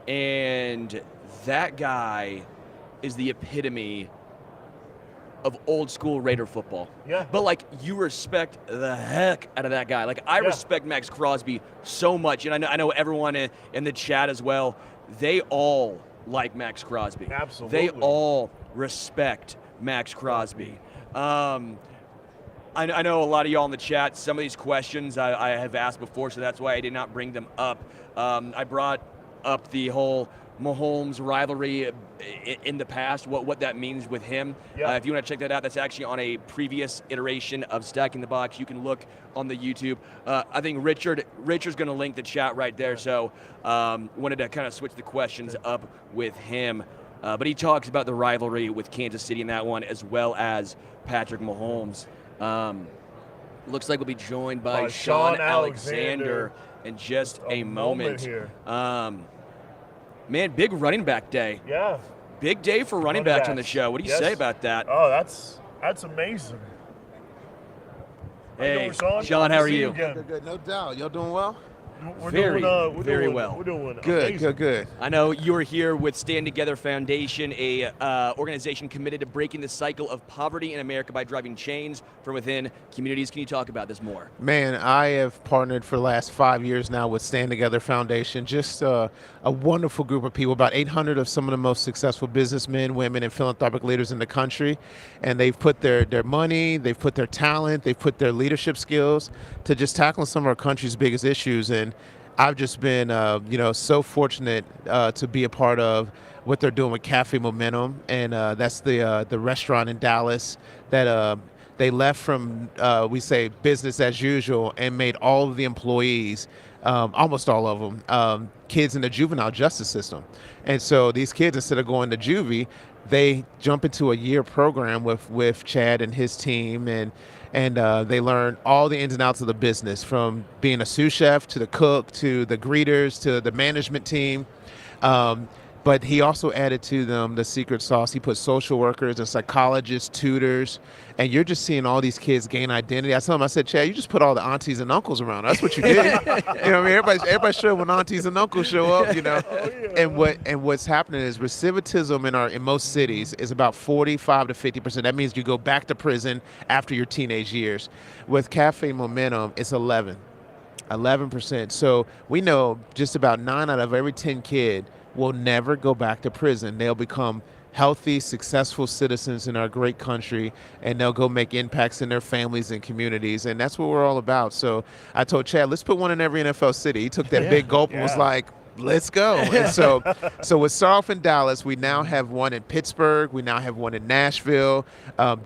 And that guy is the epitome of old school Raider football. Yeah. But you respect the heck out of that guy. I respect Maxx Crosby so much, and I know everyone in the chat as well. They all like Maxx Crosby. Absolutely. They all respect Maxx Crosby. I know a lot of y'all in the chat, some of these questions I have asked before, so that's why I did not bring them up. I brought up the whole Mahomes rivalry in the past, what that means with him. If you want to check that out, that's actually on a previous iteration of Stacking the Box. You can look on the YouTube. I think Richard's going to link the chat right there, so wanted to kind of switch the questions up with him. But he talks about the rivalry with Kansas City in that one, as well as Patrick Mahomes. Looks like we'll be joined by Shaun Alexander in just a moment here. Man, big running back day. Yeah. Big day for running backs on the show. What do you say about that? Oh, that's amazing. Hey, Shaun, how are you? Good, no doubt. Y'all doing well? We're Very, doing, very well. We're doing Good, amazing. good. I know you are here with Stand Together Foundation, a organization committed to breaking the cycle of poverty in America by driving change from within communities. Can you talk about this more? Man, I have partnered for the last 5 years now with Stand Together Foundation. Just a wonderful group of people, about 800 of some of the most successful businessmen, women, and philanthropic leaders in the country. And they've put their money, they've put their talent, they've put their leadership skills to just tackling some of our country's biggest issues. And I've just been, so fortunate to be a part of what they're doing with Cafe Momentum, and that's the restaurant in Dallas that they left from, we say, business as usual and made all of the employees, almost all of them, kids in the juvenile justice system. And so these kids, instead of going to juvie, they jump into a year program with Chad and his team, and they learn all the ins and outs of the business, from being a sous chef to the cook to the greeters to the management team. But he also added to them the secret sauce. He put social workers and psychologists, tutors, and you're just seeing all these kids gain identity. I told him, I said, Chad, you just put all the aunties and uncles around. That's what you did. You know what I mean? Everybody show when aunties and uncles show up, you know. And what's happening is recidivism in most cities is about 45 to 50%. That means you go back to prison after your teenage years. With Cafe Momentum, it's 11%. So we know just about 9 out of every 10 kids will never go back to prison. They'll become healthy, successful citizens in our great country, and they'll go make impacts in their families and communities, and that's what we're all about. So I told Chad, let's put one in every NFL city. He took that big gulp and was like, let's go. And so with start off in Dallas, we now have one in Pittsburgh. We now have one in Nashville.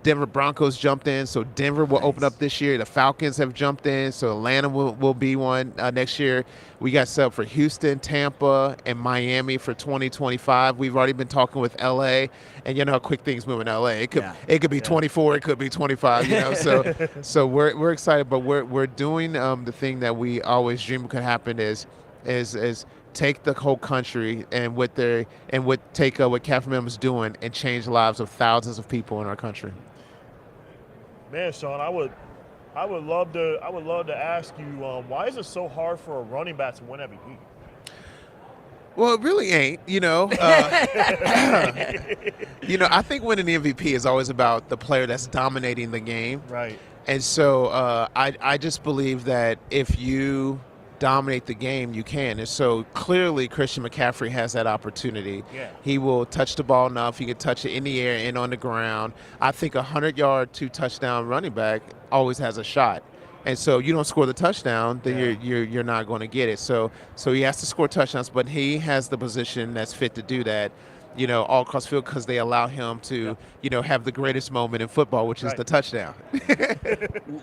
Denver Broncos jumped in, so Denver will open up this year. The Falcons have jumped in, so Atlanta will be one next year. We got set up for Houston, Tampa, and Miami for 2025. We've already been talking with LA, and you know how quick things move in LA. It could be 24, it could be 25. You know, so we're excited, but we're doing the thing that we always dreamed could happen is take the whole country and what Cafe Momentum is doing and change the lives of thousands of people in our country. Man, Shaun, I would love to ask you, why is it so hard for a running back to win MVP? Well, it really ain't, you know. I think winning the MVP is always about the player that's dominating the game. Right. And so I just believe that if you dominate the game, you can. And so clearly Christian McCaffrey has that opportunity. Yeah. He will touch the ball enough. He can touch it in the air and on the ground. I think a 100-yard, 2-touchdown running back always has a shot. And so you don't score the touchdown, then you're not going to get it. So he has to score touchdowns, but he has the position that's fit to do that, you know, all across the field, because they allow him to, have the greatest moment in football, which is the touchdown.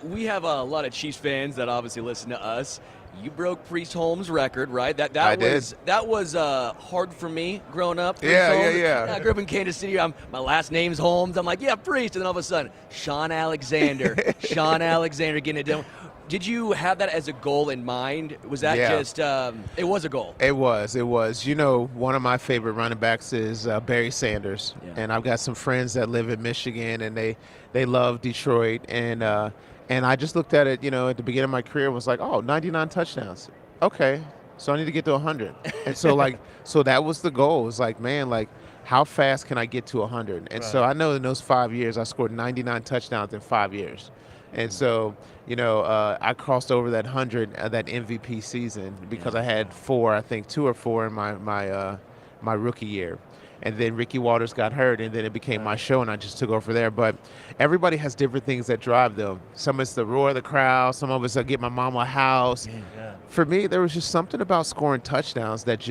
We have a lot of Chiefs fans that obviously listen to us. You broke Priest Holmes' record, right? That was hard for me growing up. Yeah. I grew up in Kansas City. My last name's Holmes. I'm like, yeah, Priest, and then all of a sudden, Shaun Alexander getting it done. Did you have that as a goal in mind? Was that just it was a goal? It was. You know, one of my favorite running backs is Barry Sanders. Yeah. And I've got some friends that live in Michigan, and they love Detroit. And I just looked at it, at the beginning of my career and was like, 99 touchdowns. Okay, so I need to get to 100. And so that was the goal. It was like, man, how fast can I get to 100? And so I know in those 5 years, I scored 99 touchdowns in 5 years. And so, I crossed over that 100, that MVP season, because I had 2 or 4 in my rookie year. And then Ricky Waters got hurt, and then it became my show, and I just took over there. But everybody has different things that drive them. Some of it's the roar of the crowd. Some of it's get my mama a house. Yeah. For me, there was just something about scoring touchdowns that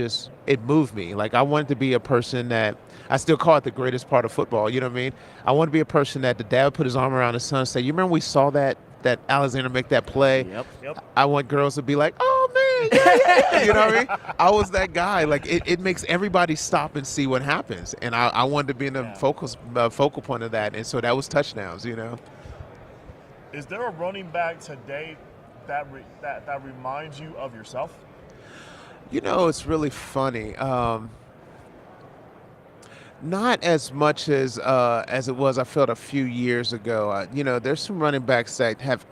it moved me. I wanted to be a person that, I still call it the greatest part of football, you know what I mean? I want to be a person that the dad would put his arm around his son and say, you remember we saw that Alexander make that play? Yep. I want girls to be like, oh, man, yeah. You know what I mean? I was that guy. It makes everybody stop and see what happens. And I wanted to be in the focal point of that. And so that was touchdowns, Is there a running back today that reminds you of yourself? It's really funny. Not as much as it was, I felt, a few years ago. There's some running backs that have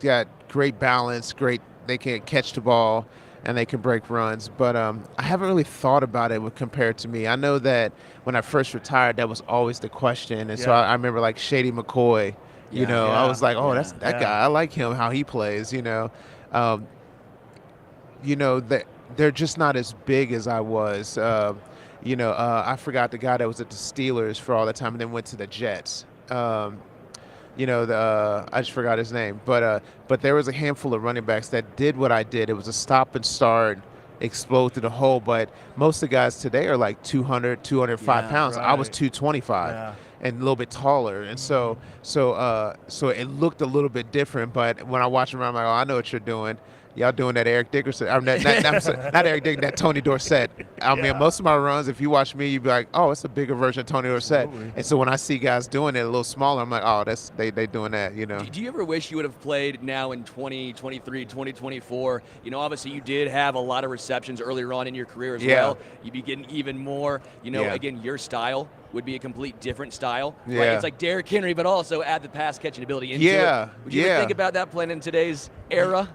got great balance, great can catch the ball and they can break runs. But I haven't really thought about it compared to me. I know that when I first retired, that was always the question. And so I remember like Shady McCoy, I was like, oh, that's that guy. I like him, how he plays, that they're just not as big as I was. I forgot the guy that was at the Steelers for all the time and then went to the Jets. I just forgot his name. But there was a handful of running backs that did what I did. It was a stop and start, explode through the hole. But most of the guys today are like 200, 205 pounds. Right. I was 225 and a little bit taller. And so it looked a little bit different. But when I watch them around, I'm like, oh, I know what you're doing. Y'all doing that Eric Dickerson. Not Eric Dickerson, that Tony Dorsett. I mean, most of my runs, if you watch me, you'd be like, oh, it's a bigger version of Tony Dorsett. Absolutely. And so when I see guys doing it a little smaller, I'm like, oh, they doing that, Do you ever wish you would have played now in 2023, 2024? Obviously you did have a lot of receptions earlier on in your career as well. You'd be getting even more, again, your style would be a complete different style. Yeah. Right? It's like Derrick Henry, but also add the pass catching ability into it. Would you ever think about that playing in today's era?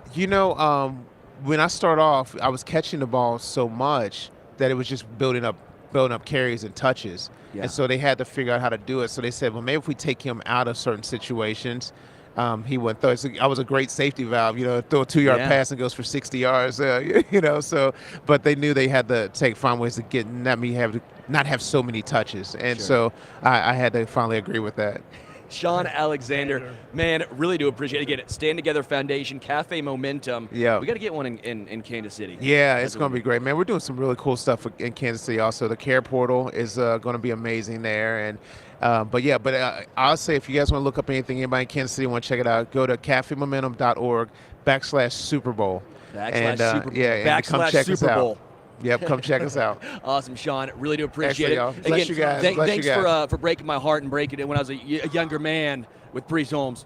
When I start off, I was catching the ball so much that it was just building up carries and touches. Yeah. And so they had to figure out how to do it. So they said, well, maybe if we take him out of certain situations, he went through. So I was a great safety valve, throw a 2-yard pass and goes for 60 yards, but they knew they had to find ways to not have so many touches. And so I had to finally agree with that. Shaun Alexander, man, really do appreciate it. Again, Stand Together Foundation, Cafe Momentum. Yeah. We got to get one in Kansas City. Yeah, it's going to be great, man. We're doing some really cool stuff in Kansas City also. The Care Portal is going to be amazing there. And I'll say if you guys want to look up anybody in Kansas City want to check it out, go to cafemomentum.org/Super Bowl. Super Bowl. And come check us out. Yep, come check us out. Awesome, Shaun. Really do appreciate it. Bless you guys. Thanks for breaking my heart and breaking it when I was a younger man with Brees Holmes.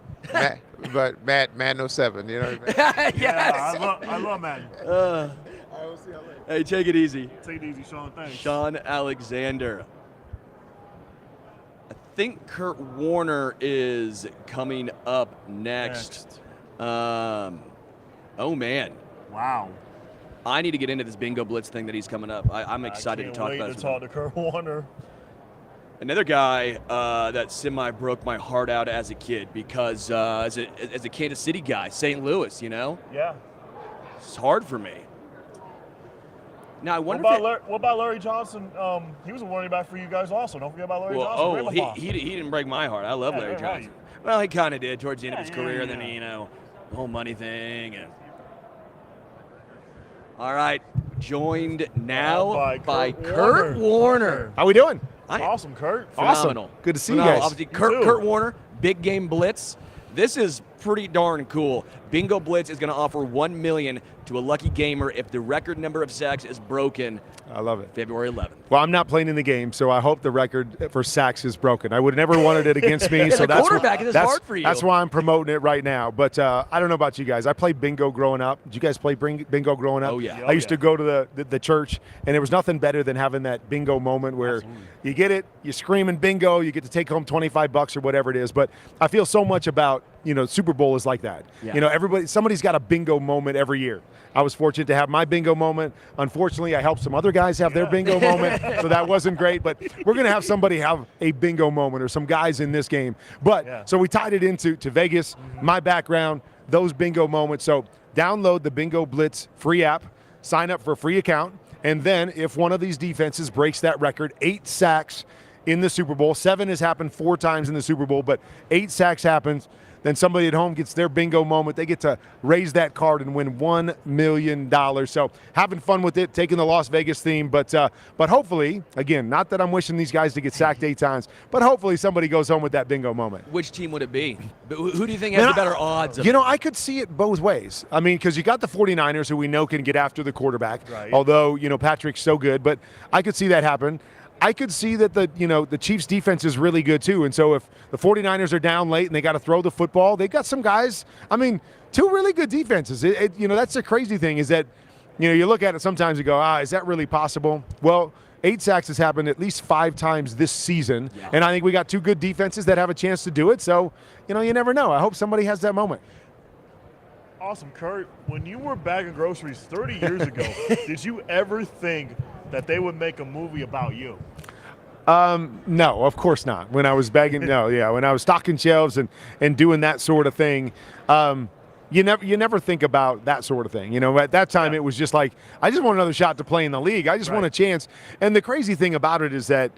Madden 07, Yes. I love Madden. I will see y'all later. Hey, take it easy. Take it easy, Shaun. Thanks. Shaun Alexander. I think Kurt Warner is coming up next. Oh, man. Wow. I need to get into this Bingo Blitz thing that he's coming up. I'm excited to talk about it. Talk to Kurt Warner. Another guy that broke my heart out as a kid because as a Kansas City guy, St. Louis, Yeah. It's hard for me. Now I wonder what about Larry Johnson? He was a running back for you guys also. Don't forget about Larry Johnson. Oh, he didn't break my heart. I love Larry Johnson. Right. Well, he kind of did towards the end of his career. Then the whole money thing. And all right, joined now by Kurt Warner. How we doing? Awesome, Kurt. Phenomenal. Awesome. Good to see you guys. Obviously, Kurt Warner, Big Game Blitz. This is pretty darn cool. Bingo Blitz is going to offer $1 million to a lucky gamer if the record number of sacks is broken. I love it. February 11th. Well, I'm not playing in the game, so I hope the record for sacks is broken. I would have never wanted it against me, so that's hard for you. That's why I'm promoting it right now. But I don't know about you guys. I played bingo growing up. Did you guys play bingo growing up? Oh, yeah. I used to go to the church, and there was nothing better than having that bingo moment where you get it, you're screaming bingo, you get to take home $25 or whatever it is. But I feel so much about, Super Bowl is like that. Yeah. Somebody's got a bingo moment every year. I was fortunate to have my bingo moment. Unfortunately, I helped some other guys have their bingo moment, so that wasn't great. But we're going to have somebody have a bingo moment or some guys in this game. But so we tied it into Vegas, my background, those bingo moments. So download the Bingo Blitz free app, sign up for a free account, and then if one of these defenses breaks that record, 8 sacks in the Super Bowl, 7 has happened 4 times in the Super Bowl, but 8 sacks happens, then somebody at home gets their bingo moment. They get to raise that card and win $1 million. So having fun with it, taking the Las Vegas theme. But hopefully, again, not that I'm wishing these guys to get sacked 8 times, but hopefully somebody goes home with that bingo moment. Which team would it be? Who do you think has the better odds? I could see it both ways. I mean, because you got the 49ers who we know can get after the quarterback, although, Patrick's so good. But I could see that happen. I could see that the Chiefs defense is really good too. And so if the 49ers are down late and they got to throw the football, they got some guys, 2 really good defenses. That's the crazy thing is that, you look at it sometimes and go, is that really possible? Well, 8 sacks has happened at least 5 times this season. Yeah. And I think we got 2 good defenses that have a chance to do it. So, you never know. I hope somebody has that moment. Awesome, Kurt. When you were bagging groceries 30 years ago, did you ever think that they would make a movie about you? No, of course not. When I was begging, when I was stocking shelves and doing that sort of thing, you never think about that sort of thing. At that time it was just like, I just want another shot to play in the league. I just want a chance. And the crazy thing about it is that,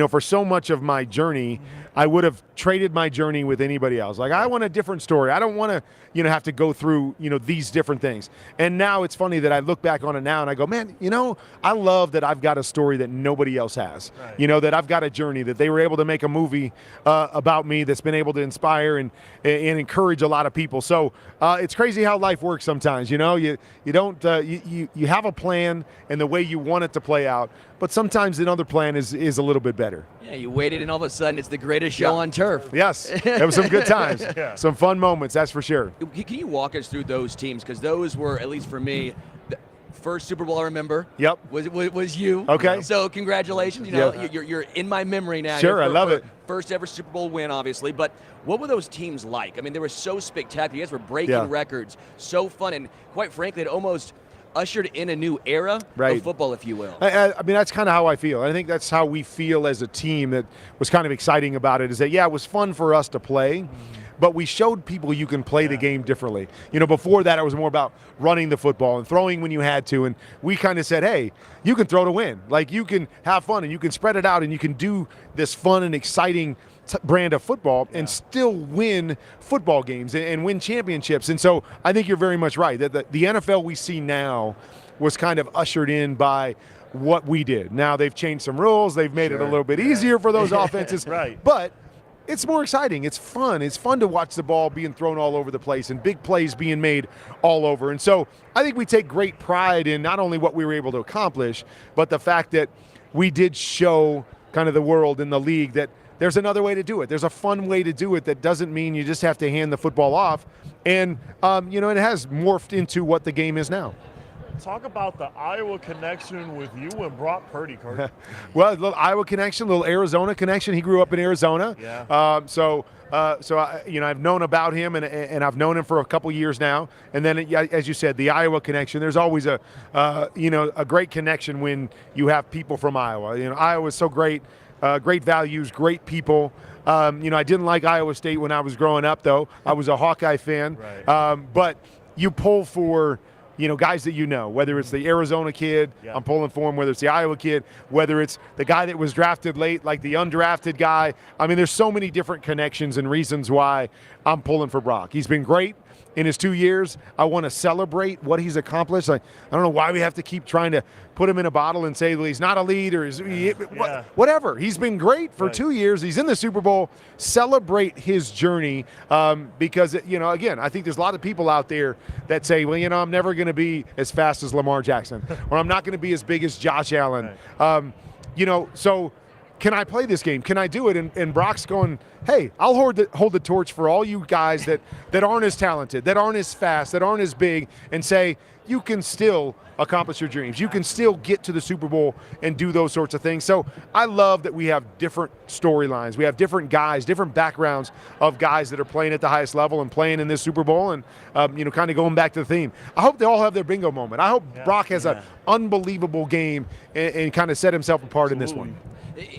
for so much of my journey, I would have traded my journey with anybody else. Like, I want a different story. I don't want to, have to go through, these different things. And now it's funny that I look back on it now and I go, man, I love that I've got a story that nobody else has. Right. That I've got a journey, that they were able to make a movie about me that's been able to inspire and encourage a lot of people. So it's crazy how life works sometimes. You don't you have a plan and the way you want it to play out, but sometimes another plan is a little bit better. Yeah, you waited and all of a sudden it's the greatest show on turf. Yes, it was some good times, some fun moments, that's for sure. Can you walk us through those teams? Because those were, at least for me, the first Super Bowl I remember. Yep. Was you. Okay. So congratulations. You're in my memory now. Sure, I love it. First ever Super Bowl win, obviously. But what were those teams like? I mean, they were so spectacular. You guys were breaking records, so fun, and quite frankly, it almost ushered in a new era of football, if you will. I mean, that's kind of how I feel. I think that's how we feel as a team. That was kind of exciting about it, is that, it was fun for us to play, but we showed people you can play the game differently. Before that, it was more about running the football and throwing when you had to, and we kind of said, hey, you can throw to win. Like, you can have fun, and you can spread it out, and you can do this fun and exciting brand of football and still win football games and win championships. And so I think you're very much right that the NFL we see now was kind of ushered in by what we did. Now they've changed some rules. They've made it a little bit easier for those offenses. But it's more exciting. It's fun. It's fun to watch the ball being thrown all over the place and big plays being made all over. And so I think we take great pride in not only what we were able to accomplish, but the fact that we did show kind of the world in the league that there's another way to do it. There's a fun way to do it that doesn't mean you just have to hand the football off. And, it has morphed into what the game is now. Talk about the Iowa connection with you and Brock Purdy, Kurt. Well, a little Iowa connection, a little Arizona connection. He grew up in Arizona. Yeah. So I've known about him, and I've known him for a couple years now. And then, as you said, the Iowa connection. There's always a great connection when you have people from Iowa. Iowa is so great. Great values, great people. I didn't like Iowa State when I was growing up, though. I was a Hawkeye fan. Right. But you pull for, guys that whether it's the Arizona kid, I'm pulling for him, whether it's the Iowa kid, whether it's the guy that was drafted late, like the undrafted guy. I mean, there's so many different connections and reasons why I'm pulling for Brock. He's been great in his 2 years. I want to celebrate what he's accomplished. I don't know why we have to keep trying to put him in a bottle and say, well, he's not a lead or whatever. He's been great for 2 years. He's in the Super Bowl. Celebrate his journey because, again, I think there's a lot of people out there that say, well, I'm never going to be as fast as Lamar Jackson or I'm not going to be as big as Josh Allen. So can I play this game? Can I do it? And Brock's going, hey, I'll hold the torch for all you guys that aren't as talented, that aren't as fast, that aren't as big, and say, you can still accomplish your dreams. You can still get to the Super Bowl and do those sorts of things. So I love that we have different storylines. We have different guys, different backgrounds of guys that are playing at the highest level and playing in this Super Bowl and, kind of going back to the theme. I hope they all have their bingo moment. I hope Brock has an unbelievable game and kind of set himself apart in this one.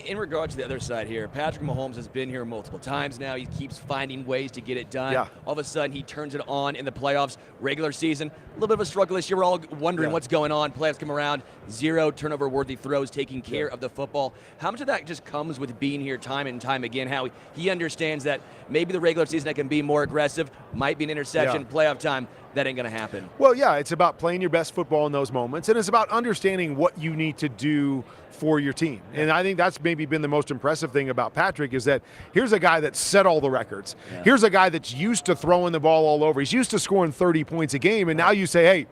In regards to the other side here, Patrick Mahomes has been here multiple times now. He keeps finding ways to get it done. All of a sudden, he turns it on in the playoffs, regular season. A little bit of a struggle this year. We're all wondering what's going on. Playoffs come around, 0 turnover-worthy throws, taking care of the football. How much of that just comes with being here time and time again, how he understands that maybe the regular season that can be more aggressive, might be an interception, playoff time, that ain't going to happen. Well, it's about playing your best football in those moments, and it's about understanding what you need to do for your team. And I think that's maybe been the most impressive thing about Patrick is that here's a guy that set all the records. Here's a guy that's used to throwing the ball all over. He's used to scoring 30 points a game, and now you say, hey,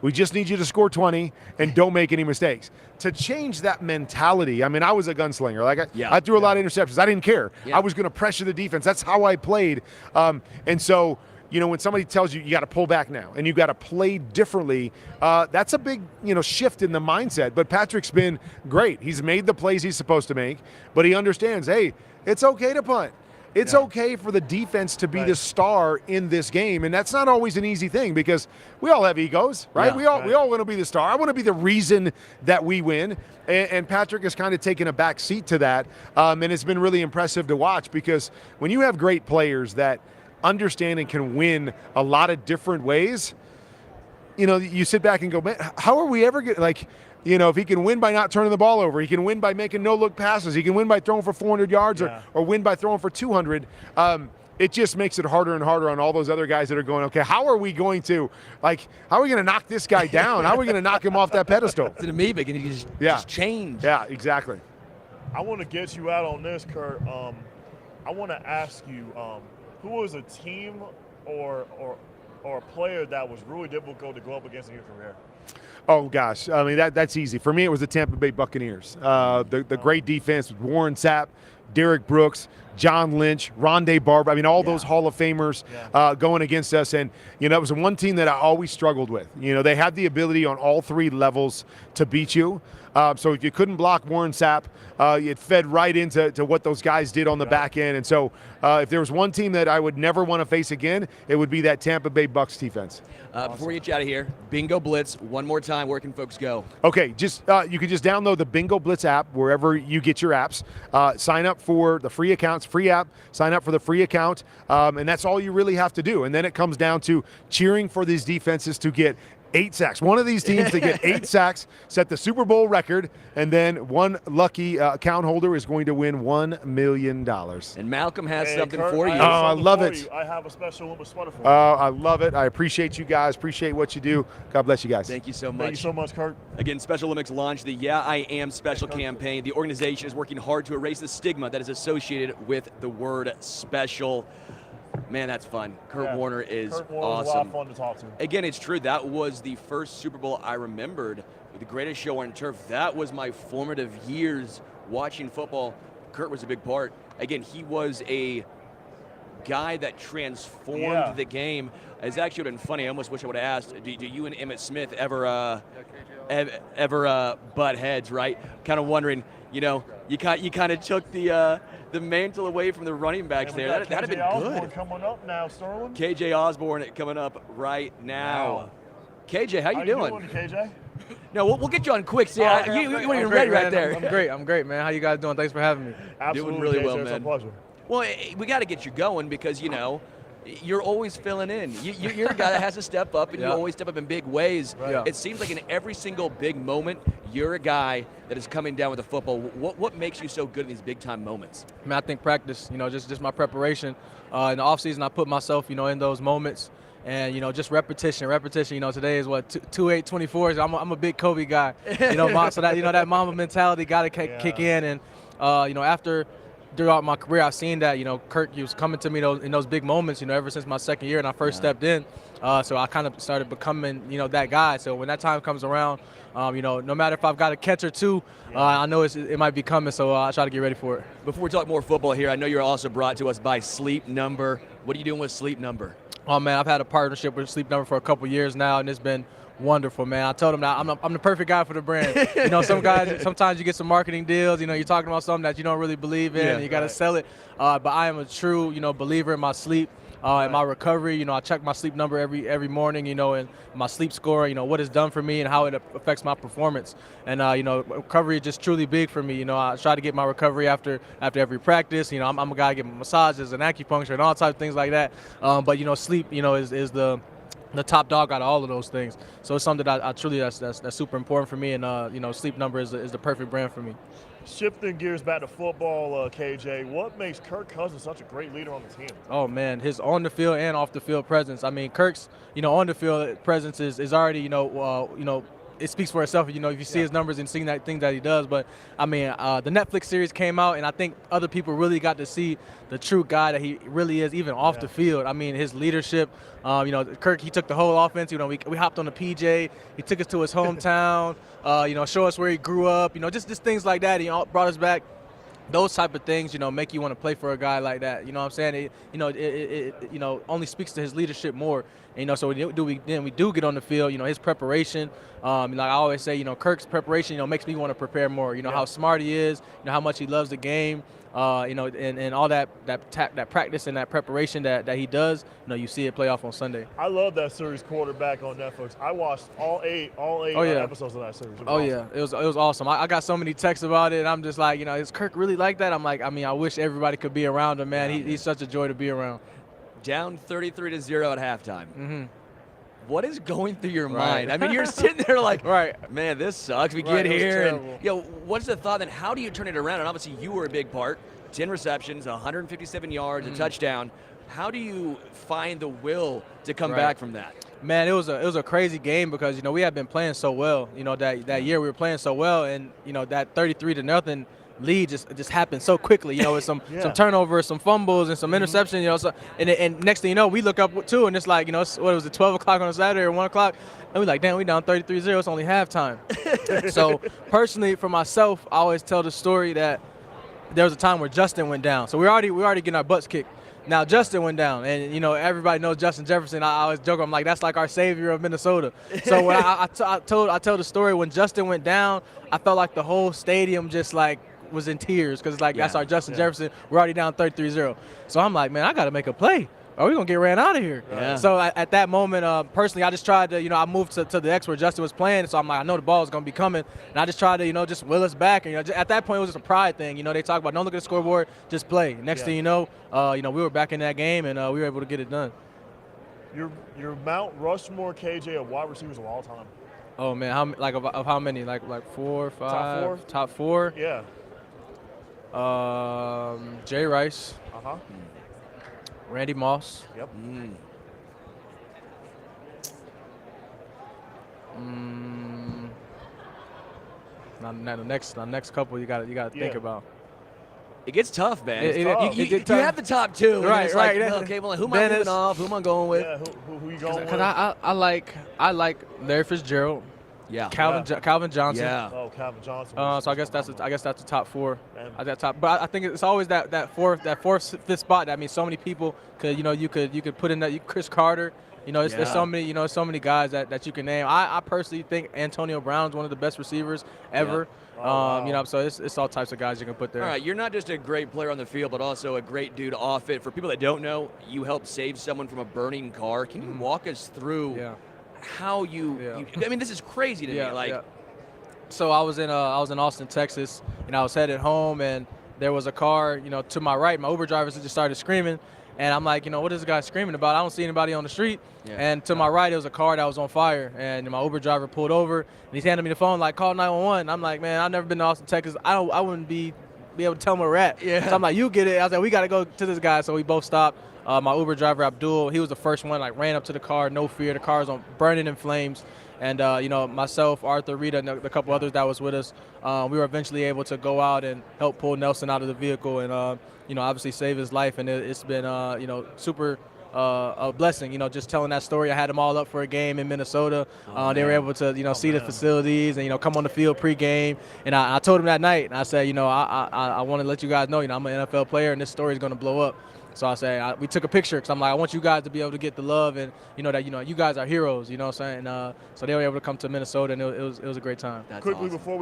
we just need you to score 20 and don't make any mistakes. To change that mentality, I mean, I was a gunslinger. I threw a lot of interceptions. I didn't care. I was going to pressure the defense. That's how I played. And so, when somebody tells you got to pull back now and you got to play differently, that's a big, shift in the mindset. But Patrick's been great. He's made the plays he's supposed to make, but he understands, hey, it's okay to punt. It's okay for the defense to be the star in this game, and that's not always an easy thing because we all have egos, right? Yeah. We all want to be the star. I want to be the reason that we win, and Patrick has kind of taken a back seat to that, and it's been really impressive to watch because when you have great players that understand and can win a lot of different ways, you know, you sit back and go, man, how are we ever going to, you know, if he can win by not turning the ball over, he can win by making no-look passes, he can win by throwing for 400 yards or win by throwing for 200. It just makes it harder and harder on all those other guys that are going, okay, how are we going to knock this guy down? How are we going to knock him off that pedestal? It's an amoeba. Can you just change? Yeah, exactly. I want to get you out on this, Kurt. I want to ask you, who was a team or a player that was really difficult to go up against in your career? Oh, gosh. I mean, that's easy. For me, it was the Tampa Bay Buccaneers. The great defense with Warren Sapp, Derek Brooks, John Lynch, Rondé Barber. I mean, all those Hall of Famers going against us. And, you know, it was the one team that I always struggled with. You know, they had the ability on all three levels to beat you. So if you couldn't block Warren Sapp, it fed right into what those guys did on the back end. And so if there was one team that I would never want to face again, it would be that Tampa Bay Bucs defense. Before we get you out of here, Bingo Blitz, one more time, where can folks go? Okay, just you can just download the Bingo Blitz app wherever you get your apps. Sign up for the free accounts, free app, sign up for the free account, and that's all you really have to do. And then it comes down to cheering for these defenses to get 8 sacks. One of these teams to get 8 sacks, set the Super Bowl record, and then one lucky account holder is going to win $1 million. And Malcolm has something Kurt, for you. I love it. I have a special little sweater for you. I love it. I appreciate you guys. Appreciate what you do. God bless you guys. Thank you so much. Thank you so much, Kurt. Again, Special Olympics launched the Yeah, I Am special campaign. The organization is working hard to erase the stigma that is associated with the word special. Man, that's fun. Kurt Warner is Kurt Warner was awesome. a lot of fun to talk to. Again, it's true. That was the first Super Bowl I remembered. The greatest show on turf. That was my formative years watching football. Kurt was a big part. Again, he was a guy that transformed the game. It's actually been funny. I almost wish I would have asked, do you and Emmitt Smith ever butt heads, right? Kind of wondering, you know, you kind of took the mantle away from the running backs there. That'd have been Osborn good. coming up now, Sterling. KJ Osborn coming up right now. KJ, how you doing? KJ? No, we'll get you on quick. See, you weren't even ready right there. I'm great, man. How you guys doing? Thanks for having me. Absolutely, Doing really KJ, well, it's a man. pleasure. Well, we got to get you going because, you know, you're always filling in. You're a guy that has to step up, and you always step up in big ways. Right. It seems like in every single big moment, you're a guy that is coming down with the football. What makes you so good in these big-time moments? I mean, I think practice, you know, just my preparation. In the offseason, I put myself, you know, in those moments. And, you know, just repetition. You know, today is what, 2/8/24. So I'm a big Kobe guy. You know, so that, you know, that Mamba mentality got to kick in. And, you know, throughout my career, I've seen that, you know, Kurt, he was coming to me in those big moments, you know, ever since my second year and I first stepped in. So I kind of started becoming, you know, that guy. So when that time comes around, you know, no matter if I've got a catch or two, I know it might be coming. So I try to get ready for it. Before we talk more football here, I know you're also brought to us by Sleep Number. What are you doing with Sleep Number? Oh, man, I've had a partnership with Sleep Number for a couple years now, and it's been wonderful, man. I told him that I'm the perfect guy for the brand. You know, sometimes you get some marketing deals, you know, you're talking about something that you don't really believe in, and you got to sell it. But I am a true, you know, believer in my sleep, and my recovery. You know, I check my Sleep Number every morning, you know, and my sleep score, you know, what it's done for me and how it affects my performance. And, you know, recovery is just truly big for me. You know, I try to get my recovery after every practice. You know, I'm a guy getting massages and acupuncture and all types of things like that. But, you know, sleep, you know, is the top dog out of all of those things. So it's something that I truly, that's super important for me. And, you know, Sleep Number is the perfect brand for me. Shifting gears back to football, KJ, what makes Kirk Cousins such a great leader on the team? Oh, man, his on the field and off the field presence. I mean, Kirk's, you know, on the field presence is already, you know, it speaks for itself, you know, if you see his numbers and seeing that thing that he does. But, I mean, the Netflix series came out, and I think other people really got to see the true guy that he really is, even off the field. I mean, his leadership, you know, Kirk, he took the whole offense. You know, we hopped on the PJ. He took us to his hometown, you know, show us where he grew up, you know, just things like that. He brought us back. Those type of things, you know, make you want to play for a guy like that. You know what I'm saying? It you know, only speaks to his leadership more. And, you know, so when we do get on the field, you know, his preparation, like I always say, you know, Kirk's preparation, you know, makes me want to prepare more. You know, how smart he is, you know, how much he loves the game. and all that practice and that preparation that he does, you see it play off on Sunday. I love that series Quarterback on Netflix. I watched all eight episodes of that series. Yeah, it was awesome. I got so many texts about it, and I'm just like, is Kirk really like that? I'm like, I wish everybody could be around him, man. He's such a joy to be around. Down 33-0 at halftime. Mm-hmm. What is going through your mind? I mean, you're sitting there like, man, this sucks. We get here, and what's the thought? Then how do you turn it around? And obviously, you were a big part. 10 receptions, 157 yards, a touchdown. How do you find the will to come back from that? Man, it was a crazy game because we had been playing so well. That year we were playing so well, and that 33-0 lead just happened so quickly. With some turnovers, some fumbles, and some interceptions. And next thing you know, we look up too, and it's like what was it, 12 o'clock on a Saturday or 1 o'clock, and we like, damn, we down 33-0. It's only halftime. So personally, for myself, I always tell the story that there was a time where Justin went down. So we already getting our butts kicked. Now Justin went down, and everybody knows Justin Jefferson. I always joke, I'm like, that's like our savior of Minnesota. So when I tell the story, when Justin went down, I felt like the whole stadium just like was in tears because that's our Justin Jefferson. We're already down 33-0. So I'm like, man, I got to make a play. Or we're going to get ran out of here. Yeah. So at that moment, personally, I just tried to, I moved to the X where Justin was playing. So I'm like, I know the ball is going to be coming. And I just tried to, just will us back. And, at that point, it was just a pride thing. They talk about don't look at the scoreboard, just play. Next thing you know, we were back in that game, and we were able to get it done. Your Mount Rushmore KJ of wide receivers of all time. Oh, man, of how many? Like 4 or 5? Top 4? Top 4? Yeah. Jay Rice. Uh-huh. Randy Moss. Yep. Now the next couple you got to think about. It gets tough, man. You have the top two. Right, it's right. Like, okay, well, who am I moving off? Who am I going with? Yeah, who you going with? Because I like Larry Fitzgerald. Yeah. Calvin Johnson. Yeah. Oh, Calvin Johnson. So I guess that's the top 4. At that top, but I think it's always that fourth, fifth spot. That means so many people could you could put in that Chris Carter. There's so many guys that you can name. I personally think Antonio Brown's one of the best receivers ever. Yeah. Wow. So it's all types of guys you can put there. All right, you're not just a great player on the field, but also a great dude off it. For people that don't know, you helped save someone from a burning car. Can you walk us through how you I mean, this is crazy to me. So I was in Austin, Texas, and I was headed home, and there was a car, to my right. My Uber driver just started screaming, and I'm like, what is this guy screaming about? I don't see anybody on the street. Yeah. And to my right, there was a car that was on fire, and my Uber driver pulled over, and he's handing me the phone like, call 911. I'm like, man, I've never been to Austin, Texas. I wouldn't be able to tell him where we're at. Yeah. So I'm like, you get it. I was like, we got to go to this guy. So we both stopped. My Uber driver, Abdul, he was the first one, ran up to the car, no fear. The car was burning in flames. And, myself, Arthur, Rita, and a couple others that was with us, we were eventually able to go out and help pull Nelson out of the vehicle and, obviously save his life. And it's been, super a blessing, just telling that story. I had them all up for a game in Minnesota. They were able to, see the facilities and, come on the field pregame. And I told them that night, and I said, I want to let you guys know, I'm an NFL player, and this story is going to blow up. So I say we took a picture because I'm like, I want you guys to be able to get the love and that you guys are heroes. You know what I'm saying? So they were able to come to Minnesota, and it was a great time. That's quickly awesome. Before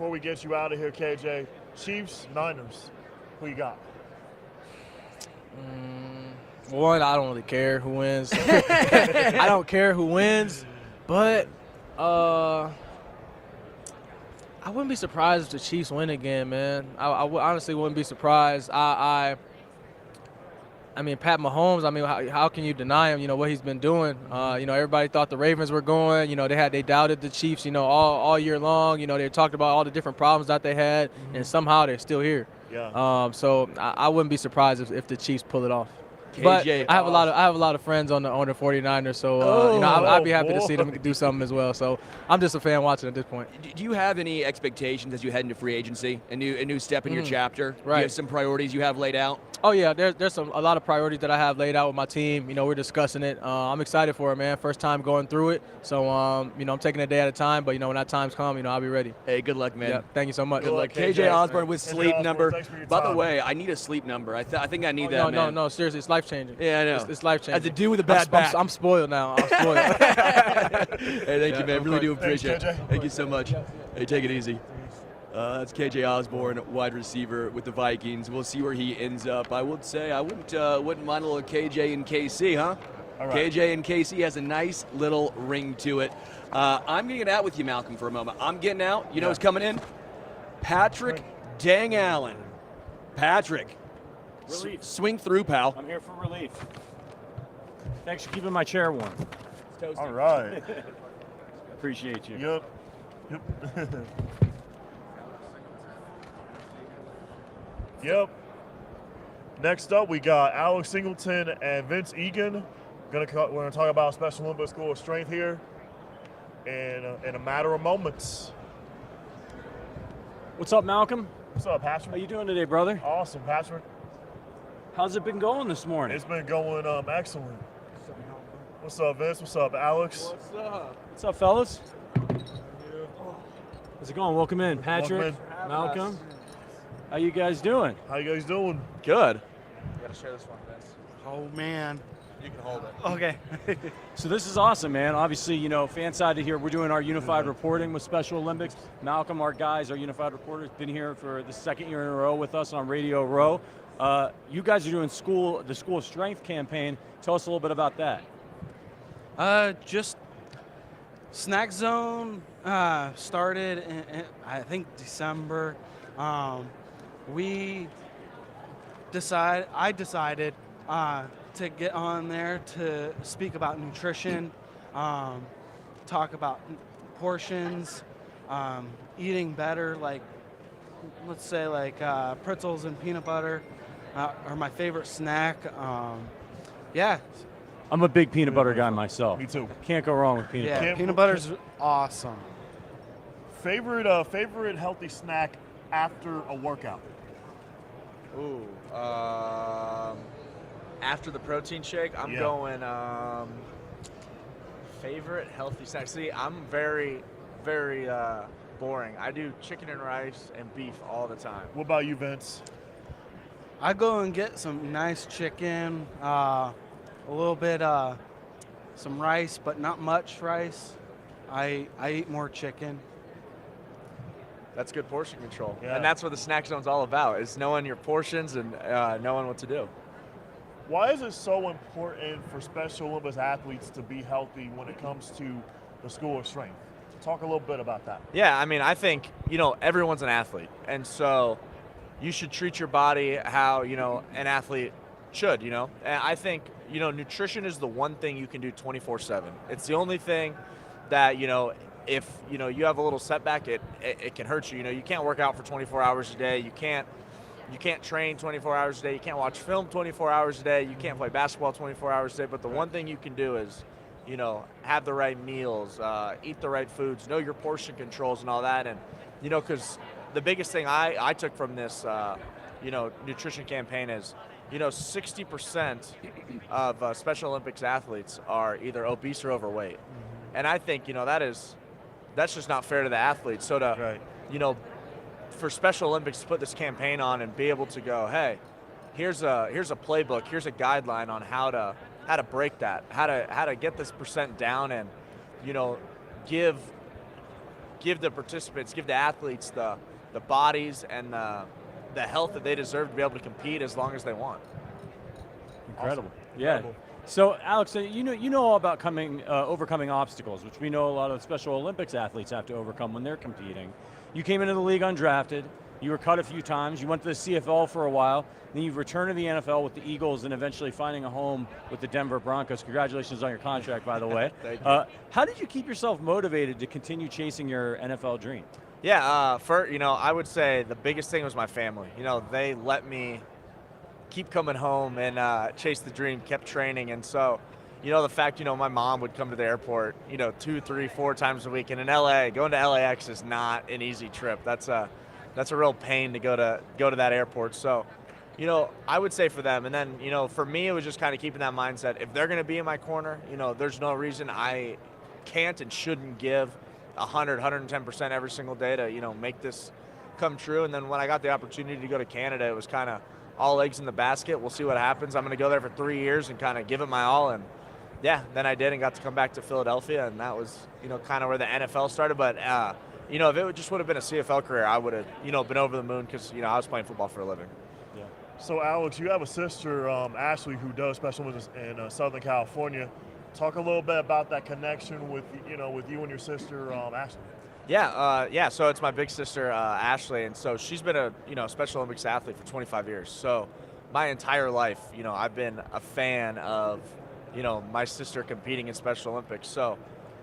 we get you out of here, KJ, Chiefs, Niners, who you got? One, I don't really care who wins. I don't care who wins, but I wouldn't be surprised if the Chiefs win again, man. I honestly wouldn't be surprised. I mean, Pat Mahomes, how can you deny him, what he's been doing? Everybody thought the Ravens were going. They doubted the Chiefs, all year long. They talked about all the different problems that they had, and somehow they're still here. Yeah. So I wouldn't be surprised if the Chiefs pull it off. KJ, but I have a lot of friends on the 49ers, so I'd be happy to see them do something as well. So I'm just a fan watching at this point. Do you have any expectations as you head into free agency, a new step in your chapter? Right. Do you have some priorities you have laid out? Oh yeah, there's a lot of priorities that I have laid out with my team. We're discussing it. I'm excited for it, man. First time going through it, so I'm taking a day at a time. But when that time's come, I'll be ready. Hey, good luck, man. Yeah, thank you so much. Good luck, KJ Osborn with sleep Osborn, number. By the way, I need a sleep number. I think I need that. No, seriously, it's life changing. Yeah, I know. It's life changing. As a dude with a bad back. I'm spoiled now. I'm spoiled. Hey, thank you, man. Really do appreciate it. KJ. Thank you so much. Hey, take it easy. That's KJ Osborn, wide receiver with the Vikings. We'll see where he ends up. I would say I wouldn't mind a little KJ and KC, huh? All right. KJ and KC has a nice little ring to it. I'm going to get out with you, Malcolm, for a moment. I'm getting out. You know who's coming in? Patrick Dang Allen. Patrick. Relief. Swing through, pal. I'm here for relief. Thanks for keeping my chair warm. All right. Appreciate you. Yep. Yep. Next up, we got Alex Singleton and Vince Egan. We're gonna talk about Special Olympics School of Strength here in a matter of moments. What's up, Malcolm? What's up, Patrick? How you doing today, brother? Awesome, Patrick. How's it been going this morning? It's been going excellent. What's up, Vince? What's up, Alex? What's up? What's up, fellas? How's it going? Welcome in, Patrick, Malcolm. How you guys doing? How you guys doing? Good. You gotta share this one, Vince. Oh, man. You can hold it. Okay. So this is awesome, man. Obviously, you know, FanSided here, we're doing our unified reporting with Special Olympics. Malcolm, our guys, our unified reporters, been here for the second year in a row with us on Radio Row. You guys are doing the School of Strength campaign. Tell us a little bit about that. Just Snack Zone started in I think December. I decided to get on there to speak about nutrition, talk about portions, eating better, like let's say like pretzels and peanut butter are my favorite snack. Yeah. I'm a big peanut butter guy myself. Me too. Can't go wrong with peanut butter. Yeah, peanut butter's awesome. Favorite healthy snack after a workout? Ooh, after the protein shake, I'm going favorite healthy snack. See, I'm very, very boring. I do chicken and rice and beef all the time. What about you, Vince? I go and get some nice chicken, a little bit, some rice, but not much rice. I eat more chicken. That's good portion control. Yeah. And that's what the snack zone's all about, is knowing your portions and knowing what to do. Why is it so important for Special Olympics athletes to be healthy when it comes to the School of Strength? Talk a little bit about that. Yeah, I mean, I think, everyone's an athlete. And so you should treat your body how, an athlete should, And I think, nutrition is the one thing you can do 24/7. It's the only thing that, if, you have a little setback, it can hurt you. You can't work out for 24 hours a day. You can't train 24 hours a day. You can't watch film 24 hours a day. You can't play basketball 24 hours a day. But the one thing you can do is, have the right meals, eat the right foods, know your portion controls and all that. And, because the biggest thing I took from this, nutrition campaign is, 60% of Special Olympics athletes are either obese or overweight. And I think, that's just not fair to the athletes. So for Special Olympics to put this campaign on and be able to go, hey, here's a playbook, here's a guideline on how to break that, how to get this percent down, and give the participants, give the athletes the bodies and the health that they deserve to be able to compete as long as they want. Incredible. Awesome. Yeah. Incredible. So, Alex, you know all about overcoming obstacles, which we know a lot of Special Olympics athletes have to overcome when they're competing. You came into the league undrafted. You were cut a few times. You went to the CFL for a while. Then you've returned to the NFL with the Eagles and eventually finding a home with the Denver Broncos. Congratulations on your contract, by the way. Thank you. How did you keep yourself motivated to continue chasing your NFL dream? Yeah, I would say the biggest thing was my family. They let me keep coming home and chase the dream, kept training. And so, the fact, my mom would come to the airport, 2, 3, 4 times a week. And in LA, going to LAX is not an easy trip. That's a real pain to go to that airport. So, I would say for them. And then, for me, it was just kind of keeping that mindset. If they're going to be in my corner, there's no reason I can't and shouldn't give 100, 110% every single day to, make this come true. And then when I got the opportunity to go to Canada, it was kind of all eggs in the basket. We'll see what happens. I'm going to go there for 3 years and kind of give it my all. And yeah, then I did and got to come back to Philadelphia. And that was, kind of where the NFL started. But if it just would have been a CFL career, I would have, been over the moon because, I was playing football for a living. Yeah. So, Alex, you have a sister, Ashley, who does Special Olympics in Southern California. Talk a little bit about that connection with you and your sister, Ashley. Yeah. So it's my big sister, Ashley, and so she's been a Special Olympics athlete for 25 years. So my entire life, I've been a fan of, my sister competing in Special Olympics. So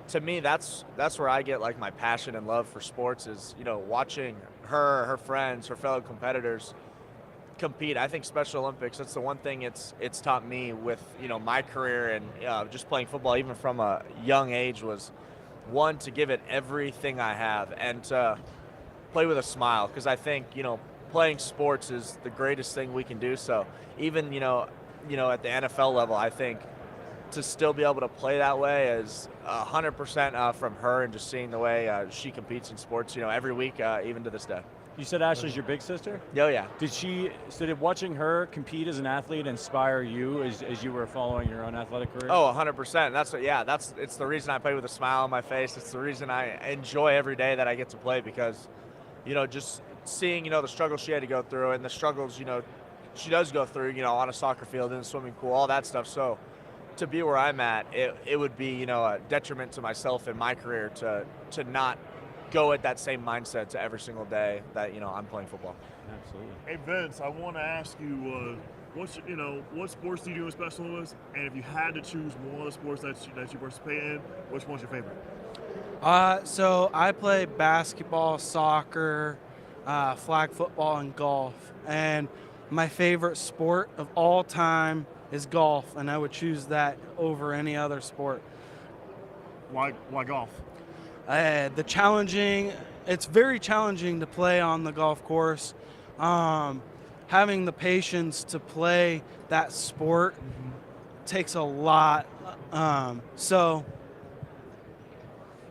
to me, that's where I get like my passion and love for sports is, watching her friends, her fellow competitors compete. I think Special Olympics, that's the one thing it's taught me with, my career and just playing football, even from a young age, was one, to give it everything I have and to play with a smile, because I think, playing sports is the greatest thing we can do. So even, at the NFL level, I think to still be able to play that way is 100% from her and just seeing the way she competes in sports, every week, even to this day. You said Ashley's your big sister? Oh, yeah. Did watching her compete as an athlete inspire you as you were following your own athletic career? Oh, 100%. It's the reason I play with a smile on my face. It's the reason I enjoy every day that I get to play, because, just seeing, the struggles she had to go through and the struggles, she does go through, on a soccer field, in a swimming pool, all that stuff. So to be where I'm at, it would be, a detriment to myself and my career to not go at that same mindset to every single day that I'm playing football. Absolutely. Hey Vince, I want to ask you, what sports do you do in Special Olympics? And if you had to choose one of the sports that you participate in, which one's your favorite? So I play basketball, soccer, flag football, and golf. And my favorite sport of all time is golf, and I would choose that over any other sport. Why golf? It's very challenging to play on the golf course. Having the patience to play that sport takes a lot.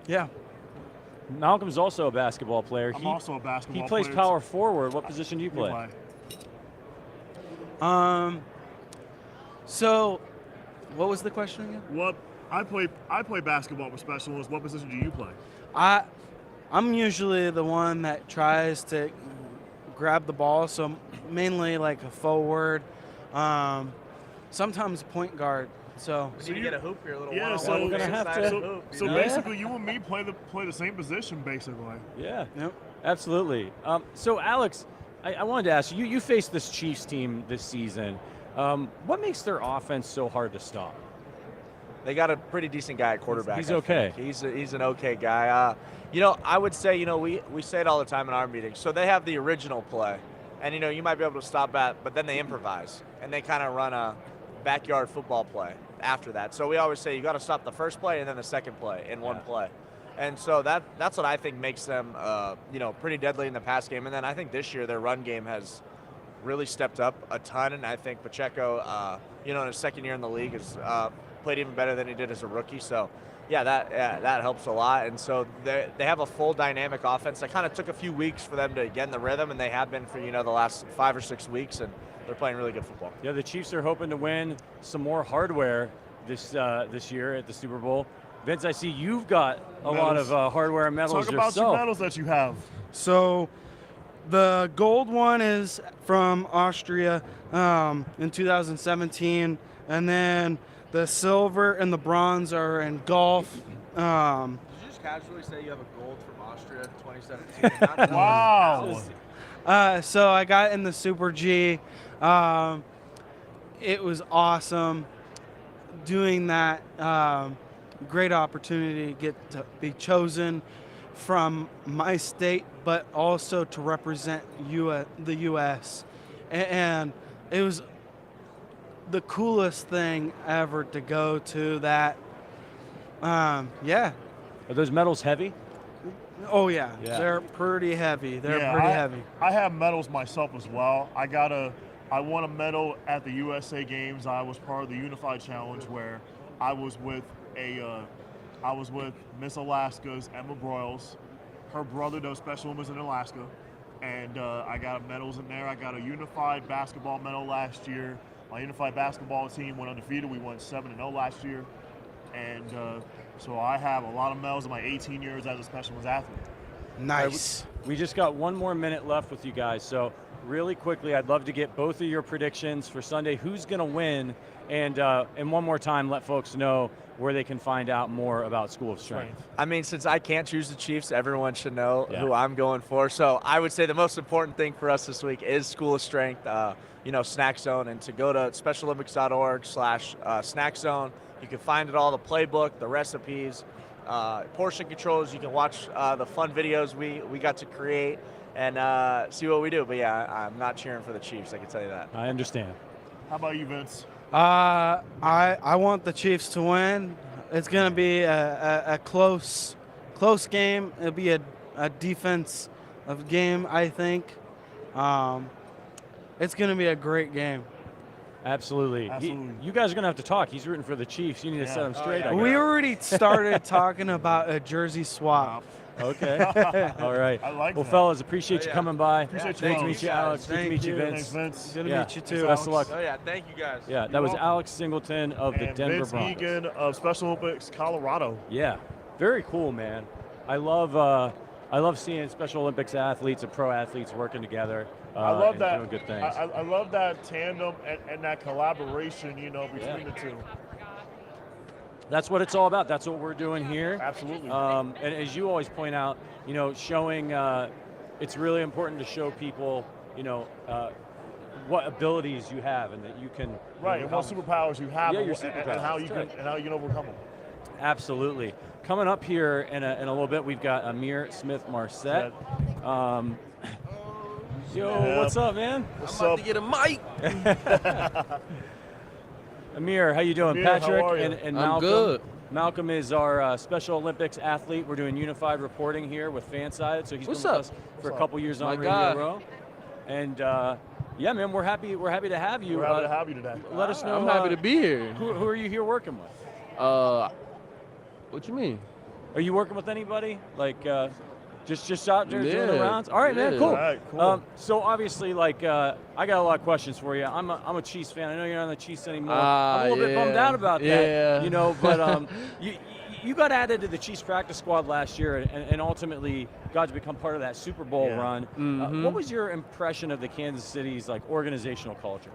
Yeah. Malcolm's also a basketball player. I'm also a basketball player. He plays power forward. What position do you play? So, what was the question again? I play basketball for Special Olympics. What position do you play? I'm usually the one that tries to grab the ball, so mainly like a forward, sometimes point guard. So you get a hoop here, a little yeah. one-on-one. So we're gonna have to. So basically, you and me play the same position, basically. Yeah. Yep. Absolutely. So Alex, I wanted to ask you. You faced this Chiefs team this season. What makes their offense so hard to stop? They got a pretty decent guy at quarterback. He's okay. He's an okay guy. I would say, we say it all the time in our meetings. So they have the original play, and you might be able to stop that, but then they improvise and they kind of run a backyard football play after that. So we always say you got to stop the first play and then the second play in one play. And so that's what I think makes them, pretty deadly in the pass game. And then I think this year their run game has really stepped up a ton. And I think Pacheco, in his second year in the league, has played even better than he did as a rookie. So, that helps a lot. And so they have a full dynamic offense. It kind of took a few weeks for them to get in the rhythm, and they have been for, the last 5 or 6 weeks, and they're playing really good football. Yeah, the Chiefs are hoping to win some more hardware this year at the Super Bowl. Vince, I see you've got a lot of hardware and medals yourself. Talk about your medals that you have. So the gold one is from Austria in 2017, and then the silver and the bronze are in golf. Did you just casually say you have a gold from Austria in 2017? Wow. So I got in the Super G. It was awesome doing that. Great opportunity to get to be chosen from my state, but also to represent the U.S. And it was the coolest thing ever to go to that. Are those medals heavy? Oh yeah. They're pretty heavy. I have medals myself as well. I won a medal at the USA Games. I was part of the Unified Challenge where I was with Miss Alaska's Emma Broyles. Her brother does Special Olympics in Alaska, and I got medals in there. I got a unified basketball medal last year. My unified basketball team went undefeated. We won 7-0 last year, and so I have a lot of medals in my 18 years as a Special Olympics athlete. Nice. We just got 1 more minute left with you guys, so really quickly, I'd love to get both of your predictions for Sunday. Who's going to win? And one more time, let folks know where they can find out more about School of Strength. I mean, since I can't choose the Chiefs, everyone should know who I'm going for. So I would say the most important thing for us this week is School of Strength, Snack Zone, and to go to specialolympics.org/snack zone. You can find it all, the playbook, the recipes, portion controls. You can watch the fun videos we got to create and see what we do. But yeah, I'm not cheering for the Chiefs, I can tell you that. I understand. How about you, Vince? I want the Chiefs to win. It's going to be a close game. It'll be a defensive game, I think. It's going to be a great game. Absolutely. You guys are going to have to talk. He's rooting for the Chiefs. You need to set him straight. We already started talking about a jersey swap. Okay. All right. I like well, that. fellas, appreciate you coming by. Appreciate you. Good to meet you, Alex. Good to meet you, Vince. Thanks, Vince. Good to meet you, too. Best of luck. Oh, yeah, thank you, guys. Yeah, that was Alex Singleton of the And Denver Vince Broncos. Egan of Special Olympics, Colorado. Yeah, very cool, man. I love seeing Special Olympics athletes and pro athletes working together. I love and that. doing good things. I love that tandem and that collaboration, between the two. That's what it's all about. That's what we're doing here. Absolutely. And as you always point out, showing it's really important to show people, what abilities you have and that you can. Right, and what superpowers you have, your and superpowers. how you can overcome them. Absolutely. Coming up here in a little bit, we've got Ihmir Smith-Marsette. What's up, man? What's I'm about up? to get a mic. Ihmir, how you doing? Ihmir, Patrick how are you? and I'm Malcom. good. Malcom is our Special Olympics athlete. We're doing unified reporting here with FanSided, so he's What's been with up? us for a couple years on My Radio guy. Row. And yeah, man, we're happy to have you. We're happy to have you today. Let us know. I'm happy to be here. Who are you here working with? What you mean? Are you working with anybody? Like just out there doing the Yeah. rounds? All right, man, Yeah. cool. All right, cool. So obviously, I got a lot of questions for you. I'm a Chiefs fan. I know you're not on the Chiefs anymore. I'm a little bit bummed out about Yeah. that. But you got added to the Chiefs practice squad last year, and ultimately got to become part of that Super Bowl run. What was your impression of the Kansas City's organizational culture?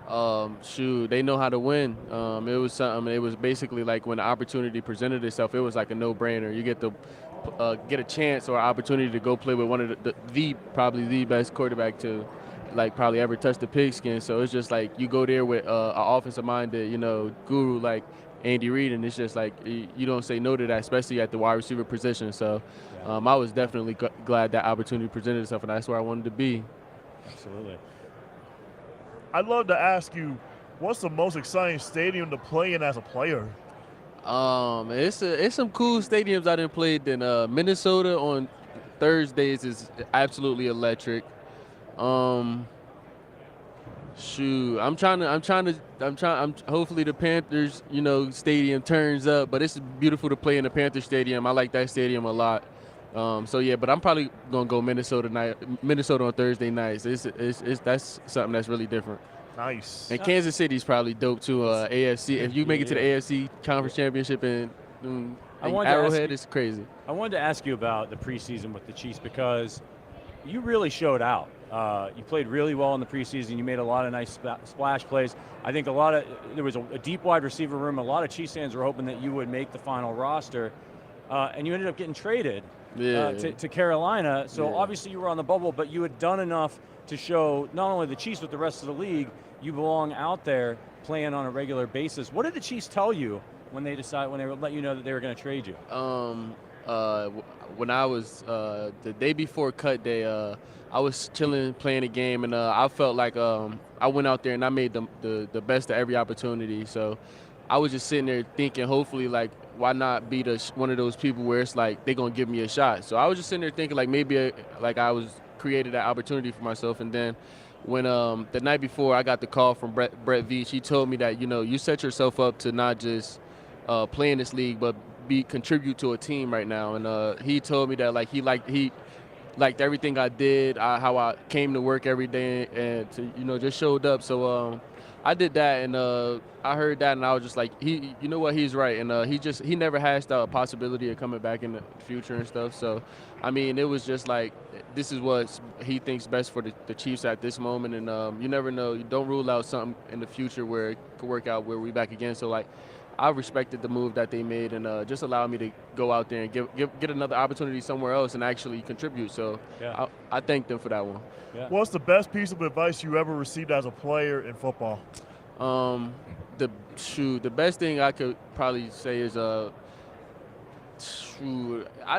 They know how to win. It was something. It was basically like when the opportunity presented itself, it was like a no-brainer. You get to get a chance or opportunity to go play with one of probably the best quarterback to probably ever touch the pigskin. So it's just like you go there with an offensive-minded, guru like Andy Reid, and it's just like you don't say no to that, especially at the wide receiver position. So I was definitely glad that opportunity presented itself, and that's where I wanted to be. Absolutely. I'd love to ask you, what's the most exciting stadium to play in as a player? It's some cool stadiums I done played in. Minnesota on Thursdays is absolutely electric. Hopefully the Panthers, stadium turns up, but it's beautiful to play in the Panther Stadium. I like that stadium a lot. But I'm probably gonna go Minnesota on Thursday nights. That's something that's really different. Nice. And Kansas City's probably dope too. AFC. If you make it to the AFC Conference Championship and Arrowhead, it's crazy. I wanted to ask you about the preseason with the Chiefs because you really showed out. You played really well in the preseason. You made a lot of nice splash plays. I think there was a deep wide receiver room. A lot of Chiefs fans were hoping that you would make the final roster, and you ended up getting traded to Carolina. So obviously you were on the bubble, but you had done enough to show not only the Chiefs but the rest of the league you belong out there playing on a regular basis. What did the Chiefs tell you when they let you know that they were going to trade you? When I was the day before cut day, I was chilling, playing a game, and I felt like I went out there and I made the best of every opportunity. So I was just sitting there thinking, hopefully, why not be one of those people where it's like they're gonna give me a shot. So I was just sitting there thinking, maybe I was created that opportunity for myself. And then when the night before I got the call from Brett Veach, he told me that you set yourself up to not just play in this league, but contribute to a team right now. And he told me that he liked everything I did, how I came to work every day, and to, just showed up. So I did that, and I heard that, and I was just like, you know what, he's right, and he never hashed out a possibility of coming back in the future and stuff. So, I mean, it was just like, this is what he thinks best for the Chiefs at this moment, and you never know. You don't rule out something in the future where it could work out where we back again. So, like, I respected the move that they made, and just allowed me to go out there and get another opportunity somewhere else and actually contribute. So, Yeah. I thank them for that one. Yeah. What's the best piece of advice you ever received as a player in football? The best thing I could probably say is I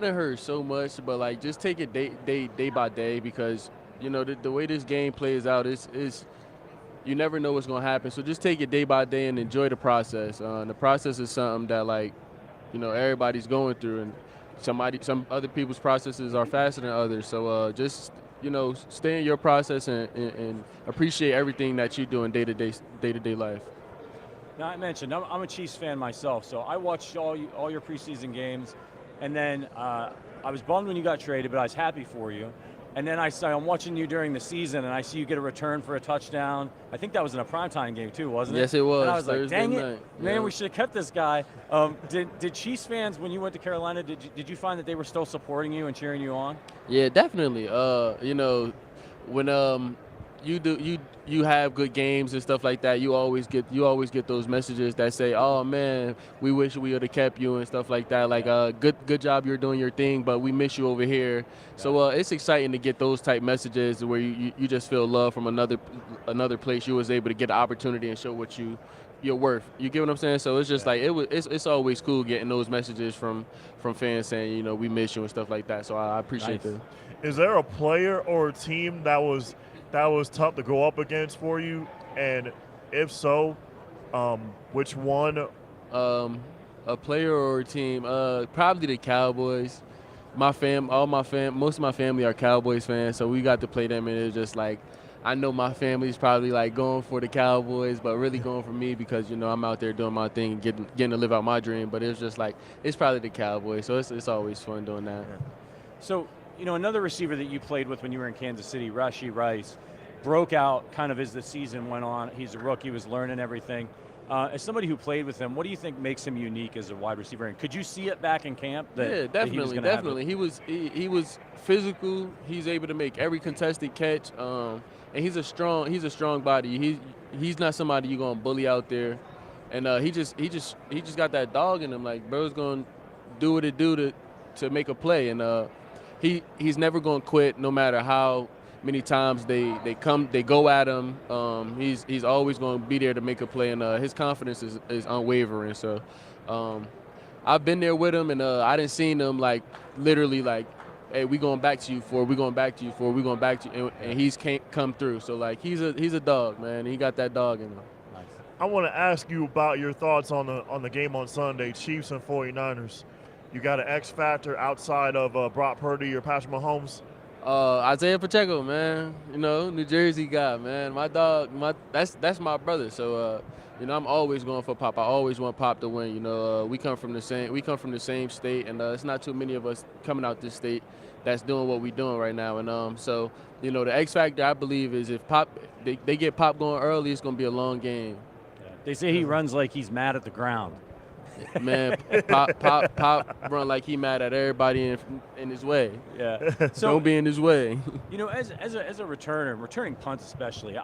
done heard so much, but like just take it day by day, because you know the way this game plays out is you never know what's gonna happen. So just take it day by day and enjoy the process. The process is something that, like, you know, everybody's going through, and some other people's processes are faster than others. So just, you know, stay in your process and appreciate everything that you do in day-to-day life. Now, I mentioned I'm a Chiefs fan myself, so I watched all your preseason games, and then I was bummed when you got traded, but I was happy for you. And then I'm watching you during the season, and I see you get a return for a touchdown. I think that was in a primetime game too, wasn't it? Yes, it was. And I was like, Thursday dang it, night. man, Yeah. we should have kept this guy. Did Chiefs fans, when you went to Carolina, did you find that they were still supporting you and cheering you on? Yeah, definitely. You know, when you have good games and stuff like that, you always get those messages that say, "Oh man, we wish we would have kept you," and stuff like that. Like, good job, you're doing your thing, but we miss you over here. So it's exciting to get those type messages where you just feel love from another place. You was able to get an opportunity and show what you're worth. You get what I'm saying? So it's just like it's always cool getting those messages from fans saying, you know, we miss you and stuff like that. So I appreciate that. Is there a player or a team that was tough to go up against for you? And if so, which one? A player or a team? Probably the Cowboys. Most of my family are Cowboys fans, so we got to play them, and it's just like, I know my family's probably like going for the Cowboys, but really going for me because, you know, I'm out there doing my thing, getting to live out my dream. But it's just like, it's probably the Cowboys, so it's always fun doing that. So, you know, another receiver that you played with when you were in Kansas City, Rashee Rice, broke out kind of as the season went on. He's a rookie, was learning everything. As somebody who played with him, what do you think makes him unique as a wide receiver? And could you see it back in camp? Yeah, definitely. He was physical. He's able to make every contested catch, and he's a strong body. He's not somebody you're gonna bully out there, and he just got that dog in him. Like, bro's gonna do what it do to make a play, and he's never gonna quit no matter how many times they go at him. He's always going to be there to make a play, and his confidence is unwavering. So I've been there with him, and I didn't see him like literally like, hey, we going back to you for, we going back to you for, we going back to you, and he's can't come through. So like he's a dog, man. He got that dog in him. Nice. I want to ask you about your thoughts on the game on Sunday, Chiefs and 49ers. You got an X factor outside of Brock Purdy or Patrick Mahomes? Isaiah Pacheco, man. You know, New Jersey guy, man. My dog, that's my brother. So, you know, I'm always going for Pop. I always want Pop to win. You know, we come from the same state, and it's not too many of us coming out this state that's doing what we're doing right now. And so, you know, the X factor, I believe, is if Pop they get Pop going early, it's gonna be a long game. Yeah. They say he runs like he's mad at the ground. Man, Pop run like he mad at everybody in his way. Yeah. So don't be in his way. You know, as a returner, returning punts especially,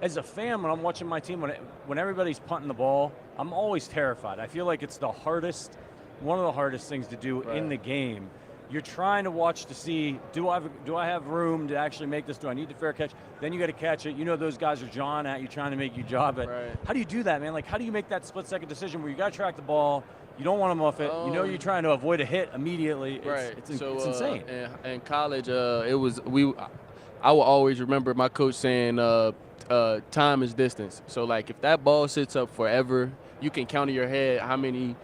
as a fan, when I'm watching my team, when everybody's punting the ball, I'm always terrified. I feel like it's one of the hardest things to do in the game. You're trying to watch to see, do I have room to actually make this? Do I need the fair catch? Then you got to catch it. You know those guys are jawing at you, trying to make you job it. Right. How do you do that, man? Like, how do you make that split-second decision where you got to track the ball, you don't want to muff it, you know you're trying to avoid a hit immediately. It's insane. In college, I will always remember my coach saying, time is distance. So, like, if that ball sits up forever, you can count in your head how many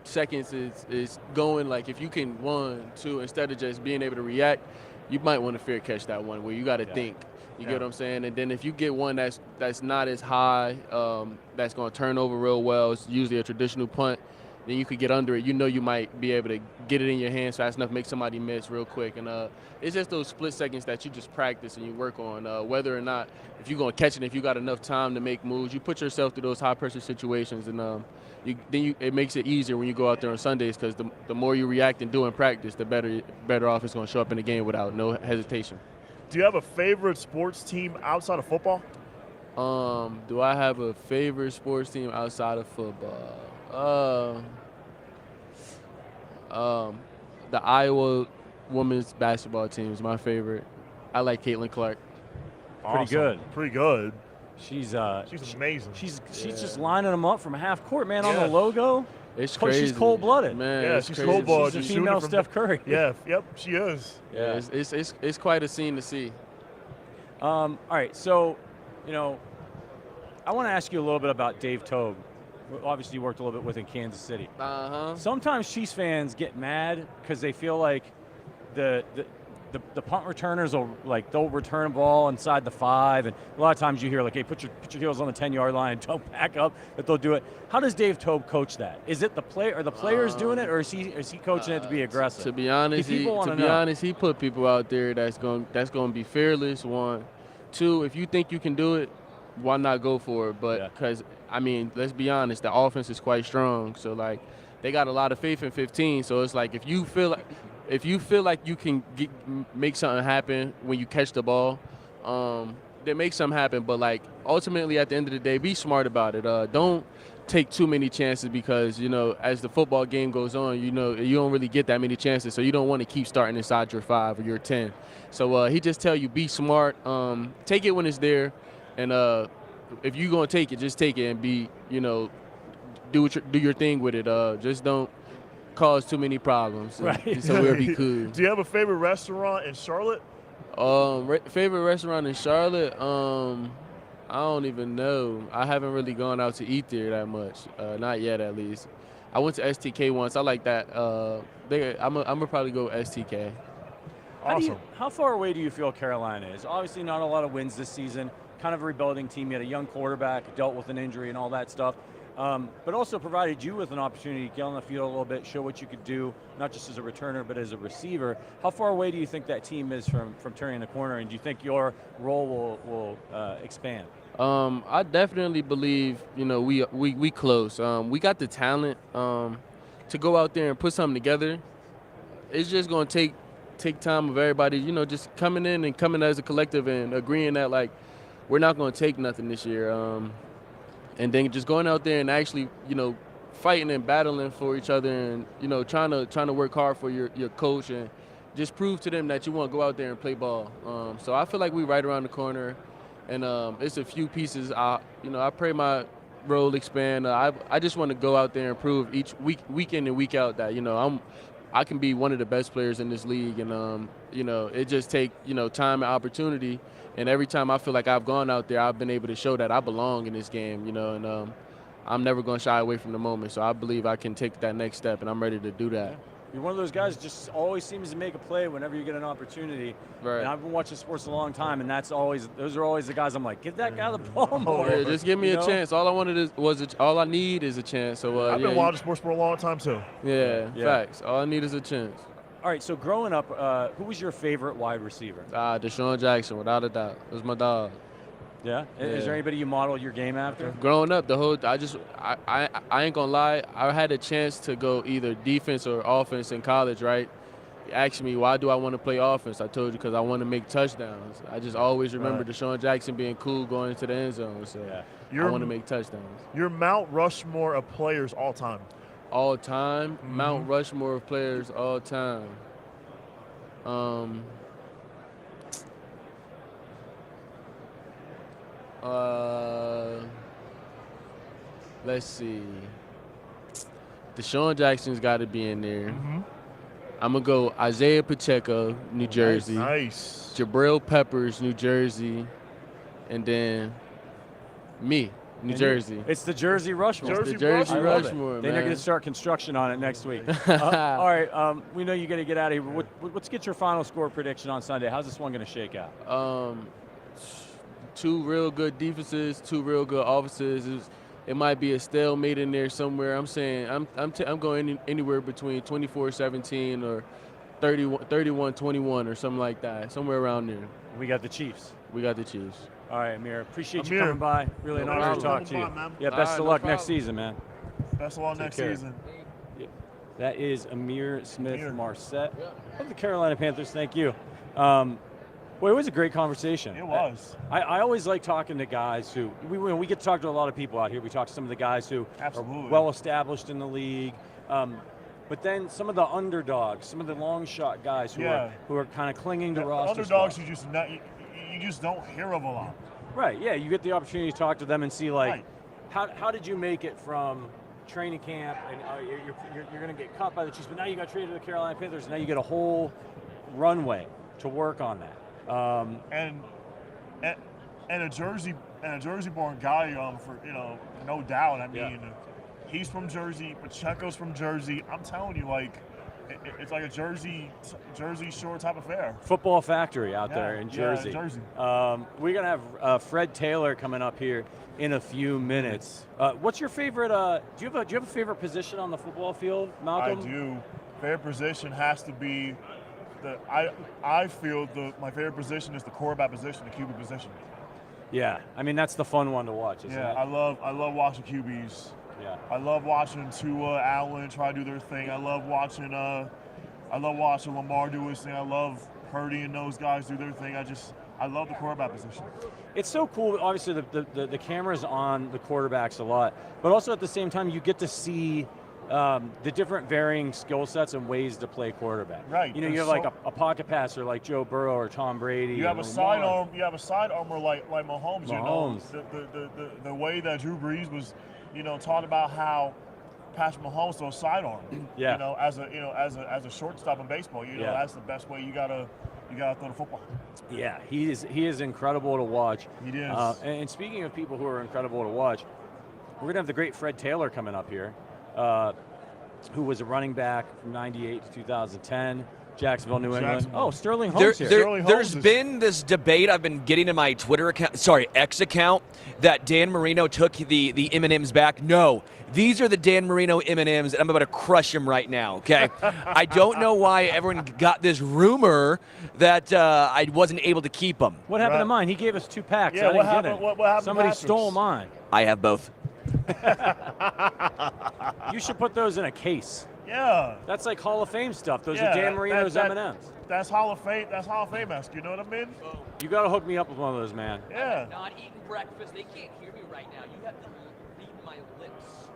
seconds is going. Like, if you can 1, 2, instead of just being able to react, you might want to fair catch that one where you got to think. You get what I'm saying? And then if you get one that's not as high, that's going to turn over real well, it's usually a traditional punt, then you could get under it. You know you might be able to get it in your hands fast enough, make somebody miss real quick. And it's just those split seconds that you just practice and you work on, whether or not if you're going to catch it, if you got enough time to make moves. You put yourself through those high-pressure situations, and it makes it easier when you go out there on Sundays, because the more you react and do in practice, the better off it's going to show up in the game without no hesitation. Do you have a favorite sports team outside of football? Do I have a favorite sports team outside of football? The Iowa women's basketball team is my favorite. I like Caitlin Clark. Awesome. Pretty good. She's amazing. She's just lining them up from half court, man, on the logo. It's crazy. She's cold-blooded. Man, yeah, she's cold-blooded. She's a female Steph Curry. Yeah, yep, she is. Yeah, it's quite a scene to see. All right, so, I want to ask you a little bit about Dave Toub. Obviously, you worked a little bit with in Kansas City. Sometimes Chiefs fans get mad because they feel like the punt returners they'll return a ball inside the 5, and a lot of times you hear like, hey, put your heels on the 10-yard line, don't back up, but they'll do it. How does Dave Toub coach that? Is it the players doing it, or is he coaching it to be aggressive? To be honest, he put people out there that's going to be fearless. 1, 2, if you think you can do it, why not go for it? But because let's be honest, the offense is quite strong, so like they got a lot of faith in 15. So it's like if you feel like you can make something happen when you catch the ball, then make something happen. But like ultimately, at the end of the day, be smart about it. Don't take too many chances, because as the football game goes on, you don't really get that many chances. So you don't want to keep starting inside your 5 or your 10. So he just tell you, be smart. Take it when it's there, and if you're gonna take it, just take it and be do your thing with it. Just don't cause too many problems. Right. So we'll be cool. Do you have a favorite restaurant in Charlotte? Favorite restaurant in Charlotte? I don't even know. I haven't really gone out to eat there that much. Not yet, at least. I went to STK once. I like that. I'm gonna probably go STK. Awesome. How far away do you feel Carolina is? Obviously, not a lot of wins this season. Kind of a rebuilding team. You had a young quarterback, dealt with an injury and all that stuff. But also provided you with an opportunity to get on the field a little bit, show what you could do, not just as a returner, but as a receiver. How far away do you think that team is from turning the corner, and do you think your role will expand? I definitely believe, we close. We got the talent to go out there and put something together. It's just going to take time of everybody, just coming in and coming as a collective and agreeing that, like, we're not going to take nothing this year. And then just going out there and actually, fighting and battling for each other, and trying to work hard for your coach, and just prove to them that you want to go out there and play ball. So I feel like we're right around the corner, and it's a few pieces. I pray my role expand. I just want to go out there and prove each week in and week out that I can be one of the best players in this league, and it just take time and opportunity. And every time I feel like I've gone out there, I've been able to show that I belong in this game, and I'm never going to shy away from the moment. So I believe I can take that next step, and I'm ready to do that. You're one of those guys that just always seems to make a play whenever you get an opportunity. Right. And I've been watching sports a long time, and those are always the guys I'm like, give that guy the ball more. Yeah, just give me a chance. All I need is a chance. So I've been watching sports for a long time too. Yeah, facts. All I need is a chance. All right, so growing up, who was your favorite wide receiver? Deshaun Jackson, without a doubt. It was my dog. Yeah? Is there anybody you modeled your game after? Growing up, I ain't gonna lie, I had a chance to go either defense or offense in college, right? You asked me, why do I want to play offense? I told you, because I want to make touchdowns. I just always remember Deshaun Jackson being cool going into the end zone, so I want to make touchdowns. Your Mount Rushmore of players all time. All time? Mm-hmm. Mount Rushmore of players all time. Let's see. Deshaun Jackson's got to be in there. Mm-hmm. I'm going to go Isaiah Pacheco, New Jersey. Nice. Jabril Peppers, New Jersey. And then me. New Jersey. It's the Jersey Rushmore. It's the Jersey Rushmore, man. They're going to start construction on it next week. All right, we know you got to get out of here. Let's get your final score prediction on Sunday. How's this one going to shake out? 2 real good defenses, 2 real good offenses. it might be a stalemate in there somewhere. I'm saying I'm going anywhere between 24-17 or 31-21 or something like that, somewhere around there. We got the Chiefs. We got the Chiefs. All right, Amir. Appreciate you Amir. coming by. Really an No honor to problem. talk to you. Come on, man. Yeah, best of luck next season, man. Best of luck next care. season. That is Ihmir Smith-Marsette of the Carolina Panthers. Thank you. Boy, it was a great conversation. It was. I always like talking to guys who we get to talk to a lot of people out here. We talk to some of the guys who Absolutely. are well established in the league. But then some of the underdogs, some of the long shot guys who are kind of clinging to roster Underdogs spots. you just don't hear of a lot. Right, yeah, you get the opportunity to talk to them and see, like, how did you make it from training camp, and you're going to get cut by the Chiefs, but now you got traded to the Carolina Panthers, and now you get a whole runway to work on that. And a Jersey-born guy, for no doubt. I mean, he's from Jersey, Pacheco's from Jersey. I'm telling you, like, it's like a Jersey Shore type affair. Football factory out there in Jersey. Yeah, Jersey. We're going to have Fred Taylor coming up here in a few minutes. What's your favorite? Do you have a favorite position on the football field, Malcom? I do. Favorite position has to be I feel my favorite position is the quarterback position, the QB position. Yeah, I mean that's the fun one to watch, isn't it? I love watching QBs. Yeah. I love watching Tua, Allen try to do their thing. I love watching Lamar do his thing. I love Purdy and those guys do their thing. I love the quarterback position. It's so cool. Obviously, the camera's on the quarterbacks a lot, but also at the same time, you get to see the different varying skill sets and ways to play quarterback. Right. You have like a pocket passer like Joe Burrow or Tom Brady. You have a sidearm. You have a sidearmer like Mahomes. The way that Drew Brees was, taught about how Patrick Mahomes throws sidearm. Yeah. As a shortstop in baseball, that's the best way you gotta throw the football. Yeah, he is incredible to watch. He is. And speaking of people who are incredible to watch, we're gonna have the great Fred Taylor coming up here, who was a running back from '98 to 2010. Jacksonville, New England. Oh, Sterling Holmes here. There's been this debate I've been getting in my X account, that Dan Marino took the M&Ms back. No, these are the Dan Marino M&Ms, and I'm about to crush them right now, okay? I don't know why everyone got this rumor that I wasn't able to keep them. What happened to mine? He gave us 2 packs. Yeah, I didn't get it. What happened? Somebody stole mine. I have both. You should put those in a case. Yeah. That's like Hall of Fame stuff. Those are Dan Marino's M&Ms. That's Hall of Fame. That's Hall of Fame-esque. You know what I mean? You got to hook me up with one of those, man. Yeah. I'm not eating breakfast. They can't hear me right now. You have to read my lips.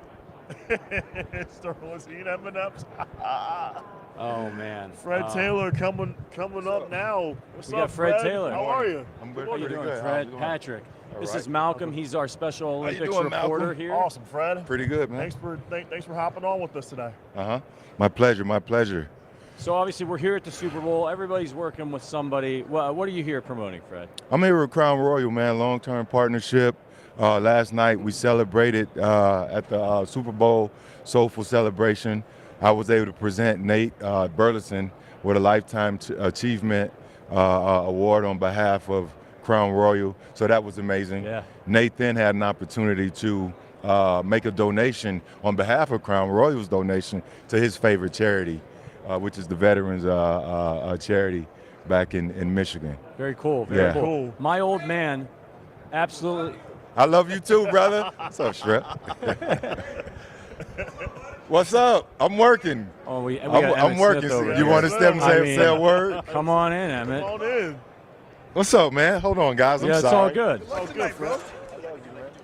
Sterling's eating M&Ms. Oh man. Fred Taylor coming up now. What's we up, got Fred Taylor. How are you? I'm good. How you Pretty doing, good. Fred? Patrick. This is Malcom. He's our Special Olympics doing, reporter Malcolm? here. Awesome, Fred. Pretty good, man. Thanks for hopping on with us today. My pleasure. So obviously we're here at the Super Bowl. Everybody's working with somebody. What are you here promoting, Fred? I'm here with Crown Royal, man. Long-term partnership. Last night we celebrated at the Super Bowl Soulful Celebration. I was able to present Nate Burleson with a Lifetime Achievement Award on behalf of Crown Royal. So that was amazing. Yeah. Nate then had an opportunity to make a donation on behalf of Crown Royal's donation to his favorite charity, which is the Veterans charity back in Michigan. Very cool. Very cool. My old man, absolutely. I love you too, brother. What's up, Shrep? What's up? I'm working. Oh, we got I'm Emmitt working. Smith over You here. want to step and say a word? Come on in, Emmitt. Come on in. What's up, man? Hold on, guys. I'm yeah, it's sorry. all good. It's all good, bro.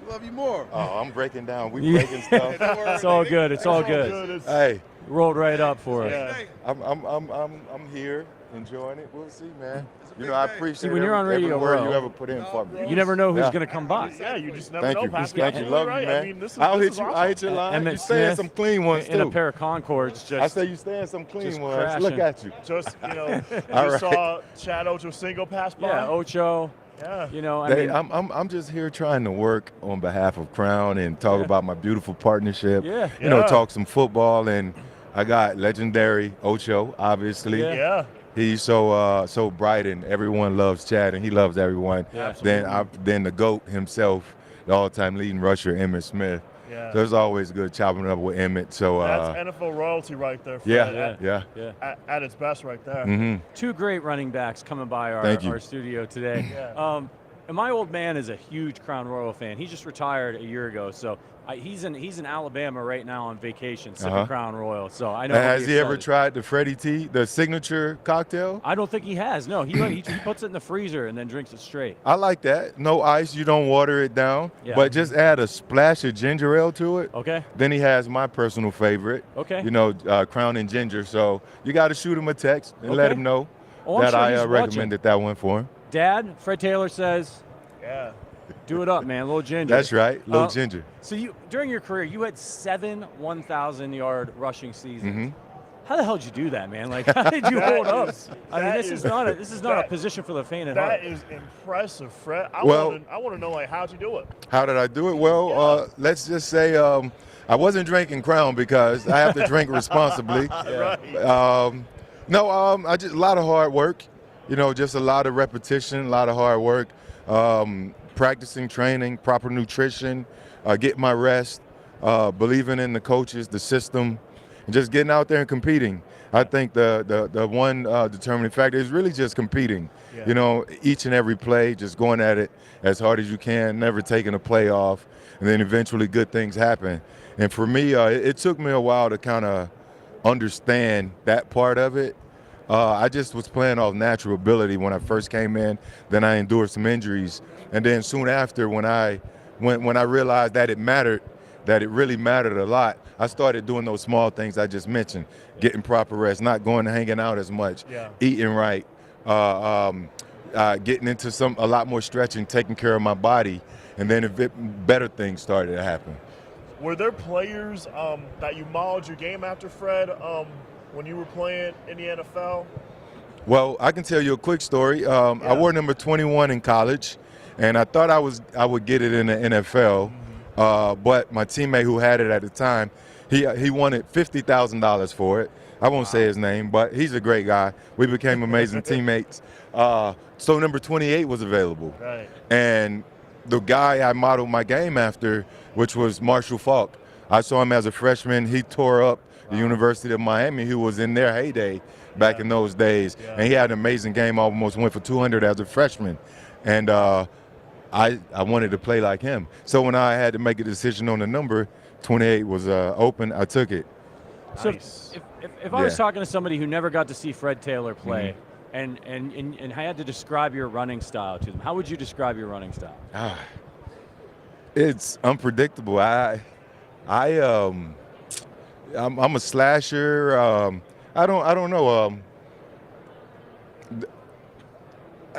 Love you more. Oh, I'm breaking down. We breaking stuff. It's all good. It's all good. Hey, rolled right up for us. Yeah. I'm here enjoying it. We'll see, man. I appreciate See, when you're on radio, every word bro, you ever put in for me. You never know who's going to come by. Yeah, you just never Thank know. you. Patrick. Thank you. Love Right. you, man. I mean, this is I'll this hit is you. awesome. I hit your line. Emmitt You stay in Smith some clean ones in too. a pair of Concords. Just, I say you stay in some clean just ones. crashing. Look at you. Just, All you right. saw Chad Ochocinco pass by. Yeah, Ocho. Yeah. I mean, I'm just here trying to work on behalf of Crown and talk about my beautiful partnership. Yeah. Talk some football, and I got legendary Ocho, obviously. Yeah. He's so bright, and everyone loves Chad, and he loves everyone. Yeah, Then the GOAT himself, the all-time leading rusher, Emmitt Smith. Yeah. So it's always good chopping it up with Emmitt. So that's NFL royalty right there. Yeah, Fred. yeah. At its best right there. Mm-hmm. Two great running backs coming by our studio today. Yeah. And my old man is a huge Crown Royal fan. He just retired a year ago, so he's in Alabama right now on vacation, sipping Crown Royal. So I know. Has he ever tried the Freddie T, the signature cocktail? I don't think he has. No, he puts it in the freezer and then drinks it straight. I like that. No ice. You don't water it down. Yeah. But just add a splash of ginger ale to it. Okay. Then he has my personal favorite. Okay. You know, Crown and Ginger. So you got to shoot him a text and let him know I'm that sure he's I watching. recommended that one for him. Dad, Fred Taylor says, yeah, do it up, man. Little ginger. That's right. Little ginger. So during your career, you had 7 1,000-yard rushing seasons. Mm-hmm. How the hell did you do that, man? Like, how did you hold up? I mean, this is not a position for the faint at heart. That is impressive, Fred. I want to know, like, how'd you do it? How did I do it? Well, let's just say I wasn't drinking Crown because I have to drink responsibly. I just a lot of hard work. You know, just a lot of repetition, a lot of hard work, practicing, training, proper nutrition, getting my rest, believing in the coaches, the system, and just getting out there and competing. I think the one determining factor is really just competing. Yeah. You know, each and every play, just going at it as hard as you can, never taking a play off, and then eventually good things happen. And for me, it took me a while to kind of understand that part of it. I just was playing off natural ability when I first came in. Then I endured some injuries, and then soon after, when I realized that it mattered, that it really mattered a lot, I started doing those small things I just mentioned: getting proper rest, not going and hanging out as much, eating right, getting into a lot more stretching, taking care of my body, and then better things started to happen. Were there players that you modeled your game after, Fred? When you were playing in the NFL? Well, I can tell you a quick story. I wore number 21 in college, and I thought I would get it in the NFL, but my teammate who had it at the time, he wanted $50,000 for it. I won't say his name, but he's a great guy. We became amazing teammates. So number 28 was available. Right. And the guy I modeled my game after, which was Marshall Faulk, I saw him as a freshman. He tore up the University of Miami, who was in their heyday back in those days. Yeah. And he had an amazing game, almost went for 200 as a freshman. And I wanted to play like him. So when I had to make a decision on the number, 28 was open, I took it. So if I was talking to somebody who never got to see Fred Taylor play, and I had to describe your running style to them, how would you describe your running style? It's unpredictable. I'm a slasher. I don't know.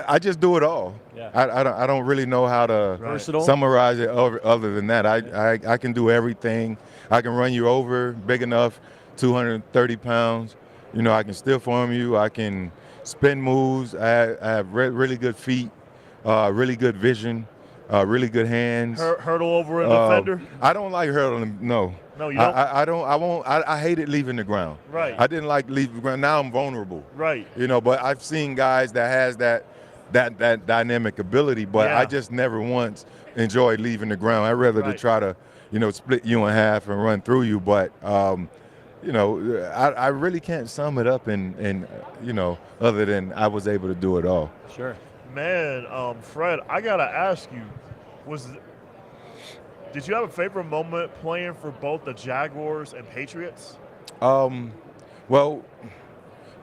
I just do it all. Yeah. I don't really know how to summarize it other than that. I can do everything. I can run you over big enough, 230 pounds. You know, I can stiff arm you. I can spin moves. I have really good feet, really good vision, really good hands. Hurdle over a defender? I don't like hurdling. No. No, you don't? I don't. I won't. I hated leaving the ground. Right. I didn't like leaving the ground. Now I'm vulnerable. Right. You know, but I've seen guys that has that dynamic ability, but I just never once enjoyed leaving the ground. I'd rather to try to, split you in half and run through you. But, I really can't sum it up in other than I was able to do it all. Sure. Man, Fred, I got to ask you, did you have a favorite moment playing for both the Jaguars and Patriots? Well,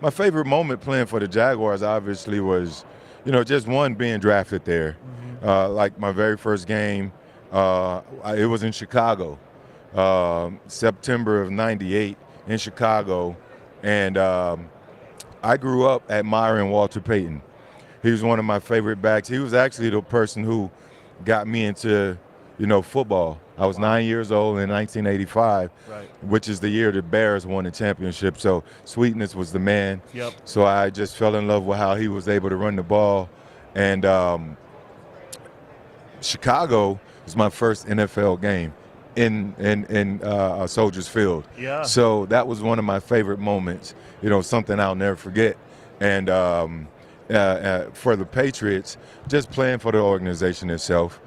my favorite moment playing for the Jaguars obviously was, just one, being drafted there. Like my very first game, it was in Chicago, September of '98 in Chicago. And I grew up admiring Walter Payton. He was one of my favorite backs. He was actually the person who got me into football. I was 9 years old in 1985, which is the year the Bears won the championship. So Sweetness was the man. Yep. So I just fell in love with how he was able to run the ball. And Chicago was my first NFL game in Soldiers Field. Yeah. So that was one of my favorite moments. Something I'll never forget. And for the Patriots, just playing for the organization itself.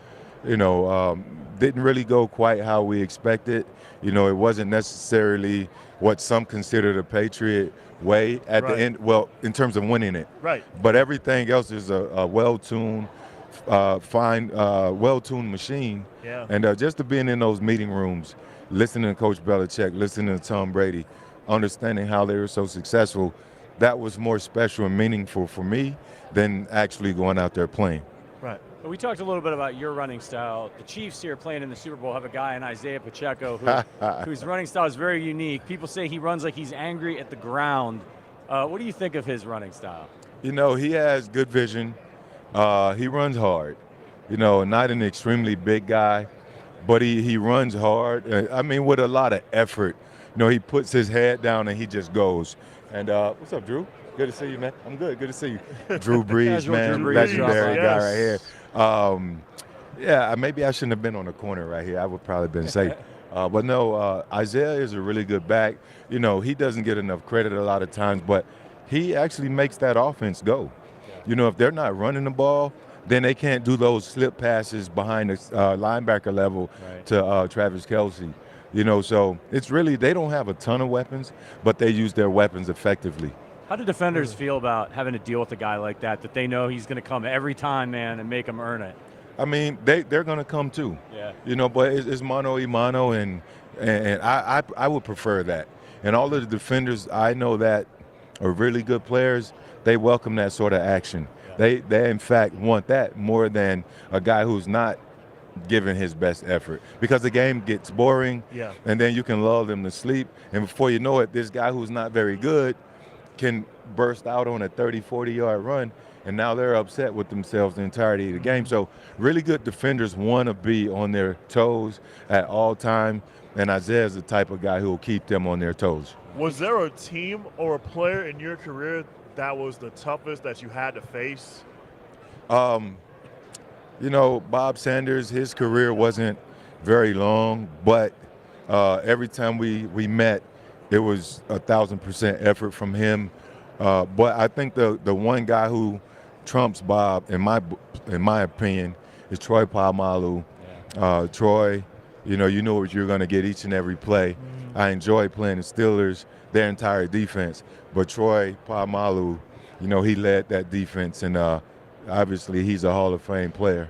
Didn't really go quite how we expected. It wasn't necessarily what some consider the Patriot way at the end. Well, in terms of winning it. Right. But everything else is a well-tuned, well-tuned machine. Yeah. And just to being in those meeting rooms, listening to Coach Belichick, listening to Tom Brady, understanding how they were so successful, that was more special and meaningful for me than actually going out there playing. Right. We talked a little bit about your running style. The Chiefs here playing in the Super Bowl have a guy in Isaiah Pacheco whose running style is very unique. People say he runs like he's angry at the ground. What do you think of his running style? He has good vision. He runs hard. Not an extremely big guy, but he runs hard. With a lot of effort. He puts his head down and he just goes. And what's up, Drew? Good to see you, man. I'm good. Good to see you. Drew Brees, man. Drew Brees, Legendary guy yes. right here. Maybe I shouldn't have been on the corner right here. I would probably been safe. But no, Isaiah is a really good back. He doesn't get enough credit a lot of times, but he actually makes that offense go. If they're not running the ball, then they can't do those slip passes behind the linebacker level to Travis Kelce. So it's really, they don't have a ton of weapons, but they use their weapons effectively. How do defenders feel about having to deal with a guy like that they know he's going to come every time, man, and make them earn it? They're going to come too. Yeah. But it's mano y mano, and I would prefer that. And all of the defenders I know that are really good players, they welcome that sort of action. Yeah. They in fact want that more than a guy who's not giving his best effort, because the game gets boring, and then you can lull them to sleep, and before you know it, this guy who's not very good can burst out on a 30, 40-yard run, and now they're upset with themselves the entirety of the game. So really good defenders want to be on their toes at all time, and Isaiah's the type of guy who will keep them on their toes. Was there a team or a player in your career that was the toughest that you had to face? Bob Sanders, his career wasn't very long, but every time we met, it was 1,000% effort from him. But I think the one guy who trumps Bob, in my opinion, is Troy Polamalu. Yeah. Troy, you know what you're going to get each and every play. Mm-hmm. I enjoy playing the Steelers, their entire defense. But Troy Polamalu, he led that defense, and obviously he's a Hall of Fame player.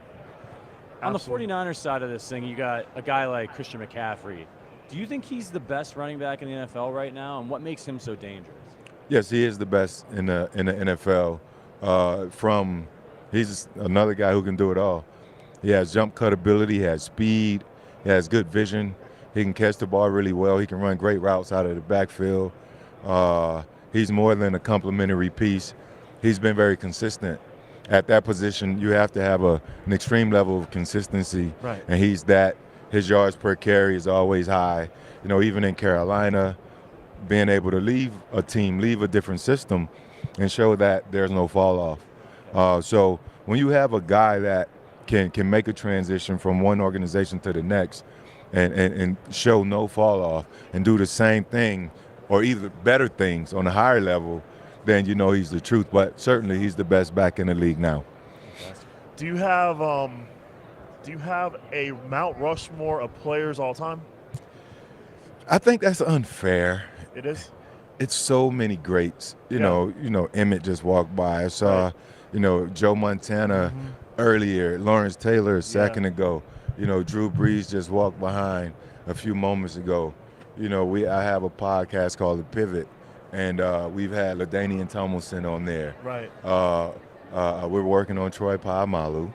On the 49ers side of this thing, you got a guy like Christian McCaffrey. Do you think he's the best running back in the NFL right now, and what makes him so dangerous? Yes, he is the best in the NFL. He's another guy who can do it all. He has jump cut ability, he has speed, he has good vision. He can catch the ball really well. He can run great routes out of the backfield. He's more than a complimentary piece. He's been very consistent. At that position, you have to have an extreme level of consistency, right. And he's that. His yards per carry is always high. Even in Carolina, being able to leave a different system, and show that there's no fall off. So when you have a guy that can make a transition from one organization to the next, and show no fall off, and do the same thing or either better things on a higher level, then he's the truth. But certainly he's the best back in the league now. Do you have a Mount Rushmore of players all time? I think that's unfair. It is. It's so many greats. Emmitt just walked by. I saw, Joe Montana earlier, Lawrence Taylor a second ago. Drew Brees just walked behind a few moments ago. I have a podcast called The Pivot, and we've had LaDainian Tomlinson on there. Right. We're working on Troy Polamalu,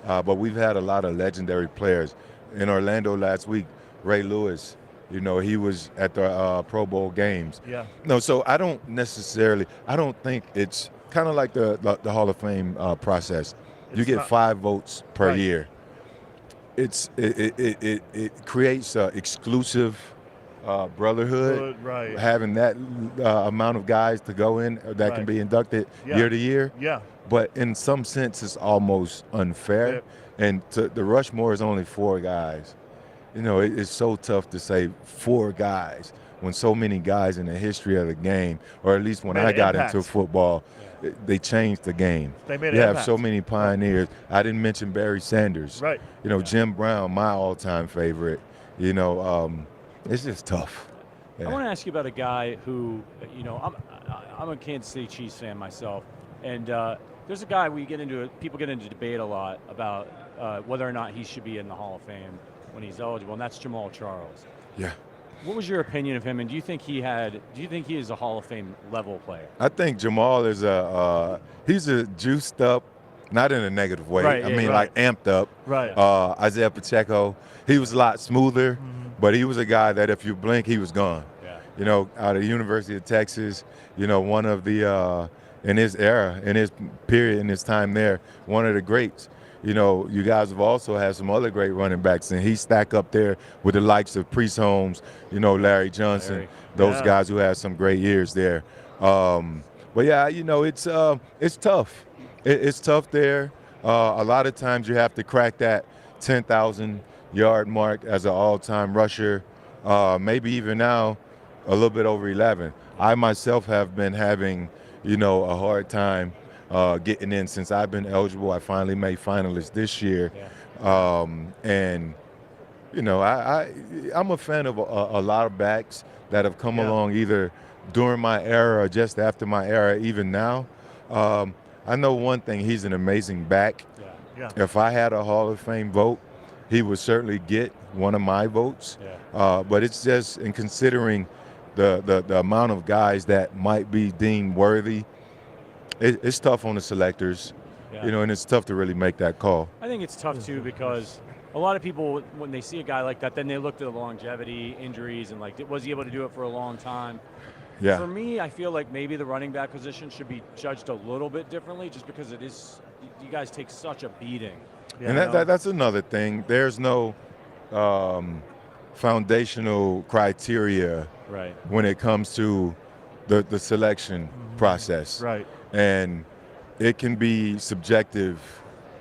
but we've had a lot of legendary players. In Orlando last week, Ray Lewis, he was at the Pro Bowl games. Yeah. No, so I don't think it's kind of like the Hall of Fame process. You get 5 votes per year. It creates an exclusive brotherhood. Right. Having that amount of guys to go in that can be inducted year to year. Yeah. But in some sense, it's almost unfair. Yeah. And the Rushmore is only 4 guys. It's so tough to say 4 guys when so many guys in the history of the game, or at least when Made I an got impact. into football, they changed the game. They made You an have impact. so many pioneers. I didn't mention Barry Sanders. Right. You know, Jim Brown, my all-time favorite. You know, it's just tough. I want to ask you about a guy who, you know, I'm a Kansas City Chiefs fan myself, and there's a guy people get into debate a lot about whether or not he should be in the Hall of Fame when he's eligible, and that's Jamal Charles. Yeah. What was your opinion of him, and do you think he is a Hall of Fame level player? I think Jamal is he's a juiced up, not in a negative way. Right, I yeah, mean, right. like amped up. Right. Isaiah Pacheco, he was a lot smoother, but he was a guy that if you blink, he was gone. Yeah. You know, out of the University of Texas, you know, one of the, in his era, in his period, in his time there, one of the greats. You know, you guys have also had some other great running backs, and he stack up there with the likes of Priest Holmes, you know, Larry Johnson, those guys who had some great years there. But yeah, you know, it's tough. It's tough there. A lot of times you have to crack that 10,000-yard mark as an all-time rusher. Maybe even now, a little bit over 11. I myself have been having, you know, a hard time getting in since I've been eligible. I finally made finalists this year. And, you know, I'm a fan of a lot of backs that have come along either during my era or just after my era, even now. I know one thing, he's an amazing back. If I had a Hall of Fame vote, he would certainly get one of my votes. But it's just in considering the amount of guys that might be deemed worthy, it's tough on the selectors, you know, and it's tough to really make that call. I think it's tough too because a lot of people, when they see a guy like that, then they look at the longevity, injuries, and like, was he able to do it for a long time? Yeah. For me, I feel like maybe the running back position should be judged a little bit differently, just because it is. You guys take such a beating. And that's another thing. There's no foundational criteria when it comes to the selection process. Right. And it can be subjective.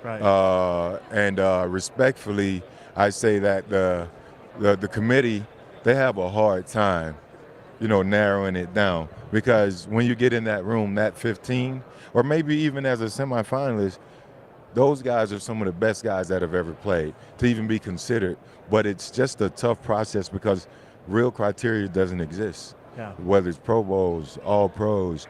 Right. And respectfully, I say that the committee, they have a hard time, you know, narrowing it down. Because when you get in that room, that 15, or maybe even as a semifinalist, those guys are some of the best guys that have ever played to even be considered. But it's just a tough process because real criteria doesn't exist. Whether it's Pro Bowls, All Pros,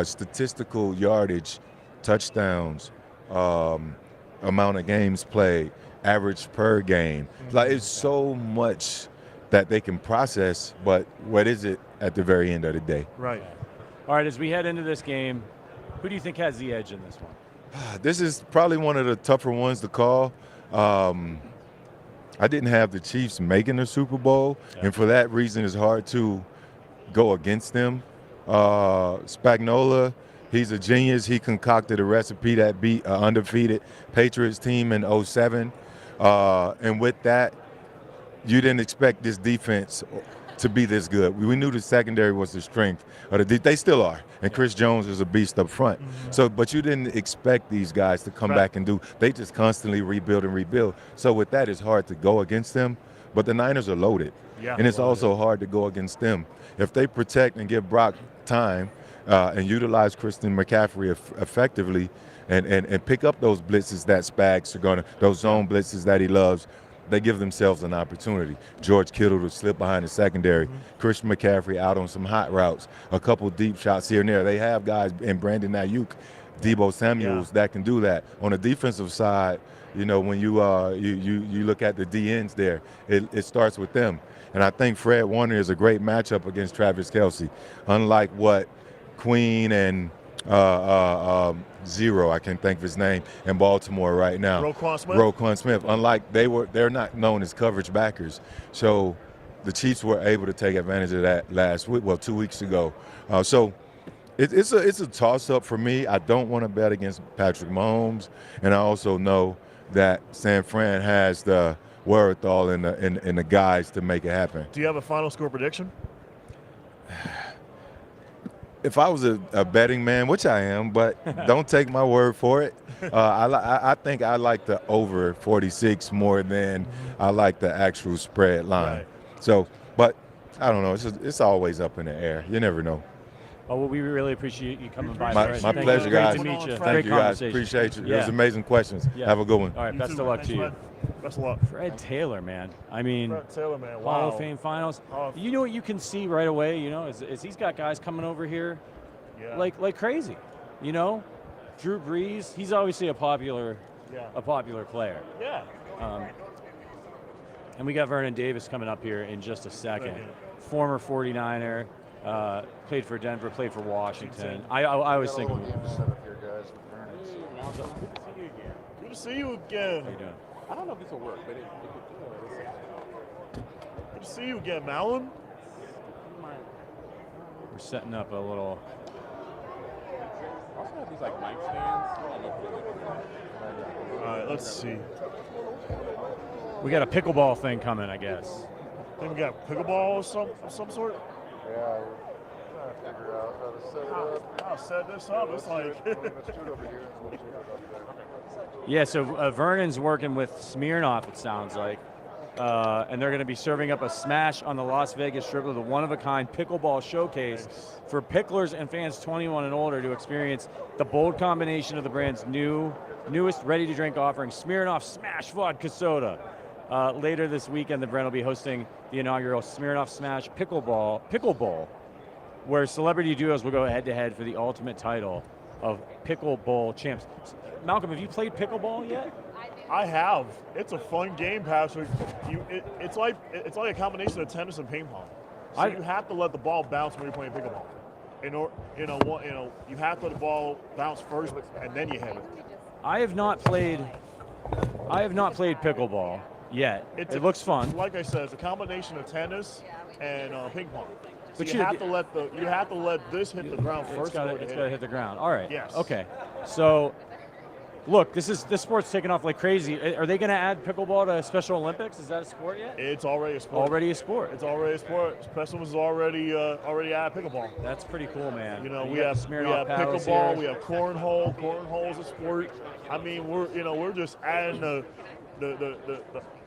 statistical yardage, touchdowns, amount of games played, average per game. Like, it's so much that they can process, but what is it at the very end of the day? Right. All right, as we head into this game, who do you think has the edge in this one? This is probably one of the tougher ones to call. I didn't have the Chiefs making the Super Bowl, and for that reason, it's hard to go against them. Spagnuolo, he's a genius. He concocted a recipe that beat an undefeated Patriots team in 2007. And with that, you didn't expect this defense to be this good. We knew the secondary was the strength of the they still are. And Chris Jones is a beast up front. So, but you didn't expect these guys to come back and do. They just constantly rebuild and rebuild. So with that, it's hard to go against them. But the Niners are loaded. And it's also hard to go against them. If they protect and give Brock time and utilize Christian McCaffrey effectively and pick up those blitzes that Spags are going to, those zone blitzes that he loves, they give themselves an opportunity. George Kittle to slip behind the secondary. Christian McCaffrey out on some hot routes. A couple deep shots here and there. They have guys in Brandon Ayuk, Deebo Samuels that can do that. On the defensive side, you know, when you look at the DNs there, it starts with them. And I think Fred Warner is a great matchup against Travis Kelce. Unlike what Queen and Zero, I can't think of his name, in Baltimore right now. Roquan Smith. Unlike they're not known as coverage backers. So the Chiefs were able to take advantage of that last week, 2 weeks ago. So it's a toss-up for me. I don't want to bet against Patrick Mahomes, and I also know that San Fran has the wherewithal and the guys to make it happen. Do you have a final score prediction? If I was a betting man, which I am, but don't take my word for it, I think I like the over 46 more than I like the actual spread line. So, but I don't know. It's always up in the air. You never know. Oh, well, we really appreciate you coming by. My pleasure, guys. Great to meet you. Thank Great you, guys. conversation. Appreciate you. Yeah. It was amazing questions. Yeah. Have a good one. All right, best of luck to you. Best of luck. Fred Taylor, man. I mean, Fred Taylor, man. Hall Wow. of Fame finals. Oh. You know what you can see right away, is he's got guys coming over here like crazy. Drew Brees, he's obviously a popular player. Yeah. And we got Vernon Davis coming up here in just a second. Former 49er, played for Denver, played for Washington. I was thinking. Good to see you again. How you doing? I don't know if this will work, but it Good to see you again, Malin. We're setting up a little. also have these like mic stands. All right, let's see. We got a pickleball thing coming, I guess. I think we got pickleball of some sort. Yeah, we're trying to figure out how to set it up. I'll set this up. It's like. Yeah, so Vernon's working with Smirnoff, it sounds like. And they're going to be serving up a smash on the Las Vegas Strip with a one-of-a-kind pickleball showcase for picklers and fans 21 and older to experience the bold combination of the brand's newest ready-to-drink offering, Smirnoff Smash Vodka Soda. Later this weekend, the brand will be hosting the inaugural Smirnoff Smash Pickle Bowl, where celebrity duos will go head-to-head for the ultimate title of Pickle Bowl champs. Malcom, have you played pickleball yet? I have. It's a fun game, Patrick. It's like a combination of tennis and ping pong. So you have to let the ball bounce when you're playing pickleball. You have to let the ball bounce first, and then you hit it. I have not played pickleball yet. It looks fun. Like I said, it's a combination of tennis and ping pong. So But you have to let this hit the ground first. It's got to hit the ground. All right. Yes. Okay. So, look, this sport's taking off like crazy. Are they going to add pickleball to Special Olympics? Is that a sport yet? It's already a sport. Already a sport. It's already a sport. Special was already at pickleball. That's pretty cool, man. We have pickleball. We have cornhole. Cornhole is a sport. I mean, we're just adding the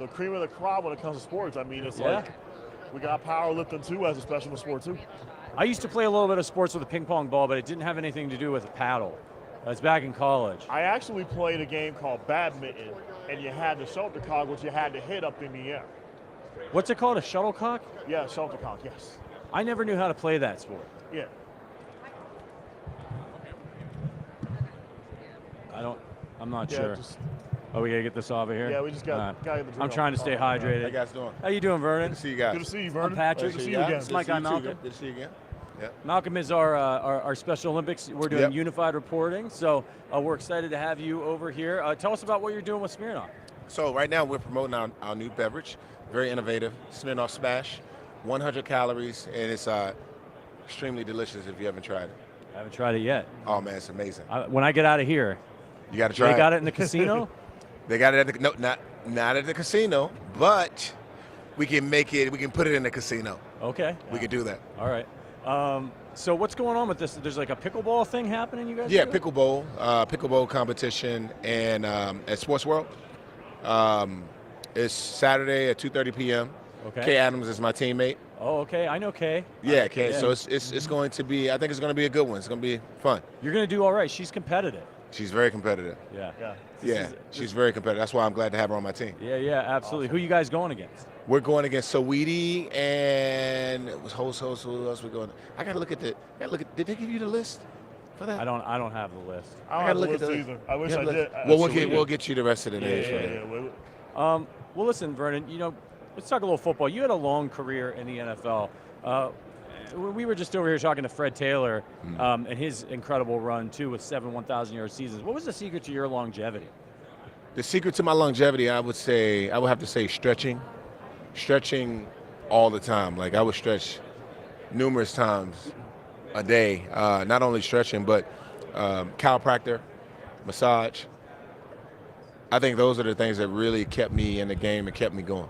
cream of the crop when it comes to sports. I mean, it's like we got powerlifting too as a special sport too. I used to play a little bit of sports with a ping pong ball, but it didn't have anything to do with a paddle. It's back in college. I actually played a game called badminton, and you had the shuttlecock, which you had to hit up in the air. What's it called? A shuttlecock? Yeah, shuttlecock. Yes. I never knew how to play that sport. Yeah. I'm not sure. We gotta get this off of here. Yeah, we just got to get the drink I'm trying to stay hydrated. How you guys doing? How you doing, Vernon? Good to see you guys. Good to see you, Vernon. I'm Patrick. Good to see you again. This is my guy, Malcom. Good to see you again. Yeah. Malcom is our Special Olympics. We're doing unified reporting, so we're excited to have you over here. Tell us about what you're doing with Smirnoff. So right now we're promoting our new beverage, very innovative, Smirnoff Smash, 100 calories, and it's extremely delicious if you haven't tried it. I haven't tried it yet. Oh man, it's amazing. When I get out of here, you got to try it. They got it in the casino? They got it at not at the casino, but we can make it. We can put it in the casino. Okay. We can do that. All right. So what's going on with this? There's like a pickleball thing happening, you guys? Yeah, pickleball competition, and at Sports World. It's Saturday at 2:30 p.m. Okay. Kay Adams is my teammate. Oh, okay. I know Kay. Yeah, Kay. So it's going to be. I think it's going to be a good one. It's going to be fun. You're going to do all right. She's competitive. She's very competitive. Yeah. She's very competitive. That's why I'm glad to have her on my team. Yeah, absolutely. Awesome. Who you guys going against? We're going against Saweetie and it was Host. Who else we going? I gotta look at Did they give you the list for that? I don't have the list. I don't have the list either. I wish I did. Well, we'll get you the rest of the names. Well, listen, Vernon. Let's talk a little football. You had a long career in the NFL. We were just over here talking to Fred Taylor and his incredible run, too, with 7 1,000-yard seasons. What was the secret to your longevity? The secret to my longevity, I would have to say stretching. Stretching all the time. Like, I would stretch numerous times a day. Not only stretching, but chiropractor, massage. I think those are the things that really kept me in the game and kept me going.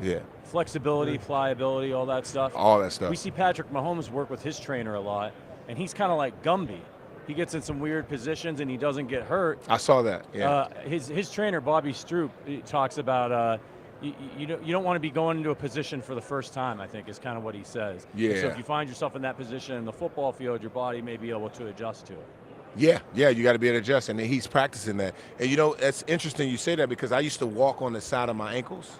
Yeah. Flexibility, pliability, all that stuff. All that stuff. We see Patrick Mahomes work with his trainer a lot, and he's kind of like Gumby. He gets in some weird positions and he doesn't get hurt. I saw that. Yeah. His trainer Bobby Stroop talks about you don't want to be going into a position for the first time, I think, is kind of what he says. Yeah. So if you find yourself in that position in the football field, your body may be able to adjust to it. Yeah, you got to be able to adjust, and he's practicing that. And it's interesting you say that because I used to walk on the side of my ankles,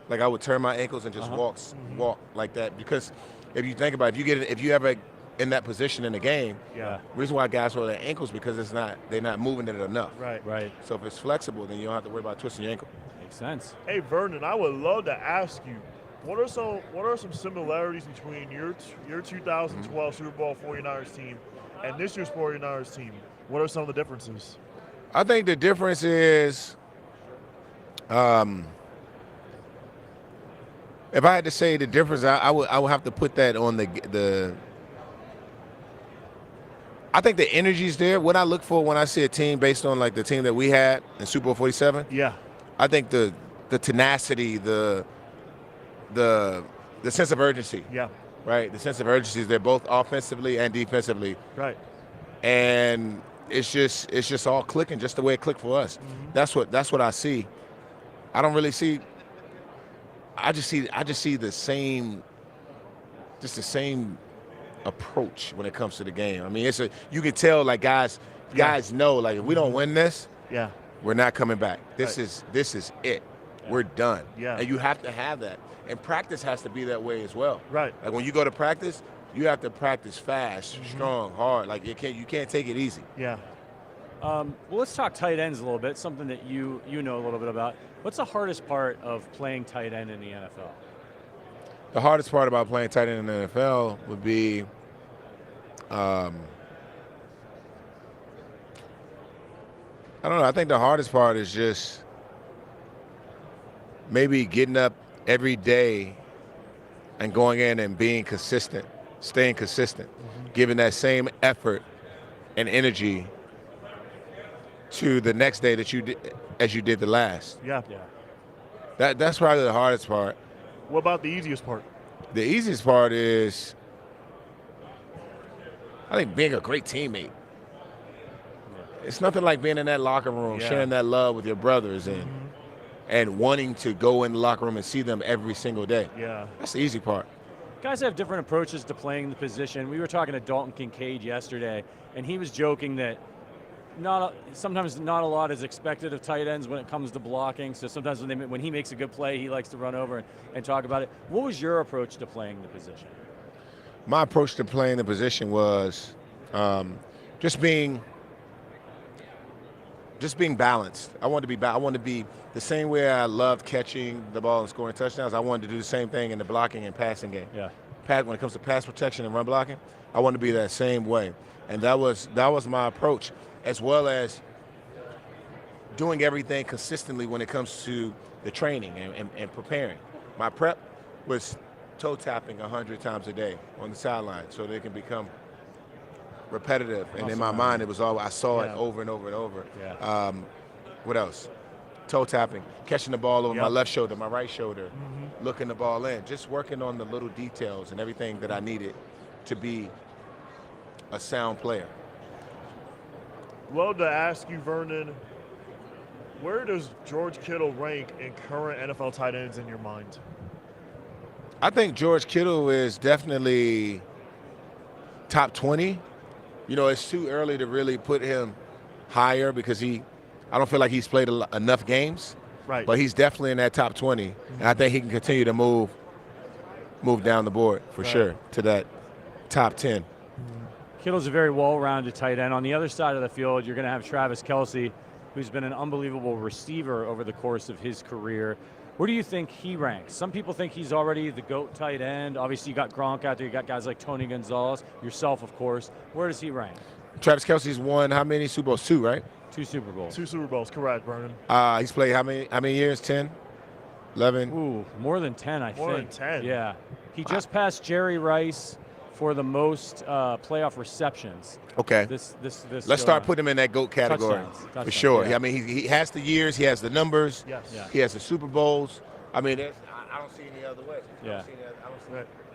like I would turn my ankles and just walk like that. Because if you think about it, if you ever in that position in the game, the reason why guys roll their ankles because they're not moving it enough. Right. So if it's flexible, then you don't have to worry about twisting your ankle. Makes sense. Hey Vernon, I would love to ask you, what are some similarities between your 2012 Super Bowl 49ers team and this year's 49ers team? What are some of the differences? I think the difference is, if I had to say the difference, I would have to put that on the. I think the energy's there. What I look for when I see a team based on like the team that we had in Super Bowl 47. Yeah. I think the tenacity, the sense of urgency. Yeah. Right. The sense of urgency is there both offensively and defensively. Right. And it's just all clicking just the way it clicked for us. Mm-hmm. That's what I see. I don't really see. I just see the same approach when it comes to the game. I mean, you can tell like guys know like if we don't win this, we're not coming back. This is it. We're done. Yeah. And you have to have that. And practice has to be that way as well. Right. Like when you go to practice, you have to practice fast, strong, hard. Like you can't take it easy. Yeah. Well, let's talk tight ends a little bit, something that you know a little bit about. What's the hardest part of playing tight end in the NFL? The hardest part about playing tight end in the NFL would be I don't know. I think the hardest part is just maybe getting up every day and going in and being consistent, staying consistent, giving that same effort and energy to the next day that you did as you did the last. Yeah. That's probably the hardest part. What about the easiest part? The easiest part is, I think, being a great teammate. It's nothing like being in that locker room, sharing that love with your brothers and wanting to go in the locker room and see them every single day. Yeah. That's the easy part. Guys have different approaches to playing the position. We were talking to Dalton Kincaid yesterday, and he was joking that sometimes not a lot is expected of tight ends when it comes to blocking. So sometimes when he makes a good play, he likes to run over and talk about it. What was your approach to playing the position? My approach to playing the position was just being balanced. I wanted to be the same way I loved catching the ball and scoring touchdowns. I wanted to do the same thing in the blocking and passing game. Yeah. When it comes to pass protection and run blocking, I want to be that same way. And that was my approach, as well as doing everything consistently when it comes to the training and preparing. My prep was toe tapping 100 times a day on the sideline so they can become repetitive. And in my mind, it was all I saw it over and over and over. Yeah. What else? Toe tapping, catching the ball over my left shoulder, my right shoulder, looking the ball in, just working on the little details and everything that I needed to be a sound player. Love to ask you, Vernon, where does George Kittle rank in current NFL tight ends in your mind? I think George Kittle is definitely top 20. You know, it's too early to really put him higher because I don't feel like he's played enough games. Right. But he's definitely in that top 20. And I think he can continue to move down the board for sure to that top 10. Kittle's a very well-rounded tight end. On the other side of the field, you're going to have Travis Kelce, who's been an unbelievable receiver over the course of his career. Where do you think he ranks? Some people think he's already the GOAT tight end. Obviously, you got Gronk out there. You got guys like Tony Gonzalez, yourself, of course. Where does he rank? Travis Kelce's won how many Super Bowls? 2, right? 2 Super Bowls. 2 Super Bowls, correct, Vernon. He's played how many years? 10? 11? Ooh, more than 10, I think. More than 10. Yeah. He just passed Jerry Rice for the most playoff receptions. Okay. This Let's start putting him in that GOAT category for sure. Yeah. I mean, he has the years, he has the numbers, Yeah. he has the Super Bowls. I mean, I don't see any other way. Yeah.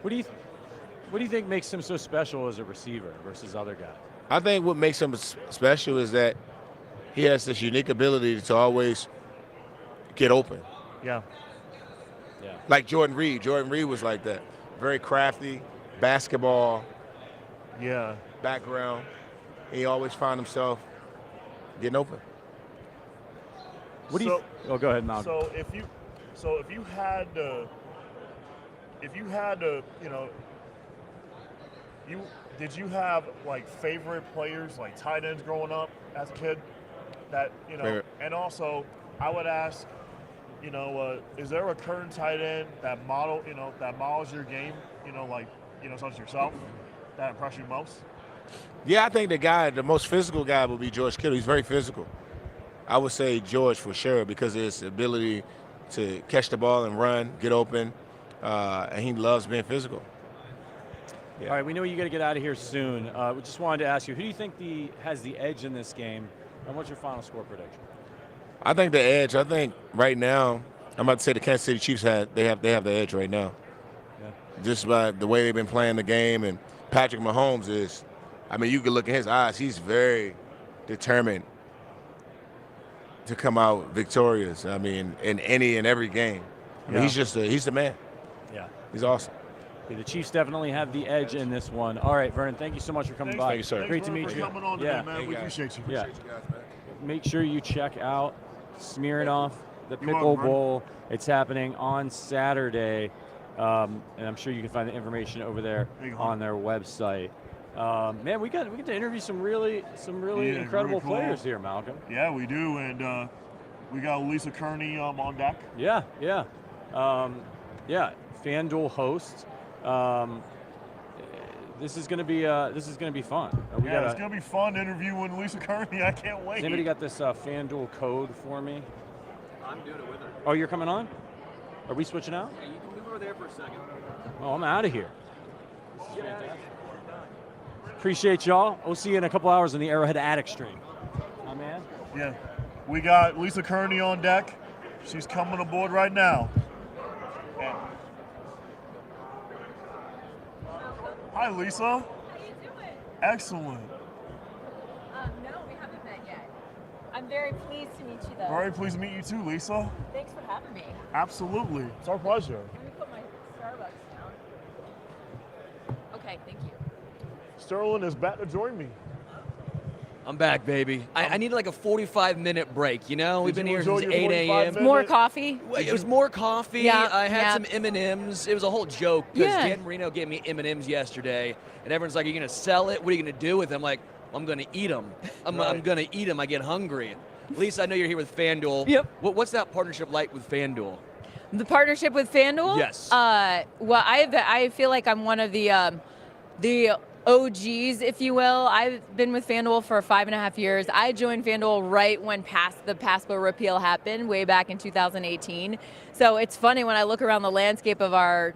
What do you think makes him so special as a receiver versus other guys? I think what makes him special is that he has this unique ability to always get open. Yeah. Yeah. Like Jordan Reed. Jordan Reed was like that. Very crafty, basketball background. He always found himself getting open. What do you? Oh, go ahead, Malcolm. So if you had to, did you have like favorite players, like tight ends growing up as a kid? That Favorite. And also I would ask, is there a current tight end that models your game, such as yourself, that impressed you most? Yeah, I think the most physical guy would be George Kittle. He's very physical. I would say George for sure because of his ability to catch the ball and run, get open, and he loves being physical. Yeah. All right, we know you got to get out of here soon. We just wanted to ask you, who do you think has the edge in this game, and what's your final score prediction? I think the edge. I think right now, I'm about to say the Kansas City Chiefs they have the edge right now. Yeah. Just by the way they've been playing the game, and Patrick Mahomes is. I mean, you can look in his eyes. He's very determined to come out victorious. I mean, in any and every game. I mean, he's the man. Yeah. He's awesome. Okay, the Chiefs definitely have the edge in this one. All right, Vernon, thank you so much for coming by. Thank you, sir. Great to meet for you. coming on today, man. We appreciate you. Yeah. Appreciate you guys, man. Make sure you check out Smearing Off the You're Pickle welcome, man. Bowl. It's happening on Saturday, and I'm sure you can find the information over there on their website. Man, we get to interview some really incredible really cool players here, Malcolm. Yeah, we do, and we got Lisa Kerney on deck. Yeah. FanDuel host. This is gonna be fun. It's gonna be fun interviewing Lisa Kerney. I can't wait. Has anybody got this FanDuel code for me? I'm doing it with her. Oh, you're coming on? Are we switching out? Yeah, you can move over there for a second. Oh, I'm out of here. Appreciate y'all. We'll see you in a couple hours on the Arrowhead Attic stream. My man. Yeah, we got Lisa Kerney on deck. She's coming aboard right now. Hi, Lisa. How you doing? Excellent. No, we haven't met yet. I'm very pleased to meet you, though. Very pleased to meet you too, Lisa. Thanks for having me. Absolutely. It's our pleasure. Let me put my Starbucks down. Okay, thank you. Sterling is back to join me. I'm back, baby. I needed like a 45-minute break, We've been here since 8 a.m. More coffee? It was more coffee. Yeah, I had yeah. some M&Ms. It was a whole joke because Yeah. Dan Marino gave me M&Ms yesterday, and everyone's like, "Are you gonna sell it? What are you gonna do with them?" I'm like, "I'm gonna eat them. I'm gonna eat them. I get hungry." Lisa, I know you're here with FanDuel. Yep. What's that partnership like with FanDuel? The partnership with FanDuel? Yes. Well, I feel like I'm one of the OGs, if you will. I've been with FanDuel for 5.5 years. I joined FanDuel right when the PASPA repeal happened, way back in 2018. So it's funny when I look around the landscape of our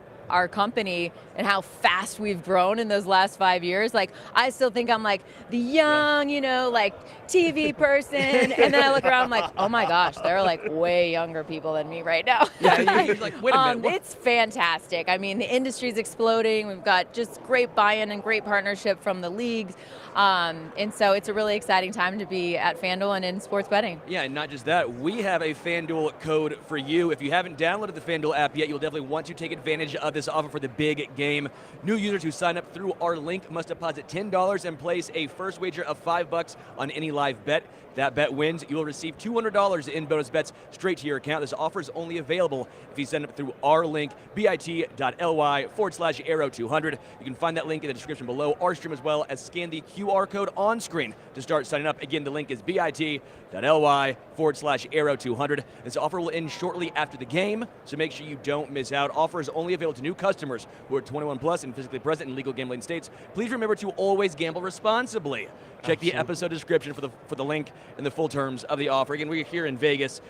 company and how fast we've grown in those last 5 years. Like, I still think I'm like the young, like TV person. And then I look around, I'm like, oh my gosh, there are like way younger people than me right now. Yeah, you're like, wait a minute. It's fantastic. I mean, the industry's exploding. We've got just great buy-in and great partnership from the leagues. And so it's a really exciting time to be at FanDuel and in sports betting. Yeah, and not just that, we have a FanDuel code for you. If you haven't downloaded the FanDuel app yet, you'll definitely want to take advantage of this offer for the big game. New users who sign up through our link must deposit $10 and place a first wager of $5 on any live bet. That bet wins. You will receive $200 in bonus bets straight to your account. This offer is only available if you sign up through our link, bit.ly/arrow200. You can find that link in the description below our stream, as well as scan the QR code on screen to start signing up. Again, the link is bit.ly/arrow200. This offer will end shortly after the game, so make sure you don't miss out. Offer is only available to new customers who are 21 plus and physically present in legal gambling states. Please remember to always gamble responsibly. Check the episode description for the link and the full terms of the offer. Again, we're here in Vegas.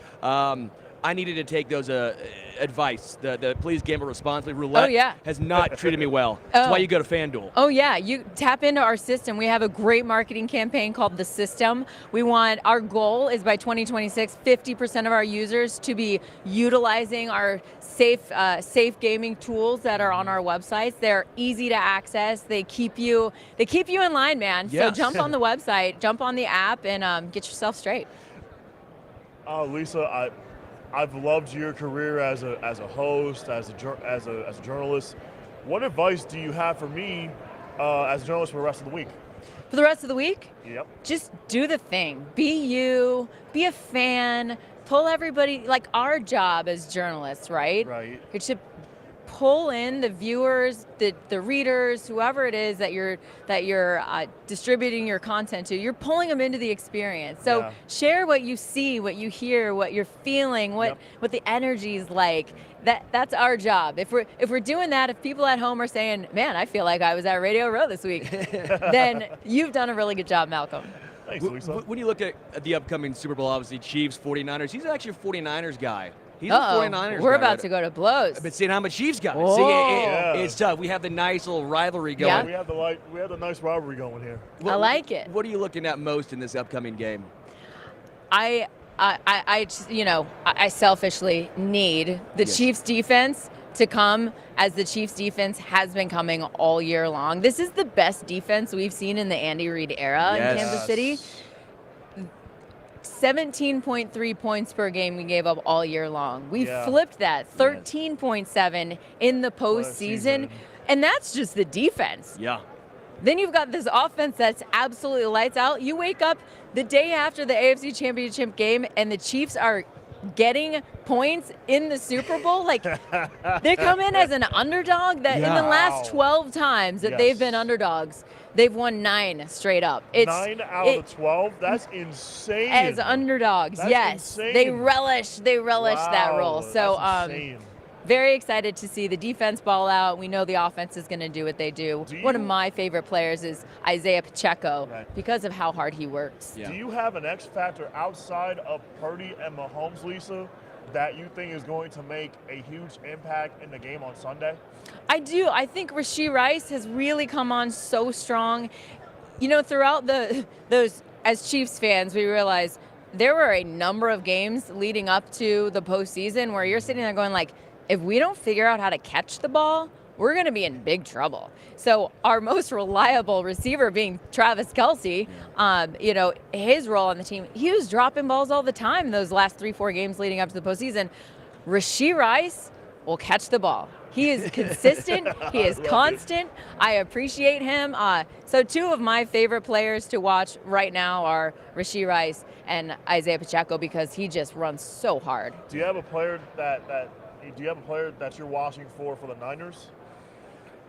I needed to take those advice. The please gamble responsibly. Roulette has not treated me well. That's why you go to FanDuel. Oh yeah, you tap into our system. We have a great marketing campaign called The System. Our goal is by 2026, 50% of our users to be utilizing our safe gaming tools that are on our websites. They're easy to access. They keep you in line, man. Yes. So jump on the website, jump on the app, and get yourself straight. Lisa, I've loved your career as a host, as a journalist. What advice do you have for me as a journalist for the rest of the week? For the rest of the week? Yep. Just do the thing. Be you. Be a fan. Pull everybody. Like our job as journalists, right? Right. It's to pull in the viewers, the readers, whoever it is that you're distributing your content to. You're pulling them into the experience. So share what you see, what you hear, what you're feeling, what the energy is like. That's our job. If we're doing that, if people at home are saying, "Man, I feel like I was at Radio Row this week," then you've done a really good job, Malcolm. Thanks, Lisa. When you look at the upcoming Super Bowl, obviously Chiefs, 49ers, he's actually a 49ers guy. He's a 49ers We're guy, about to go to blows. I've been saying I'm a Chiefs guy. Whoa. See, it's tough. We have the nice little rivalry going. We have the nice rivalry going here. I like it. What are you looking at most in this upcoming game? I selfishly need the Chiefs defense to come as the Chiefs defense has been coming all year long. This is the best defense we've seen in the Andy Reid era in Kansas City. 17.3 points per game we gave up all year long. We flipped that. 13.7 in the postseason. And that's just the defense. Yeah. Then you've got this offense that's absolutely lights out. You wake up the day after the AFC Championship game and the Chiefs are getting points in the Super Bowl. Like, they come in as an underdog that in the last 12 times that they've been underdogs, they've won 9 straight up. It's 9 out of the 12? That's insane. As underdogs, That's insane. They relish that role. So very excited to see the defense ball out. We know the offense is going to do what they do. One of my favorite players is Isaiah Pacheco because of how hard he works. Do you have an X factor outside of Purdy and Mahomes, Lisa, that you think is going to make a huge impact in the game on Sunday? I do. I think Rashee Rice has really come on so strong. You know, throughout those, as Chiefs fans, we realize there were a number of games leading up to the postseason where you're sitting there going like, if we don't figure out how to catch the ball, we're going to be in big trouble. So our most reliable receiver being Travis Kelce, his role on the team, he was dropping balls all the time those last 3-4 games leading up to the postseason. Rashee Rice will catch the ball. He is consistent. He is constant. I appreciate him. So 2 of my favorite players to watch right now are Rashee Rice and Isaiah Pacheco because he just runs so hard. Do you have a player that you're watching for the Niners?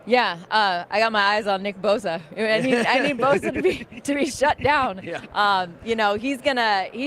Yeah, I got my eyes on Nick Bosa. I need Bosa to be shut down. He's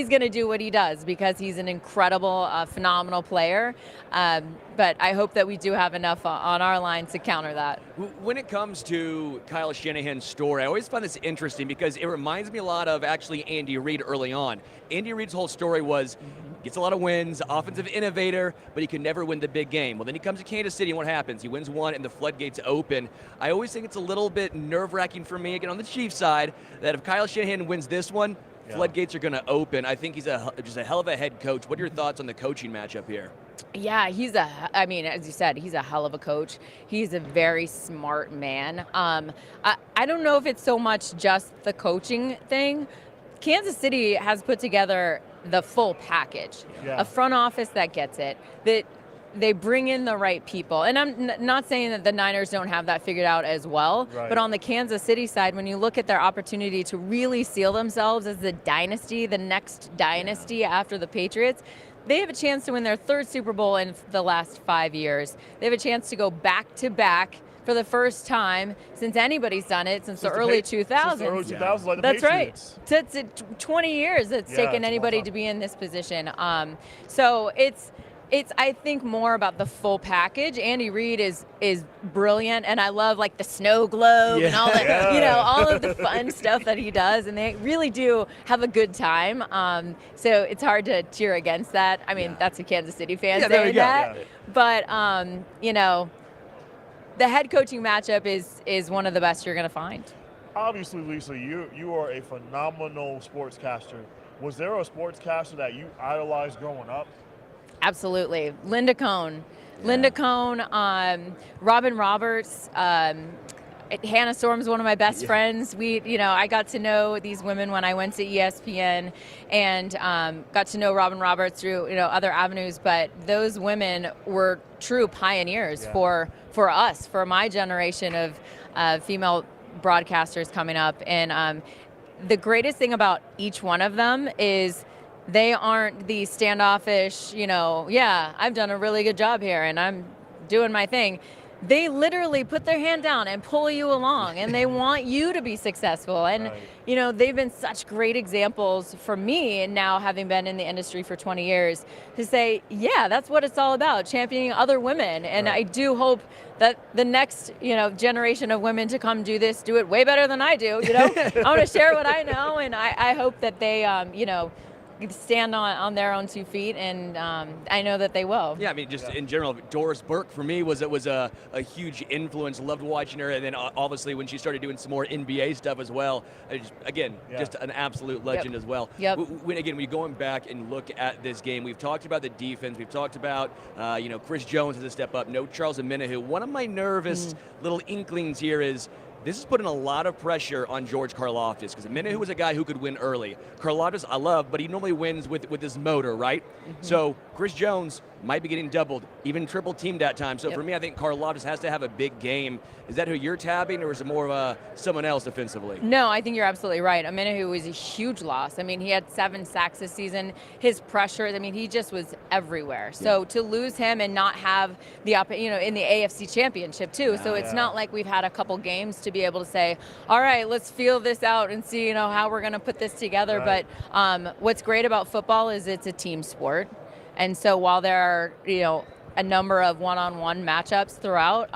gonna do what he does because he's an incredible, phenomenal player. But I hope that we do have enough on our line to counter that. When it comes to Kyle Shanahan's story, I always find this interesting because it reminds me a lot of actually Andy Reid early on. Andy Reid's whole story was gets a lot of wins, offensive innovator, but he can never win the big game. Well, then he comes to Kansas City, and what happens? He wins one, and the floodgates open. I always think it's a little bit nerve-wracking for me, again, on the Chiefs side, that if Kyle Shanahan wins this one, floodgates are going to open. I think he's just a hell of a head coach. What are your thoughts on the coaching matchup here? Yeah, as you said, he's a hell of a coach. He's a very smart man. I don't know if it's so much just the coaching thing. Kansas City has put together the full package, a front office that gets it, that they bring in the right people. And I'm not saying that the Niners don't have that figured out as well, but on the Kansas City side, when you look at their opportunity to really seal themselves as the dynasty, the next dynasty after the Patriots, they have a chance to win their 3rd Super Bowl in the last 5 years. They have a chance to go back-to-back for the first time since anybody's done it since the early 2000s. Since the early 2000s, like the That's Patriots. right. It's 20 years it's taken anybody to be in this position. So it's I think more about the full package. Andy Reid is brilliant, and I love like the snow globe and all that, all of the fun stuff that he does, and they really do have a good time. So it's hard to cheer against that. I mean, that's a Kansas City fan saying that, but the head coaching matchup is one of the best you're going to find. Obviously, Lisa, you are a phenomenal sportscaster. Was there a sportscaster that you idolized growing up? Absolutely. Linda Cohn. Robin Roberts. Hannah Storm's one of my best friends. I got to know these women when I went to ESPN, and got to know Robin Roberts through other avenues. But those women were true pioneers for us, for my generation of female broadcasters coming up. And the greatest thing about each one of them is they aren't the standoffish, I've done a really good job here and I'm doing my thing. They literally put their hand down and pull you along, and they want you to be successful. And, they've been such great examples for me, and now having been in the industry for 20 years, to say, yeah, that's what it's all about, championing other women. And I do hope that the next, generation of women to come do this, do it way better than I do. I want to share what I know, and I hope that they, stand on their own 2 feet, and I know that they will. Yeah, I mean, just in general, Doris Burke for me was a huge influence. Loved watching her, and then obviously when she started doing some more NBA stuff as well. Just an absolute legend as well. Yep. When we're going back and look at this game, we've talked about the defense. We've talked about Chris Jones has a step up. No Charles Omenihu. One of my nervous little inklings here is, this is putting a lot of pressure on George Karlaftis, because Omenihu was a guy who could win early. Karlaftis, I love, but he normally wins with his motor, right? So Chris Jones might be getting doubled, even triple teamed that time. So for me, I think Karlaftis has to have a big game. Is that who you're tabbing, or is it more of someone else defensively? No, I think you're absolutely right. Omenihu was a huge loss. I mean, he had 7 sacks this season. His pressure, he just was everywhere. So to lose him and not have the in the AFC Championship too. So it's not like we've had a couple games to be able to say, all right, let's feel this out and see, how we're going to put this together. Right. But what's great about football is it's a team sport. And so while there are, a number of one-on-one matchups throughout,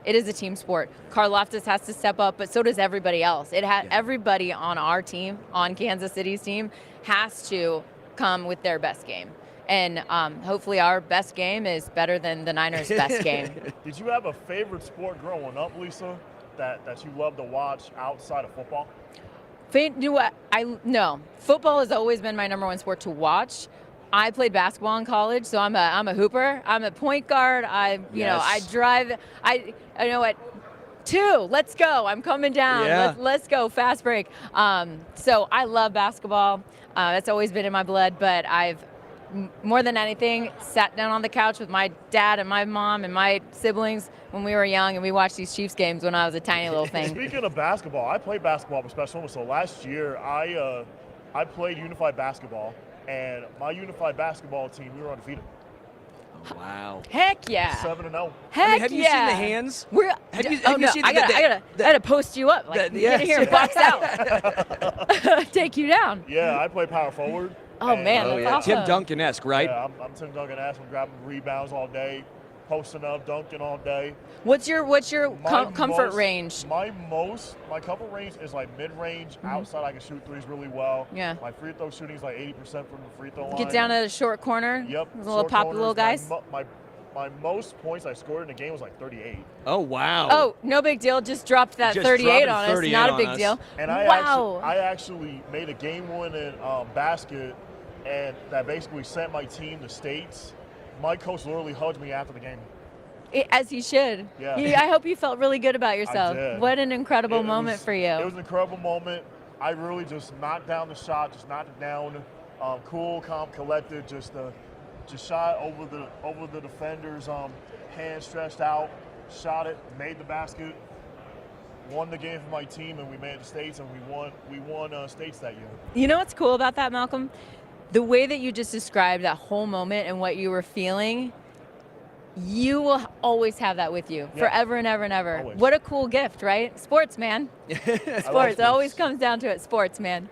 it is a team sport. Karlaftis has to step up, but so does everybody else. Everybody on our team, on Kansas City's team, has to come with their best game. And hopefully our best game is better than the Niners' best game. Did you have a favorite sport growing up, Lisa, that you love to watch outside of football? No. Football has always been my number one sport to watch. I played basketball in college, so I'm a hooper. I'm a point guard. I drive. I know what. 2, let's go. I'm coming down. Yeah. Let's go. Fast break. So I love basketball. That's always been in my blood, but I've more than anything sat down on the couch with my dad and my mom and my siblings when we were young, and we watched these Chiefs games when I was a tiny little thing. Speaking of basketball, I played basketball for Special Olympics. So last year, I played unified basketball, and my unified basketball team, we were undefeated. Wow. Heck yeah. 7-0. Heck have you seen the hands? I gotta post you up. Get in here and box out. Take you down. Yeah, I play power forward. Oh man, that's awesome. Tim Duncan-esque, right? Yeah, I'm Tim Duncan-esque. I'm grabbing rebounds all day, posting up, dunking all day. What's your comfort range? My comfort range is like mid-range. Outside, I can shoot threes really well. Yeah. My free throw shooting is like 80% from the free throw line. Get down to the short corner. Yep. The little pop, the little guys. My most points I scored in a game was like 38. Oh wow. Oh, no big deal. Just dropped that 38 on us. Not a big deal. And wow. I actually made a game-winning basket, and that basically sent my team to States. My coach literally hugged me after the game. As he should. Yeah. I hope you felt really good about yourself. I did. What an incredible moment for you. It was an incredible moment. I really just knocked down the shot, just knocked it down, cool, calm, collected, just shot over the defender's hand stretched out, shot it, made the basket, won the game for my team, and we made it to States, and we won States that year. You know what's cool about that, Malcolm? The way that you just described that whole moment and what you were feeling, you will always have that with you forever and ever and ever. Always. What a cool gift, right? Sports, man. Sports. It always comes down to it. Sports, man.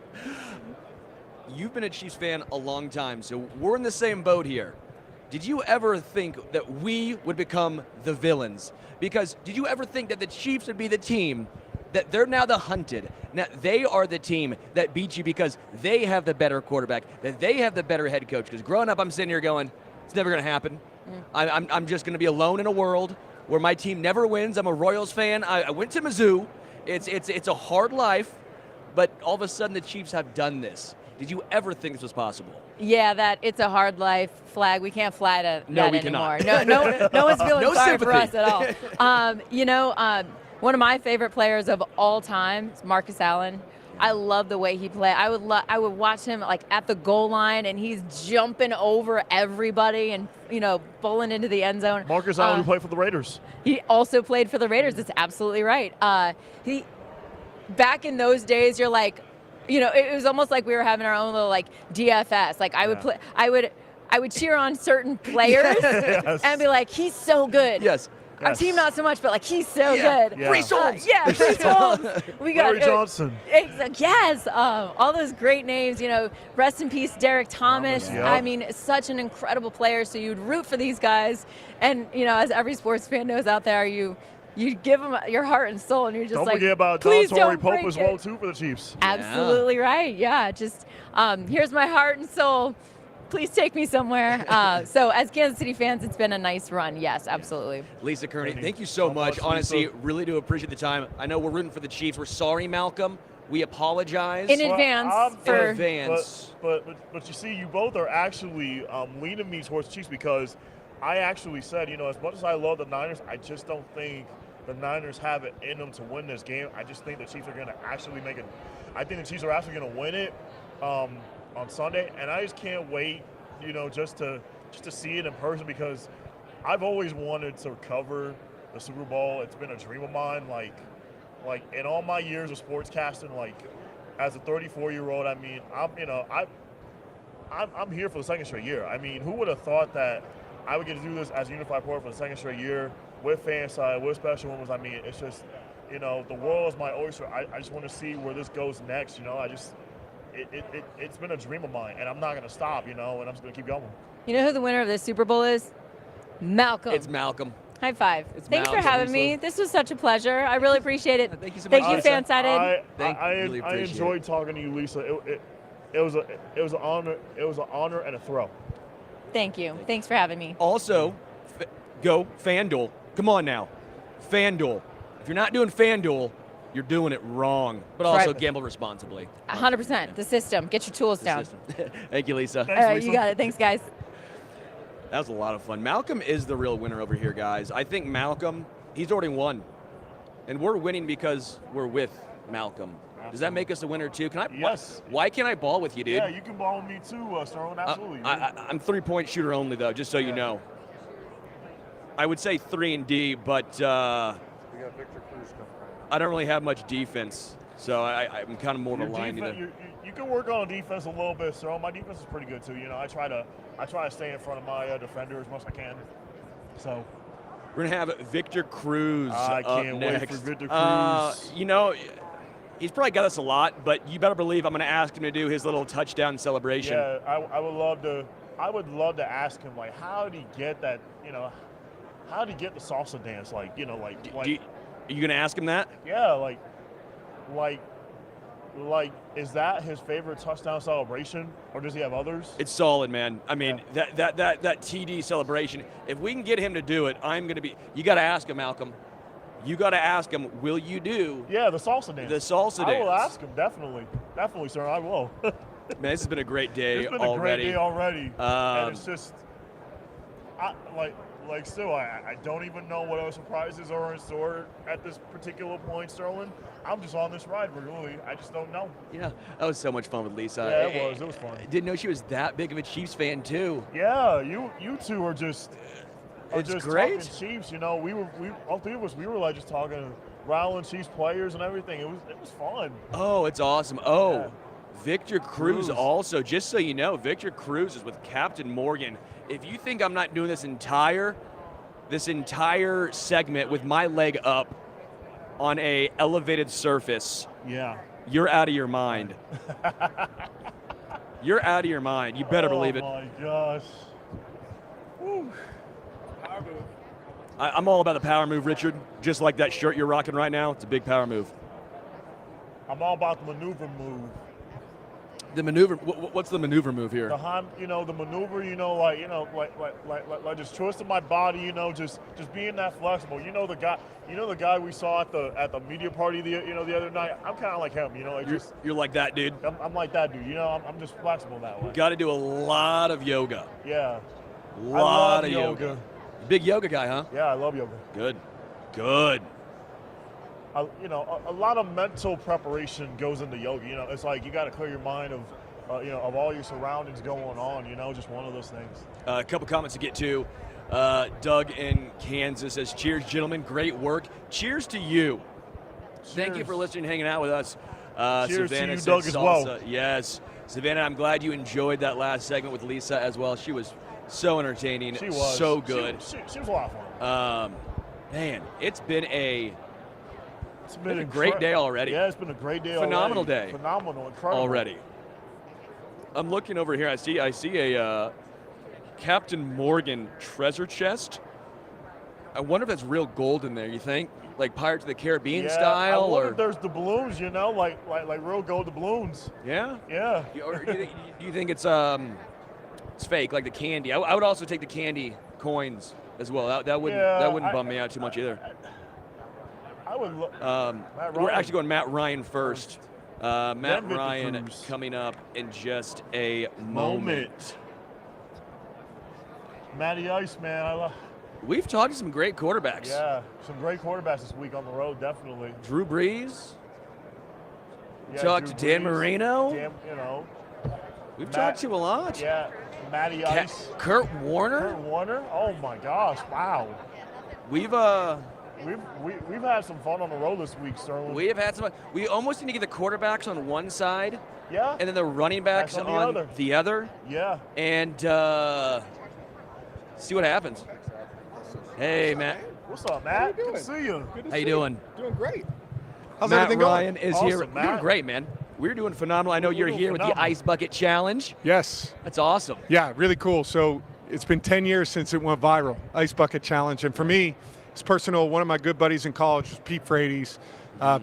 You've been a Chiefs fan a long time, so we're in the same boat here. Did you ever think that we would become the villains? Because did you ever think that the Chiefs would be the team that they're now the hunted? Now they are the team that beat you because they have the better quarterback, that they have the better head coach. Because growing up, I'm sitting here going, it's never going to happen. I'm just going to be alone in a world where my team never wins. I'm a Royals fan. I went to Mizzou. It's a hard life, but all of a sudden the Chiefs have done this. Did you ever think this was possible? Yeah, that it's a hard life flag. We can't fly that we anymore. Cannot. No one's feeling No sorry sympathy. for us at all. One of my favorite players of all time is Marcus Allen. I love the way he played. I would watch him like at the goal line, and he's jumping over everybody and bowling into the end zone. Marcus Allen, who played for the Raiders. He also played for the Raiders. That's absolutely right. He back in those days, you're like, it was almost like we were having our own little like DFS. Like I would play, I would cheer on certain players and be like, he's so good. Yes. Our team not so much, but like he's so good. Yeah. Brees Holmes. Brees Holmes. We got Larry Johnson. Yes, all those great names. Rest in peace, Derek Thomas. Yep. I mean, such an incredible player. So you'd root for these guys, and as every sports fan knows out there, you give them your heart and soul, and you're just Don't like, forget about please Torrey don't Pope break as well too for the Chiefs. Absolutely right. Yeah, just here's my heart and soul. Please take me somewhere. So as Kansas City fans, it's been a nice run. Yes, absolutely. Lisa Kerney, thank you so much. Honestly, really do appreciate the time. I know we're rooting for the Chiefs. We're sorry, Malcolm. We apologize. In advance. In advance. But you see, you both are actually leaning me towards the Chiefs because I actually said, as much as I love the Niners, I just don't think the Niners have it in them to win this game. I just think the Chiefs are going to actually make it. I think the Chiefs are actually going to win it on Sunday, and I just can't wait, just to see it in person because I've always wanted to cover the Super Bowl. It's been a dream of mine. Like in all my years of sportscasting, like as a 34-year-old, I mean, I'm here for the second straight year. I mean, who would have thought that I would get to do this as a unified reporter for the second straight year with FanSided, with special moments? I mean, it's just, the world is my oyster. I just want to see where this goes next. It's been a dream of mine, and I'm not going to stop, and I'm just going to keep going. You know who the winner of this Super Bowl is? Malcolm. It's Malcolm. High five. Thanks Malcolm, for having me. This was such a pleasure. I really appreciate it. Thank you so much. Thank you, FanSided. I enjoyed talking to you, Lisa. It was an honor. It was an honor and a thrill. Thank you. Thanks for having me. Also, go FanDuel. Come on now. FanDuel. If you're not doing FanDuel, you're doing it wrong. But also Right. gamble responsibly. 100%. The system. Get your tools down. Thank you, Lisa. All right, you got it. Thanks, guys. That was a lot of fun. Malcolm is the real winner over here, guys. I think Malcolm, he's already won. And we're winning because we're with Malcolm. Does that make us a winner too? Can I? Yes. Why can't I ball with you, dude? Yeah, you can ball with me too, Sterling. Absolutely. I'm 3-point shooter only, though, just so you know. I would say 3 and D, but We got Victor Cruz coming right now. I don't really have much defense, so I'm kind of more of a line. You can work on defense a little bit, Sterling. My defense is pretty good too. I try to stay in front of my defender as much as I can. So we're gonna have Victor Cruz I up can't next. wait for Victor Cruz. He's probably got us a lot, but you better believe I'm gonna ask him to do his little touchdown celebration. Yeah, I would love to. I would love to ask him how did he get that? How did he get the salsa dance? Are you gonna ask him that? Yeah, is that his favorite touchdown celebration, or does he have others? It's solid, man. I mean, that TD celebration. If we can get him to do it, I'm gonna be. You got to ask him, Malcolm. You got to ask him. Will you do? Yeah, the salsa dance. The salsa dance. I will ask him definitely, sir. I will. Man, this has been a great day It's been already. a great day already, and it's just, still, I don't even know what other surprises are in store at this particular point, Sterling. I'm just on this ride, really. I just don't know. Yeah, that was so much fun with Lisa. Yeah, it was fun. I didn't know she was that big of a Chiefs fan too. Yeah, you two are just great. talking Chiefs. We all three of us, we were just talking Rowland Chiefs players and everything. It was fun. Oh, it's awesome. Oh, Victor Cruz also. Just so you know, Victor Cruz is with Captain Morgan. If you think I'm not doing this entire segment with my leg up on a elevated surface, you're out of your mind. You're out of your mind. You better believe it. Oh my gosh. Woo. I'm all about the power move, Richard. Just like that shirt you're rocking right now. It's a big power move. I'm all about the maneuver move. The maneuver. What's the maneuver move here? The maneuver. Like just twisting my body. Just being that flexible. The guy we saw at the media party the other night. I'm kind of like him. You're like that dude. I'm like that dude. I'm just flexible that way. Got to do a lot of yoga. Yeah. A lot of yoga. Big yoga guy, huh? Yeah, I love yoga. Good. a lot of mental preparation goes into yoga. It's like you got to clear your mind of of all your surroundings going on. Just one of those things. A couple comments to get to. Doug in Kansas says, "Cheers, gentlemen. Great work. Cheers to you. Cheers. Thank you for listening and hanging out with us." Cheers Savannah to you, said Doug, as well. salsa. Yes. Savannah, I'm glad you enjoyed that last segment with Lisa as well. She was so entertaining. She was. So good. She was a lot of fun. Man, it's been a been great day already. Yeah, it's been a great day Phenomenal already. day. Phenomenal, incredible. Already. I'm looking over here. I see a Captain Morgan treasure chest. I wonder if that's real gold in there, you think? Like Pirates of the Caribbean style? I wonder or if there's doubloons, like real gold doubloons. Yeah? Yeah. Or do you think it's fake, like the candy? I would also take the candy coins as well. That wouldn't bum me out too much either. I would look. We're actually going Matt Ryan first. Matt Then Ryan Cruz. coming up in just a moment. Matty Ice, man. We've talked to some great quarterbacks. Yeah, some great quarterbacks this week on the road, definitely. Drew Brees. Yeah, Talked Drew to Dan Brees, Marino. We've talked to a lot. Yeah, Matty Ice. Kurt Warner. Kurt Warner. Oh my gosh! Wow. We've had some fun on the road this week, Sterling. We have had some. We almost need to get the quarterbacks on one side. Yeah. And then the running backs on the other. Yeah. And see what happens. Hey, Matt. What's up, Matt? Good to see you. How you doing? Doing great. How's Matt everything going? Ryan is here. Awesome, We're doing Matt. great, man. We're doing phenomenal. I know you're doing here with the phenomenal. Ice Bucket Challenge. Yes. That's awesome. Yeah, really cool. So it's been 10 years since it went viral, Ice Bucket Challenge. And for me, it's personal. One of my good buddies in college was Pete Frates.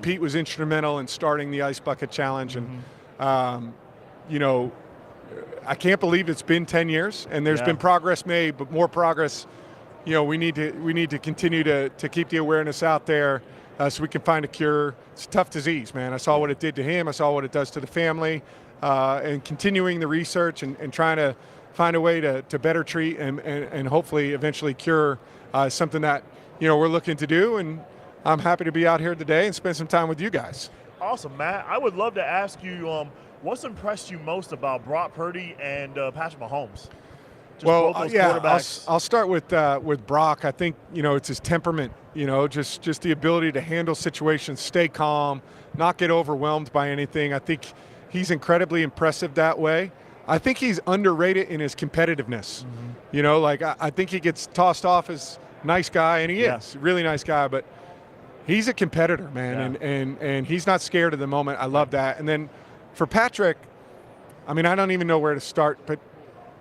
Pete was instrumental in starting the Ice Bucket Challenge. And, I can't believe it's been 10 years. And there's been progress made, but more progress. We need to continue to keep the awareness out there so we can find a cure. It's a tough disease, man. I saw what it did to him. I saw what it does to the family. And continuing the research and trying to find a way to better treat and hopefully eventually cure something that, we're looking to do. And I'm happy to be out here today and spend some time with you guys. Awesome, Matt. I would love to ask you, what's impressed you most about Brock Purdy and Patrick Mahomes? Just both those quarterbacks. I'll start with Brock. I think it's his temperament. Just the ability to handle situations, stay calm, not get overwhelmed by anything. I think he's incredibly impressive that way. I think he's underrated in his competitiveness. I think he gets tossed off as nice guy, and he is a really nice guy, but he's a competitor, man, and he's not scared of the moment. I love that. And then for Patrick, I don't even know where to start, but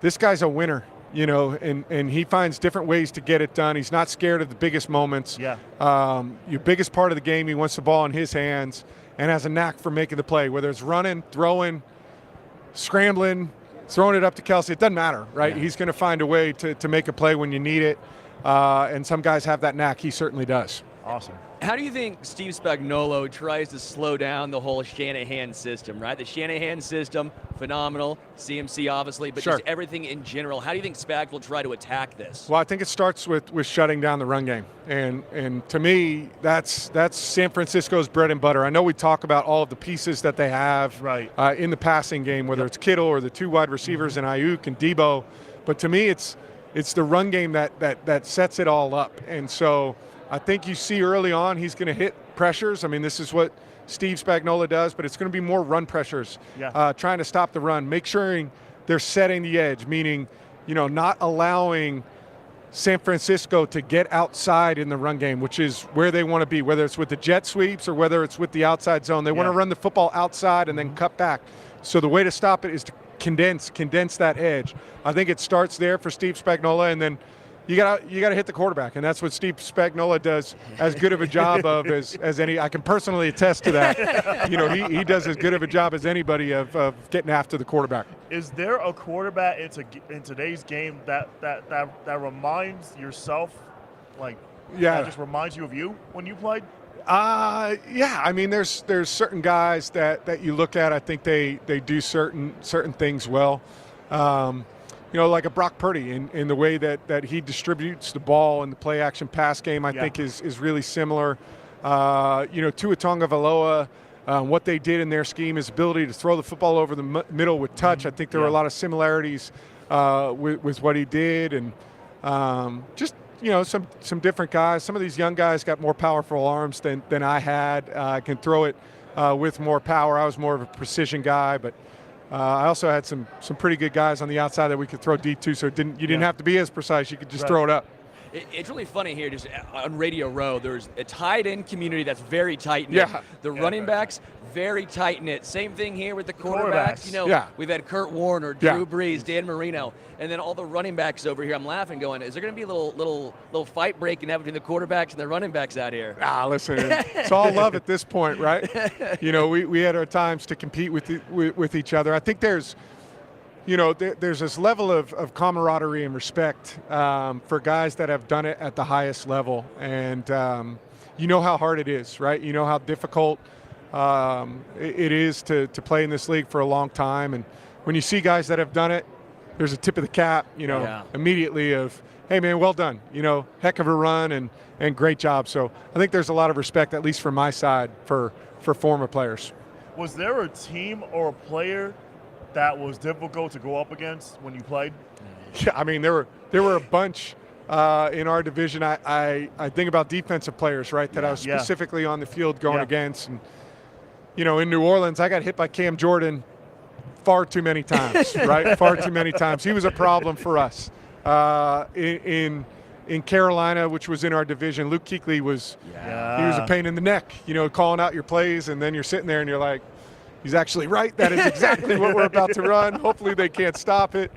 this guy's a winner, and he finds different ways to get it done. He's not scared of the biggest moments. Yeah. Your biggest part of the game, he wants the ball in his hands and has a knack for making the play, whether it's running, throwing, scrambling, throwing it up to Kelsey. It doesn't matter, right? Yeah. He's going to find a way to make a play when you need it. And some guys have that knack. He certainly does. Awesome. How do you think Steve Spagnuolo tries to slow down the whole Shanahan system, right? The Shanahan system, phenomenal. CMC, obviously, but just everything in general. How do you think Spag will try to attack this? Well, I think it starts with shutting down the run game. And to me, that's San Francisco's bread and butter. I know we talk about all of the pieces that they have in the passing game, whether it's Kittle or the two wide receivers and Ayuk and Debo. But to me, it's the run game that sets it all up. And so I think you see early on he's going to hit pressures. This is what Steve Spagnuolo does, but it's going to be more run pressures, trying to stop the run. Make sure they're setting the edge, meaning, not allowing San Francisco to get outside in the run game, which is where they want to be, whether it's with the jet sweeps or whether it's with the outside zone. They want to run the football outside and then cut back. So the way to stop it is to condense that edge. I think it starts there for Steve Spagnuolo, and then you gotta hit the quarterback, and that's what Steve Spagnuolo does as good of a job of as any. I can personally attest to that. He does as good of a job as anybody of getting after the quarterback. Is there a quarterback in today's game that reminds yourself, that just reminds you of you when you played? There's certain guys that you look at. I think they do certain things well. Like a Brock Purdy in the way that he distributes the ball in the play action pass game, I think is really similar. Tua Tagovailoa, what they did in their scheme, his ability to throw the football over the middle with touch. I think there were a lot of similarities with what he did, and just some different guys. Some of these young guys got more powerful arms than I had. Can throw it with more power. I was more of a precision guy, but I also had some pretty good guys on the outside that we could throw deep to, so you didn't have to be as precise. You could just throw it up. It's really funny here, just on Radio Row, there's a tight-end community that's very tight-knit. Yeah. The running backs, very tight-knit. Same thing here with the quarterbacks. We've had Kurt Warner, Drew Brees, Dan Marino, and then all the running backs over here. I'm laughing going, is there going to be a little fight breaking out between the quarterbacks and the running backs out here? Listen, it's all love at this point, right? We had our times to compete with each other. I think there's this level of camaraderie and respect for guys that have done it at the highest level. And you know how hard it is, right? You know how difficult it is to play in this league for a long time. And when you see guys that have done it, there's a tip of the cap, immediately of, hey, man, well done. Heck of a run and great job. So I think there's a lot of respect, at least from my side, for former players. Was there a team or a player that was difficult to go up against when you played? Yeah, I mean, there were a bunch in our division. I think about defensive players, right, that I was specifically on the field going against. And, in New Orleans, I got hit by Cam Jordan far too many times, right? Far too many times. He was a problem for us. In Carolina, which was in our division, Luke Kuechly was a pain in the neck, calling out your plays, and then you're sitting there and you're like, he's actually right. That is exactly what we're about to run. Hopefully they can't stop it.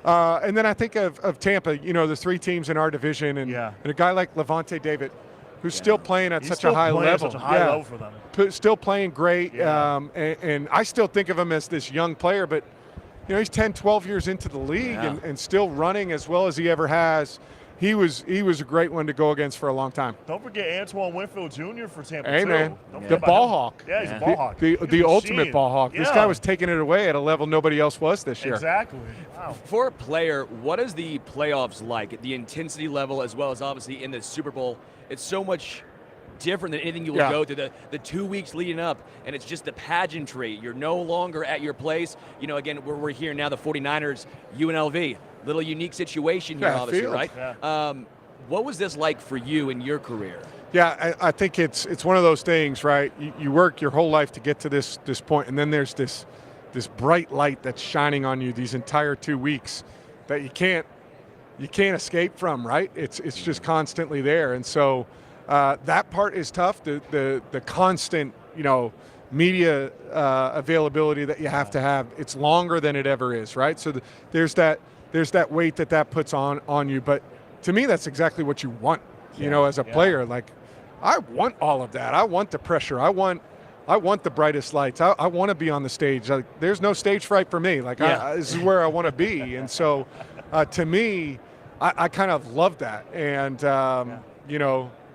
And then I think of Tampa, the three teams in our division, and a guy like Levante David, who's still playing at such a high level. Such a high level for them. Still playing great. And I still think of him as this young player, but he's 10, 12 years into the league and still running as well as he ever has. He was a great one to go against for a long time. Don't forget Antoine Winfield Jr. for Tampa. Hey, man, the ball hawk. Yeah, he's a ball hawk. The ultimate ball hawk. This guy was taking it away at a level nobody else was this year. Exactly. Wow. For a player, what is the playoffs like? The intensity level, as well as obviously in the Super Bowl, it's so much different than anything you will go through the 2 weeks leading up, and it's just the pageantry. You're no longer at your place. Again, we're here now, the 49ers, UNLV. Little unique situation here, obviously, right? Yeah. What was this like for you in your career? Yeah, I think it's one of those things, right? You work your whole life to get to this point, and then there's this bright light that's shining on you these entire 2 weeks that you can't escape from, right? It's just constantly there, and so that part is tough. The constant media availability that you have to have. It's longer than it ever is, right? So there's that weight that puts on you. But to me, that's exactly what you want, as a player. Like, I want all of that. I want the pressure. I want the brightest lights. I want to be on the stage. Like, there's no stage fright for me. Like, this is where I want to be. And so, to me, I kind of love that. And,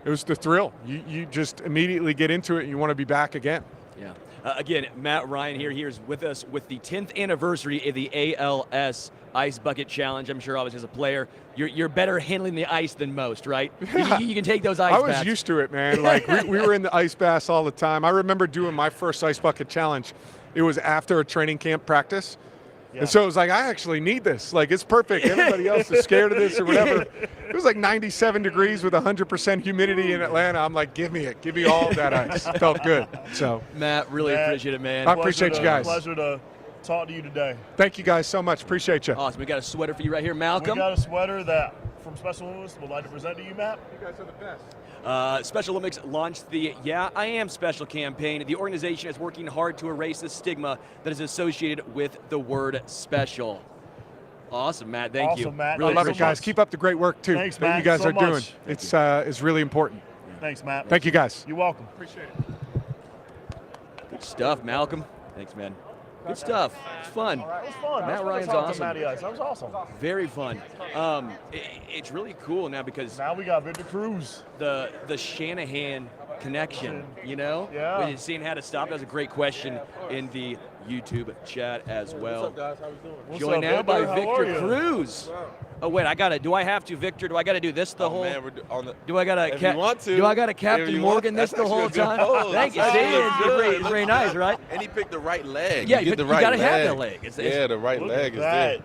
it was the thrill. You just immediately get into it and you want to be back again. Yeah. Again, Matt Ryan here. He is with us with the 10th anniversary of the ALS Ice Bucket Challenge. I'm sure, obviously, as a player, you're better handling the ice than most, right? You can take those ice baths. I was used to it, man. Like, we were in the ice baths all the time. I remember doing my first Ice Bucket Challenge. It was after a training camp practice. Yeah. And so it was like, I actually need this. Like, it's perfect. Everybody else is scared of this or whatever. It was like 97 degrees with 100% humidity in Atlanta. I'm like, give me it. Give me all of that ice. It felt good. So, Matt, really appreciate it, man. I appreciate you guys. Pleasure to talk to you today. Thank you guys so much. Appreciate you. Awesome. We got a sweater for you right here, Malcom. We got a sweater that from Special Olympics would like to present to you, Matt. You guys are the best. Special Olympics launched the Yeah, I Am Special campaign. The organization is working hard to erase the stigma that is associated with the word special. Awesome, Matt. Thank you. Awesome, Matt. Really I love it, guys. Keep up the great work, too, Thanks, that Matt, you guys so are doing. much. It's really important. Thanks, Matt. Thank you, guys. You're welcome. Appreciate it. Good stuff, Malcom. Thanks, man. Good stuff. It's fun. All right, it was fun. Matt Ryan's awesome. That was awesome. Very fun. It's really cool now because now we got Victor Cruz. The Shanahan connection, you know? Yeah. When seeing how to stop, that was a great question in the YouTube chat as well. What's up, guys? How we doing? What's Joined up, now by Victor? How are Victor you? Cruz. Oh wait, do I have to, Victor? Do I got to do this the whole? Man, we're on the, Do I got if you want to. Do I got to If Captain you want- Morgan this that's the whole actually a good time? pose. Thank you. That's See, actually it's good. very nice, right? And he picked the right leg. Yeah, you get the you right gotta leg. have that leg. Yeah, the right Look leg at is that. there.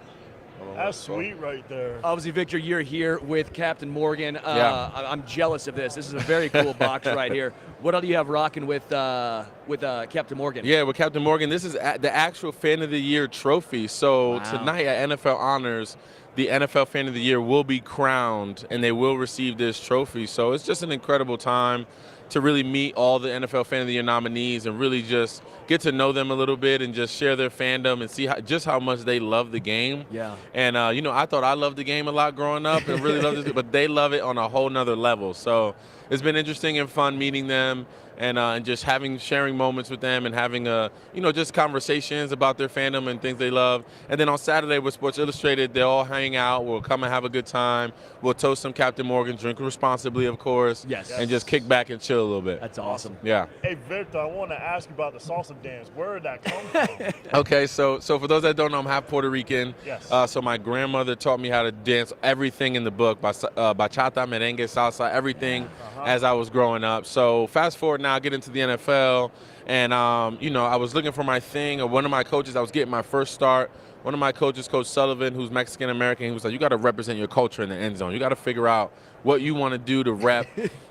That's sweet right there. Obviously, Victor, you're here with Captain Morgan. Yeah. I'm jealous of this. This is a very cool box right here. What all do you have rocking with Captain Morgan? Yeah, with Captain Morgan, this is the actual Fan of the Year trophy. So Wow. tonight at NFL Honors, the NFL Fan of the Year will be crowned, and they will receive this trophy. So it's just an incredible time to really meet all the NFL Fan of the Year nominees and really just get to know them a little bit and just share their fandom and see just how much they love the game. Yeah. And, I thought I loved the game a lot growing up and really loved it, but they love it on a whole nother level. So it's been interesting and fun meeting them and just sharing moments with them and having just conversations about their fandom and things they love. And then on Saturday with Sports Illustrated, they'll all hang out. We'll come and have a good time. We'll toast some Captain Morgan, drink responsibly, of course. Yes. And just kick back and chill a little bit. That's awesome. Yeah. Hey, Victor, I want to ask you about the salsa dance. Where did that come from? Okay, so for those that don't know, I'm half Puerto Rican. Yes. So my grandmother taught me how to dance everything in the book, bachata, merengue, salsa, everything as I was growing up. So fast forward now, I get into the NFL, and I was looking for my thing. Or one of my coaches, I was getting my first start. One of my coaches, Coach Sullivan, who's Mexican American, he was like, "You got to represent your culture in the end zone. You got to figure out what you want to do to rep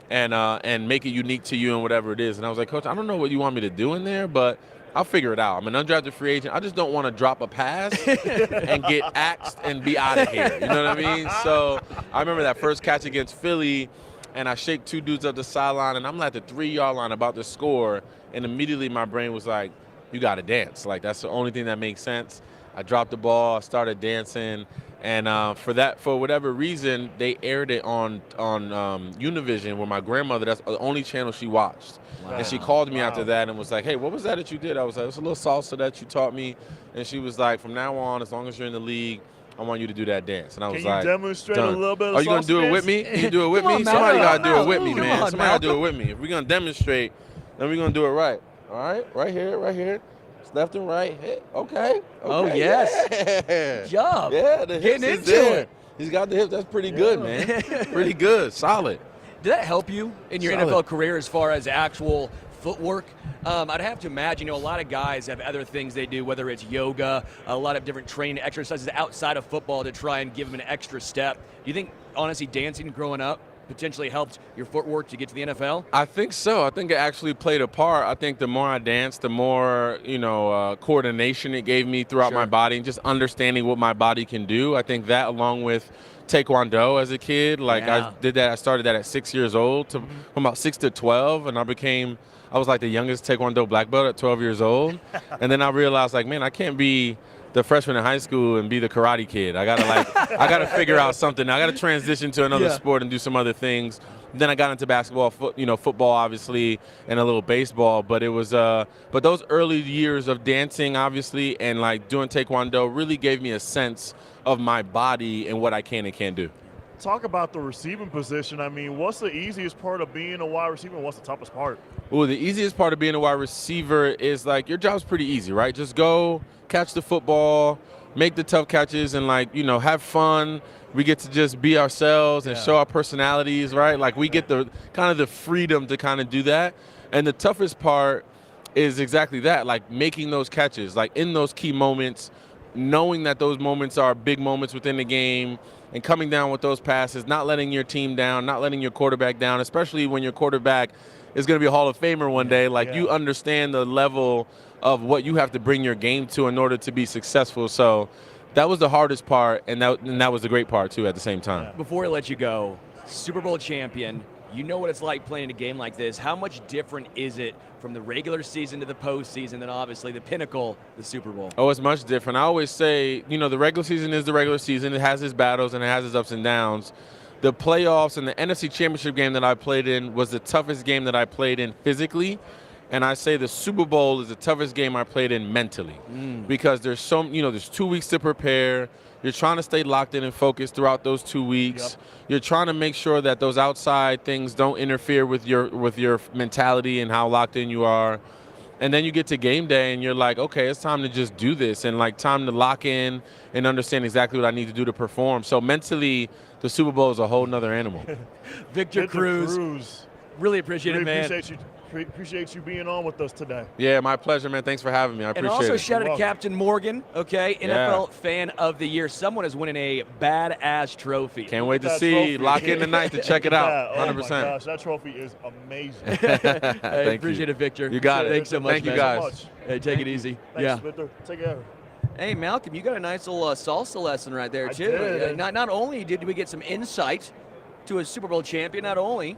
and make it unique to you and whatever it is." And I was like, "Coach, I don't know what you want me to do in there, but I'll figure it out. I'm an undrafted free agent. I just don't want to drop a pass and get axed and be out of here." You know what I mean? So I remember that first catch against Philly, and I shake two dudes up the sideline, and I'm at the 3-yard line about to score, and immediately my brain was like, "You got to dance. Like, that's the only thing that makes sense." I dropped the ball, started dancing, and for whatever reason, they aired it on Univision, where my grandmother, that's the only channel she watched. Wow. And she called me after that and was like, "Hey, what was that you did?" I was like, "It's a little salsa that you taught me." And she was like, "From now on, as long as you're in the league, I want you to do that dance." And I was Can you like, demonstrate done. a little bit of Are you gonna salsa do it with dance? me? Can you do it with Come me? on, Somebody Malcom. gotta do it with me, Come man. on, Somebody gotta do Malcom. it with me. If we're gonna demonstrate, then we're gonna do it right. All right, right here. It's left and right. Hit. Okay. Oh, Okay, yes. yeah. Good job. Yeah, the hips Getting is into there. it. He's got the hips. That's pretty good, man. Pretty good. Solid. Did that help you in your Solid. NFL career as far as actual footwork? I'd have to imagine, a lot of guys have other things they do, whether it's yoga, a lot of different training exercises outside of football to try and give them an extra step. Do you think, honestly, dancing growing up potentially helped your footwork to get to the NFL? I think so. I think it actually played a part. I think the more I danced, the more, coordination it gave me throughout my body and just understanding what my body can do. I think that, along with Taekwondo as a kid, Yeah. I started that at 6 years old from about 6 to 12, and I was like the youngest Taekwondo black belt at 12 years old. And then I realized, man, I can't be the freshman in high school and be the karate kid. I gotta figure out something. I gotta transition to another sport and do some other things. Then I got into basketball, football, obviously, and a little baseball. But it was, but those early years of dancing, obviously, and doing Taekwondo really gave me a sense of my body and what I can and can't do. Talk about the receiving position. I mean, what's the easiest part of being a wide receiver and what's the toughest part? Well, the easiest part of being a wide receiver is your job's pretty easy, right? Just go catch the football, make the tough catches, and have fun. We get to just be ourselves and show our personalities, right? We get the kind of the freedom to kind of do that. And the toughest part is exactly that, making those catches, in those key moments, knowing that those moments are big moments within the game, and coming down with those passes, not letting your team down, not letting your quarterback down, especially when your quarterback is going to be a Hall of Famer one day. You understand the level of what you have to bring your game to in order to be successful. So that was the hardest part, and that was the great part, too, at the same time. Before I let you go, Super Bowl champion, you know what it's like playing a game like this. How much different is it from the regular season to the postseason, and obviously the pinnacle, the Super Bowl? Oh, it's much different. I always say, the regular season is the regular season. It has its battles and it has its ups and downs. The playoffs and the NFC Championship game that I played in was the toughest game that I played in physically. And I say the Super Bowl is the toughest game I played in mentally because there's there's 2 weeks to prepare. You're trying to stay locked in and focused throughout those 2 weeks. You're trying to make sure that those outside things don't interfere with your mentality and how locked in you are. And then you get to game day and you're like, okay, it's time to just do this and like time to lock in and understand exactly what I need to do to perform. So mentally, the Super Bowl is a whole nother animal. Victor Cruz. Really appreciate it, man. Appreciate you being on with us today. Yeah, my pleasure, man. Thanks for having me. I appreciate it. And also shout out to Captain Morgan, okay? NFL Fan of the Year. Someone is winning a badass trophy. Can't wait to see. Lock in tonight to check it out. 100%. Oh my gosh, that trophy is amazing. I appreciate it, Victor. You got it. Thanks so much, Thank man. you, guys. Hey, take it easy. Thanks, Victor. Take care. Hey, Malcom, you got a nice little salsa lesson right there, too. did. Not only did we get some insight to a Super Bowl champion, not only,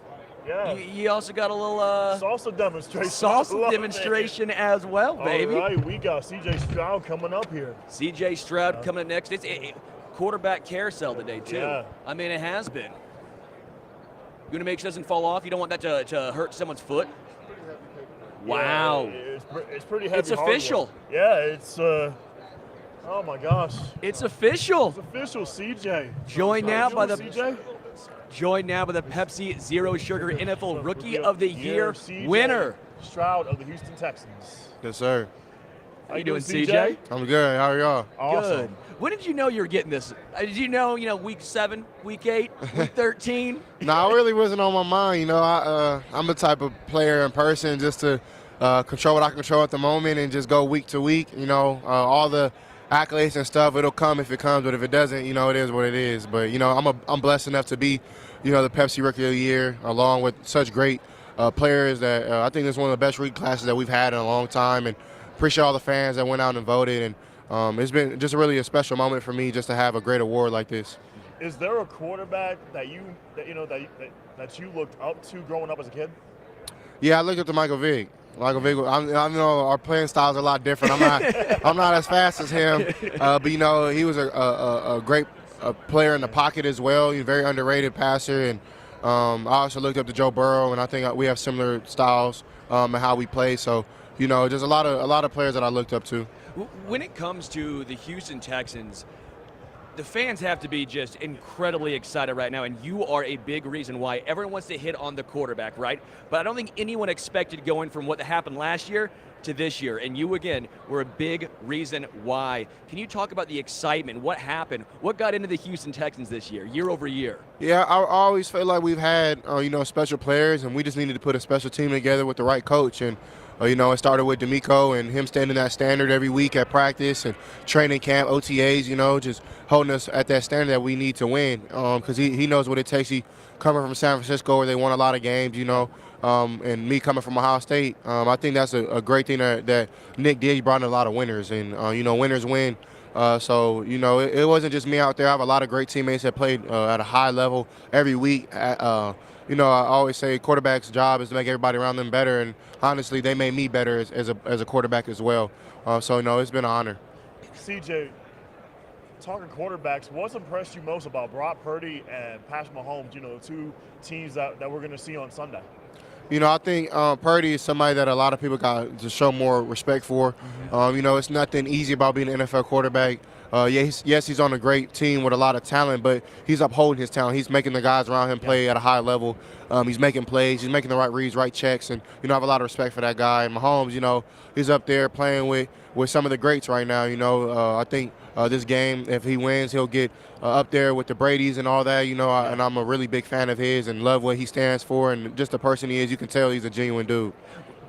you also got a little salsa demonstration. As well, baby. All right, we got C.J. Stroud coming up here. C.J. Stroud coming up next. It's a quarterback carousel today, too. Yeah. I mean, it has been. You want to make sure it doesn't fall off? You don't want that to hurt someone's foot? Wow. It's pretty heavy. It's official. Hardware. Yeah, it's oh my gosh. It's official. It's official, CJ. Joined now by the CJ? Joined now by the Pepsi Zero Sugar NFL Rookie of the Year winner. Stroud of the Houston Texans. Yes, sir. How you doing, CJ? I'm good. How are y'all? Awesome. Good. When did you know you were getting this? Did you know, week 7, week 8, week 13? No, it really wasn't on my mind. I'm the type of player and person just to control what I can control at the moment and just go week to week. All the accolades and stuff, it'll come if it comes, but if it doesn't, it is what it is. But I'm blessed enough to be, the Pepsi Rookie of the Year, along with such great players that I think it's one of the best rookie classes that we've had in a long time. And appreciate all the fans that went out and voted. And it's been just really a special moment for me just to have a great award like this. Is there a quarterback that you looked up to growing up as a kid? Yeah, I looked up to Michael Vick. I know our playing styles are a lot different. I'm not as fast as him, but he was a great player in the pocket as well. He's a very underrated passer, and I also looked up to Joe Burrow, and I think we have similar styles and how we play. So there's a lot of players that I looked up to. When it comes to the Houston Texans, the fans have to be just incredibly excited right now, and you are a big reason why everyone wants to hit on the quarterback, right? But I don't think anyone expected going from what happened last year to this year, and you, again, were a big reason why. Can you talk about the excitement? What happened? What got into the Houston Texans this year over year? Yeah, I always feel like we've had, special players, and we just needed to put a special team together with the right coach. And it started with D'Amico and him standing that standard every week at practice and training camp, OTAs, just holding us at that standard that we need to win because he knows what it takes. He coming from San Francisco where they won a lot of games, and me coming from Ohio State. I think that's a great thing that Nick did. He brought in a lot of winners, and, winners win. So it wasn't just me out there. I have a lot of great teammates that played at a high level every week. I always say quarterback's job is to make everybody around them better, and honestly, they made me better as a quarterback as well. So it's been an honor. CJ, talking quarterbacks, what's impressed you most about Brock Purdy and Patrick Mahomes, the two teams that we're going to see on Sunday? I think Purdy is somebody that a lot of people got to show more respect for. It's nothing easy about being an NFL quarterback. Yes, he's on a great team with a lot of talent, but he's upholding his talent. He's making the guys around him play at a high level. He's making plays. He's making the right reads, right checks, and I have a lot of respect for that guy. And Mahomes, he's up there playing with some of the greats right now. I think this game, if he wins, he'll get up there with the Bradys and all that. And I'm a really big fan of his and love what he stands for and just the person he is. You can tell he's a genuine dude.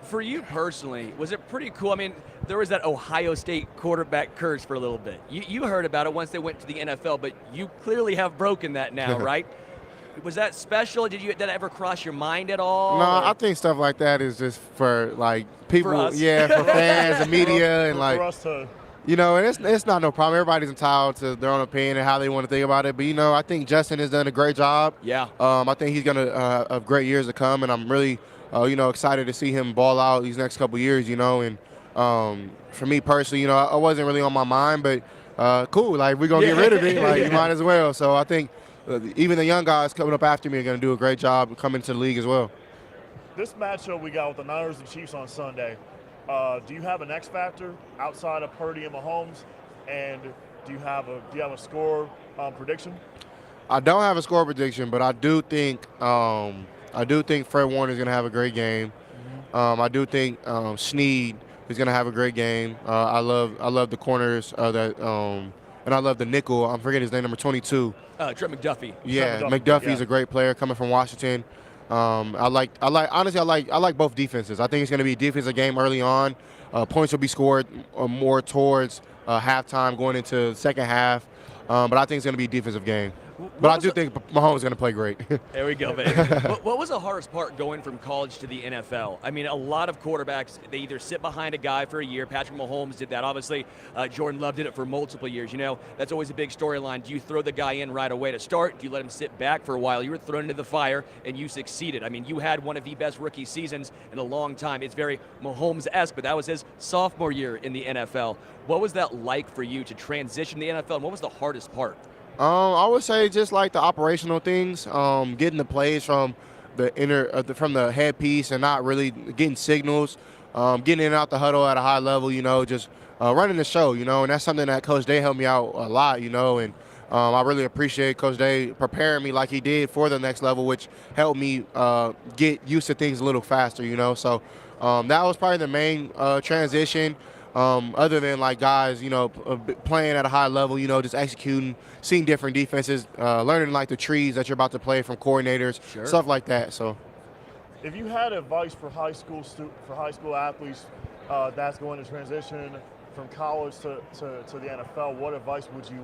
For you personally, was it pretty cool? I mean, there was that Ohio State quarterback curse for a little bit. You heard about it once they went to the NFL, but you clearly have broken that now, right? Was that special? Did that ever cross your mind at all? No, I think stuff like that is just for people, for us. For fans and media and for us to. And it's not no problem. Everybody's entitled to their own opinion and how they want to think about it. But I think Justin has done a great job. Yeah. I think he's gonna have great years to come, and I'm really excited to see him ball out these next couple years. And for me personally, I wasn't really on my mind, but cool. We're gonna get rid of it. You might as well. So I think even the young guys coming up after me are gonna do a great job coming to the league as well. this matchup we got with the Niners and Chiefs on Sunday, do you have an X factor outside of Purdy and Mahomes? And do you have a score prediction? I don't have a score prediction, but I do think Fred Warner is going to have a great game. I do think Snead is going to have a great game. I love the corners and I love the nickel. I'm forgetting his name, number 22. Trent McDuffie. Yeah, McDuffie's a great player coming from Washington. I like both defenses. I think it's going to be a defensive game early on. Points will be scored more towards halftime, going into the second half. But I think it's going to be a defensive game. But I do think Mahomes is going to play great. There we go, baby. What was the hardest part going from college to the NFL? I mean, a lot of quarterbacks, they either sit behind a guy for a year. Patrick Mahomes did that. Obviously, Jordan Love did it for multiple years. You know, that's always a big storyline. Do you throw the guy in right away to start? Do you let him sit back for a while? You were thrown into the fire, and you succeeded. I mean, you had one of the best rookie seasons in a long time. It's very Mahomes-esque, but that was his sophomore year in the NFL. What was that like for you to transition to the NFL, and what was the hardest part? I would say just like the operational things, getting the plays from from the headpiece and not really getting signals, getting in and out the huddle at a high level, just running the show, and that's something that Coach Day helped me out a lot, and I really appreciate Coach Day preparing me like he did for the next level, which helped me get used to things a little faster, so that was probably the main transition. Other than like guys, playing at a high level, just executing, seeing different defenses, learning like the trees that you're about to play from coordinators, stuff like that. So, if you had advice for high school athletes that's going to transition from college to the NFL, what advice would you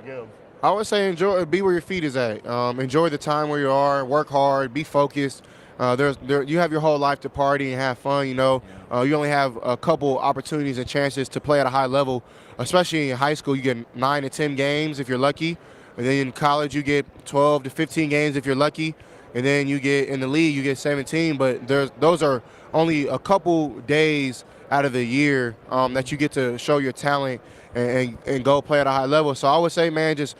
give? I would say be where your feet is at. Enjoy the time where you are. Work hard. Be focused. You have your whole life to party and have fun, you only have a couple opportunities and chances to play at a high level, especially in high school. You get 9 to 10 games if you're lucky. And then in college, you get 12 to 15 games if you're lucky. And then you get in the league, you get 17. But those are only a couple days out of the year that you get to show your talent and go play at a high level. So I would say, man, just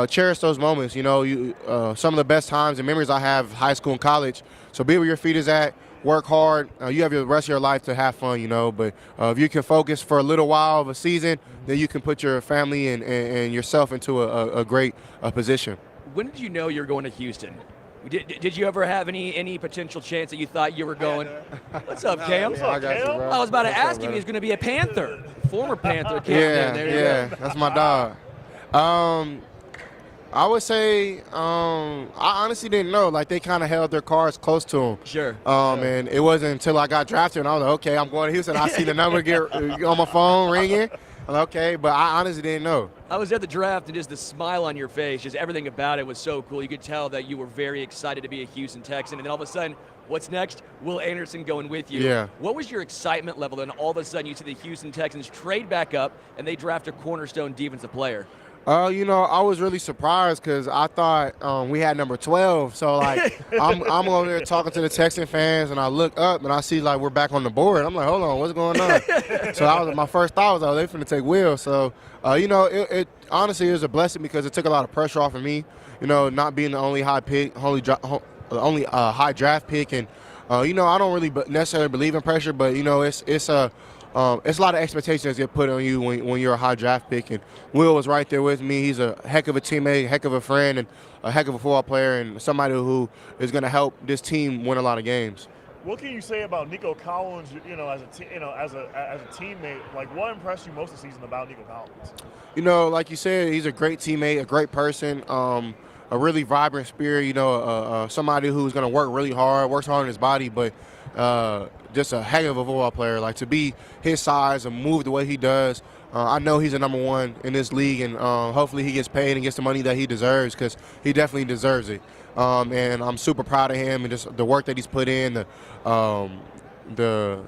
cherish those moments. Some of the best times and memories I have high school and college. So be where your feet is at, work hard. You have the rest of your life to have fun, But if you can focus for a little while of a season, then you can put your family and yourself into a great position. When did you know you were going to Houston? Did you ever have any potential chance that you thought you were going? What's up, Cam? Yeah, I got you, bro. I was about to ask him if he was going to be a Panther, former Panther. Cam. Yeah, that's my dog. I would say I honestly didn't know. Like, they kind of held their cards close to him. Sure. And it wasn't until I got drafted and I was like, okay, I'm going to Houston. I see the number get on my phone ringing. I'm like, okay, but I honestly didn't know. I was at the draft, and just the smile on your face, just everything about it was so cool. You could tell that you were very excited to be a Houston Texan. And then all of a sudden, what's next? Will Anderson going with you. Yeah. What was your excitement level? And all of a sudden, you see the Houston Texans trade back up, and they draft a cornerstone defensive player. I was really surprised because I thought we had number 12. So, like, I'm over there talking to the Texan fans, and I look up, and I see, like, we're back on the board. I'm like, hold on, what's going on? So my first thought was, oh, they're finna take Will. So, it honestly is a blessing because it took a lot of pressure off of me, not being the only high pick, only high draft pick. And, I don't really necessarily believe in pressure, but, it's a lot of expectations get put on you when you're a high draft pick, and Will was right there with me. He's a heck of a teammate, heck of a friend, and a heck of a football player, and somebody who is going to help this team win a lot of games. What can you say about Nico Collins? As a teammate, like, what impressed you most this season about Nico Collins? Like you said, he's a great teammate, a great person, a really vibrant spirit. Somebody who's going to work really hard, works hard on his body, but just a heck of a football player. Like, to be his size and move the way he does, I know he's a number one in this league, and hopefully he gets paid and gets the money that he deserves, because he definitely deserves it. And I'm super proud of him and just the work that he's put in, the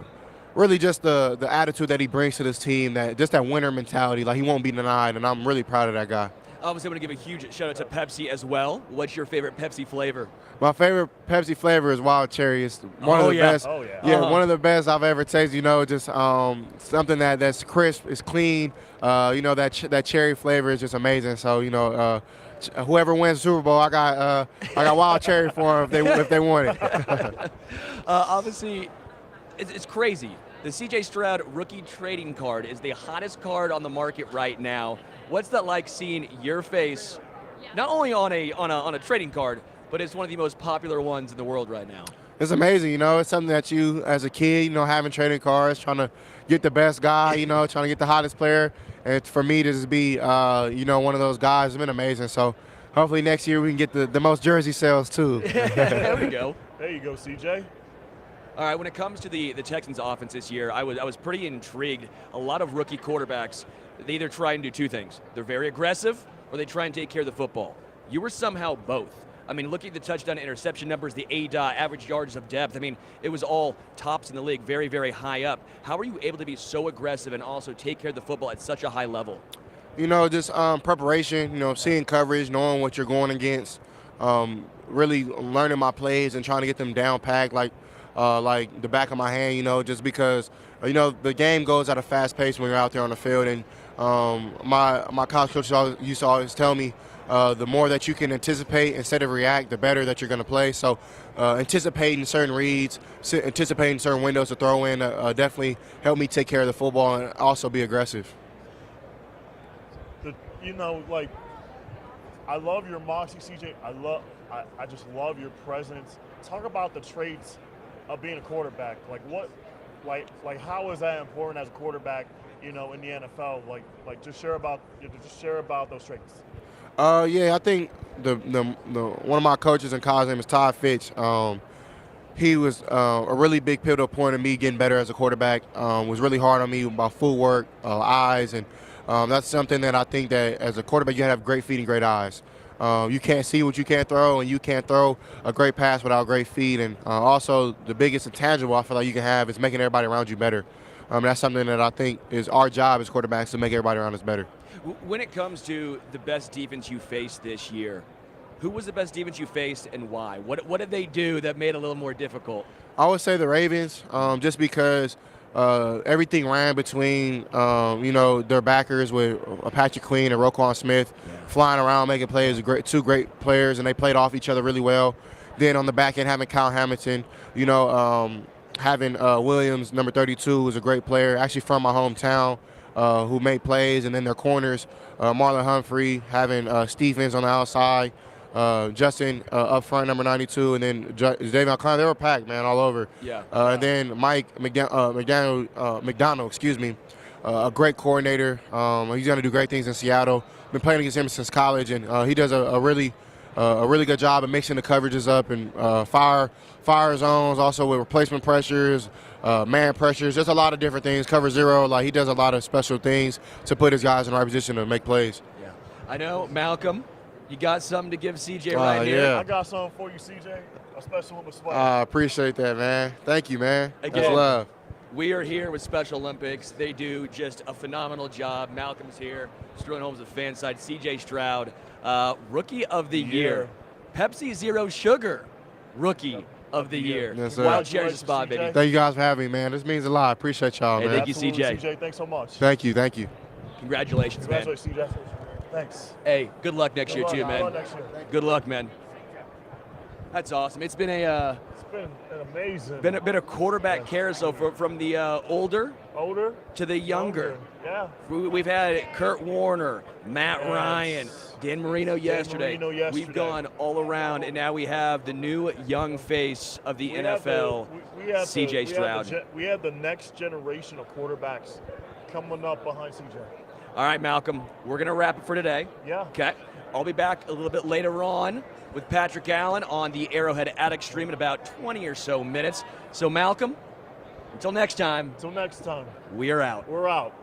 attitude that he brings to this team, that winner mentality. Like, he won't be denied, and I'm really proud of that guy. Obviously, I want to give a huge shout out to Pepsi as well. What's your favorite Pepsi flavor? My favorite Pepsi flavor is wild cherry. It's one of the best. Oh, yeah. Yeah, one of the best I've ever tasted. You know, just something that's crisp, is clean. You know, that cherry flavor is just amazing. So, you know, whoever wins the Super Bowl, I got wild cherry for them if they want it. Obviously, it's crazy. The CJ Stroud rookie trading card is the hottest card on the market right now. What's that like seeing your face, not only on a trading card, but it's one of the most popular ones in the world right now? It's amazing, you know. It's something that you, as a kid, you know, having trading cards, trying to get the best guy, you know, trying to get the hottest player. And for me to just be, you know, one of those guys, it's been amazing. So hopefully next year we can get the most jersey sales too. There we go. There you go, CJ. All right, when it comes to the Texans offense this year, I was pretty intrigued. A lot of rookie quarterbacks, they either try and do two things. They're very aggressive or they try and take care of the football. You were somehow both. I mean, looking at the touchdown to interception numbers, the ADOT, average yards of depth, I mean, it was all tops in the league, very, very high up. How are you able to be so aggressive and also take care of the football at such a high level? You know, just preparation, you know, seeing coverage, knowing what you're going against, really learning my plays and trying to get them down packed like the back of my hand, you know, just because, you know, the game goes at a fast pace when you're out there on the field. And my college coach used to always tell me, the more that you can anticipate instead of react, the better that you're going to play. So anticipating certain reads, anticipating certain windows to throw in definitely helped me take care of the football and also be aggressive. You know, like, I love your moxie, CJ. I just love your presence. Talk about the traits of being a quarterback. Like how is that important as a quarterback, you know, in the NFL? Like just share about those traits. Yeah, I think the one of my coaches in college, name is Todd Fitch. He was a really big pivotal point in me getting better as a quarterback. Was really hard on me about footwork, eyes, and that's something that I think that as a quarterback you have great feet and great eyes. You can't see what you can't throw, and you can't throw a great pass without great feet. And also the biggest intangible I feel like you can have is making everybody around you better. That's something that I think is our job as quarterbacks, to make everybody around us better. When it comes to the best defense you faced this year, who was the best defense you faced and why? What did they do that made it a little more difficult? I would say the Ravens, just because everything ran between, you know, their backers with Patrick Queen and Roquan Smith flying around, making plays, two great players, and they played off each other really well. Then on the back end, having Kyle Hamilton, you know, having Williams, number 32, who's a great player, actually from my hometown, who made plays, and then their corners, Marlon Humphrey, having Stephens on the outside, Justin up front, number 92, and then David Clown. They were packed, man, all over. Yeah. And then Mike McDonald, excuse me, a great coordinator. He's going to do great things in Seattle. Been playing against him since college, and he does a really good job of mixing the coverages up and fire zones, also with replacement pressures, man pressures, just a lot of different things. Cover zero, like he does a lot of special things to put his guys in the right position to make plays. Yeah. I know, Malcom, you got something to give CJ right here. Yeah. I got something for you, CJ. A special one with swag. I appreciate that, man. Thank you, man. Again, That's love. We are here with Special Olympics. They do just a phenomenal job. Malcolm's here. Stroud Holmes of FanSided. CJ Stroud, Rookie of the Year. Pepsi Zero Sugar, Rookie of the Year. Yes, sir. Wild cherry spot, baby. Thank you guys for having me, man. This means a lot. I appreciate y'all, Hey, man. thank you, CJ. CJ, thanks so much. Thank you. Congratulations, man. Congratulations, CJ. Thanks. Hey, good luck next year, too, Good man. luck next year. Good luck, man. That's awesome. It's been It's been an amazing. been a quarterback carousel from the older to the younger. Yeah. We've had Kurt Warner, Matt Ryan, Dan Marino yesterday. We've gone all around, and now we have the new young face of the NFL, CJ Stroud. We have the next generation of quarterbacks coming up behind CJ. All right, Malcolm, we're going to wrap it for today. Yeah. Okay. I'll be back a little bit later on with Patrick Allen on the Arrowhead Addict stream in about 20 or so minutes. So, Malcolm, until next time. Until next time. We are out. We're out.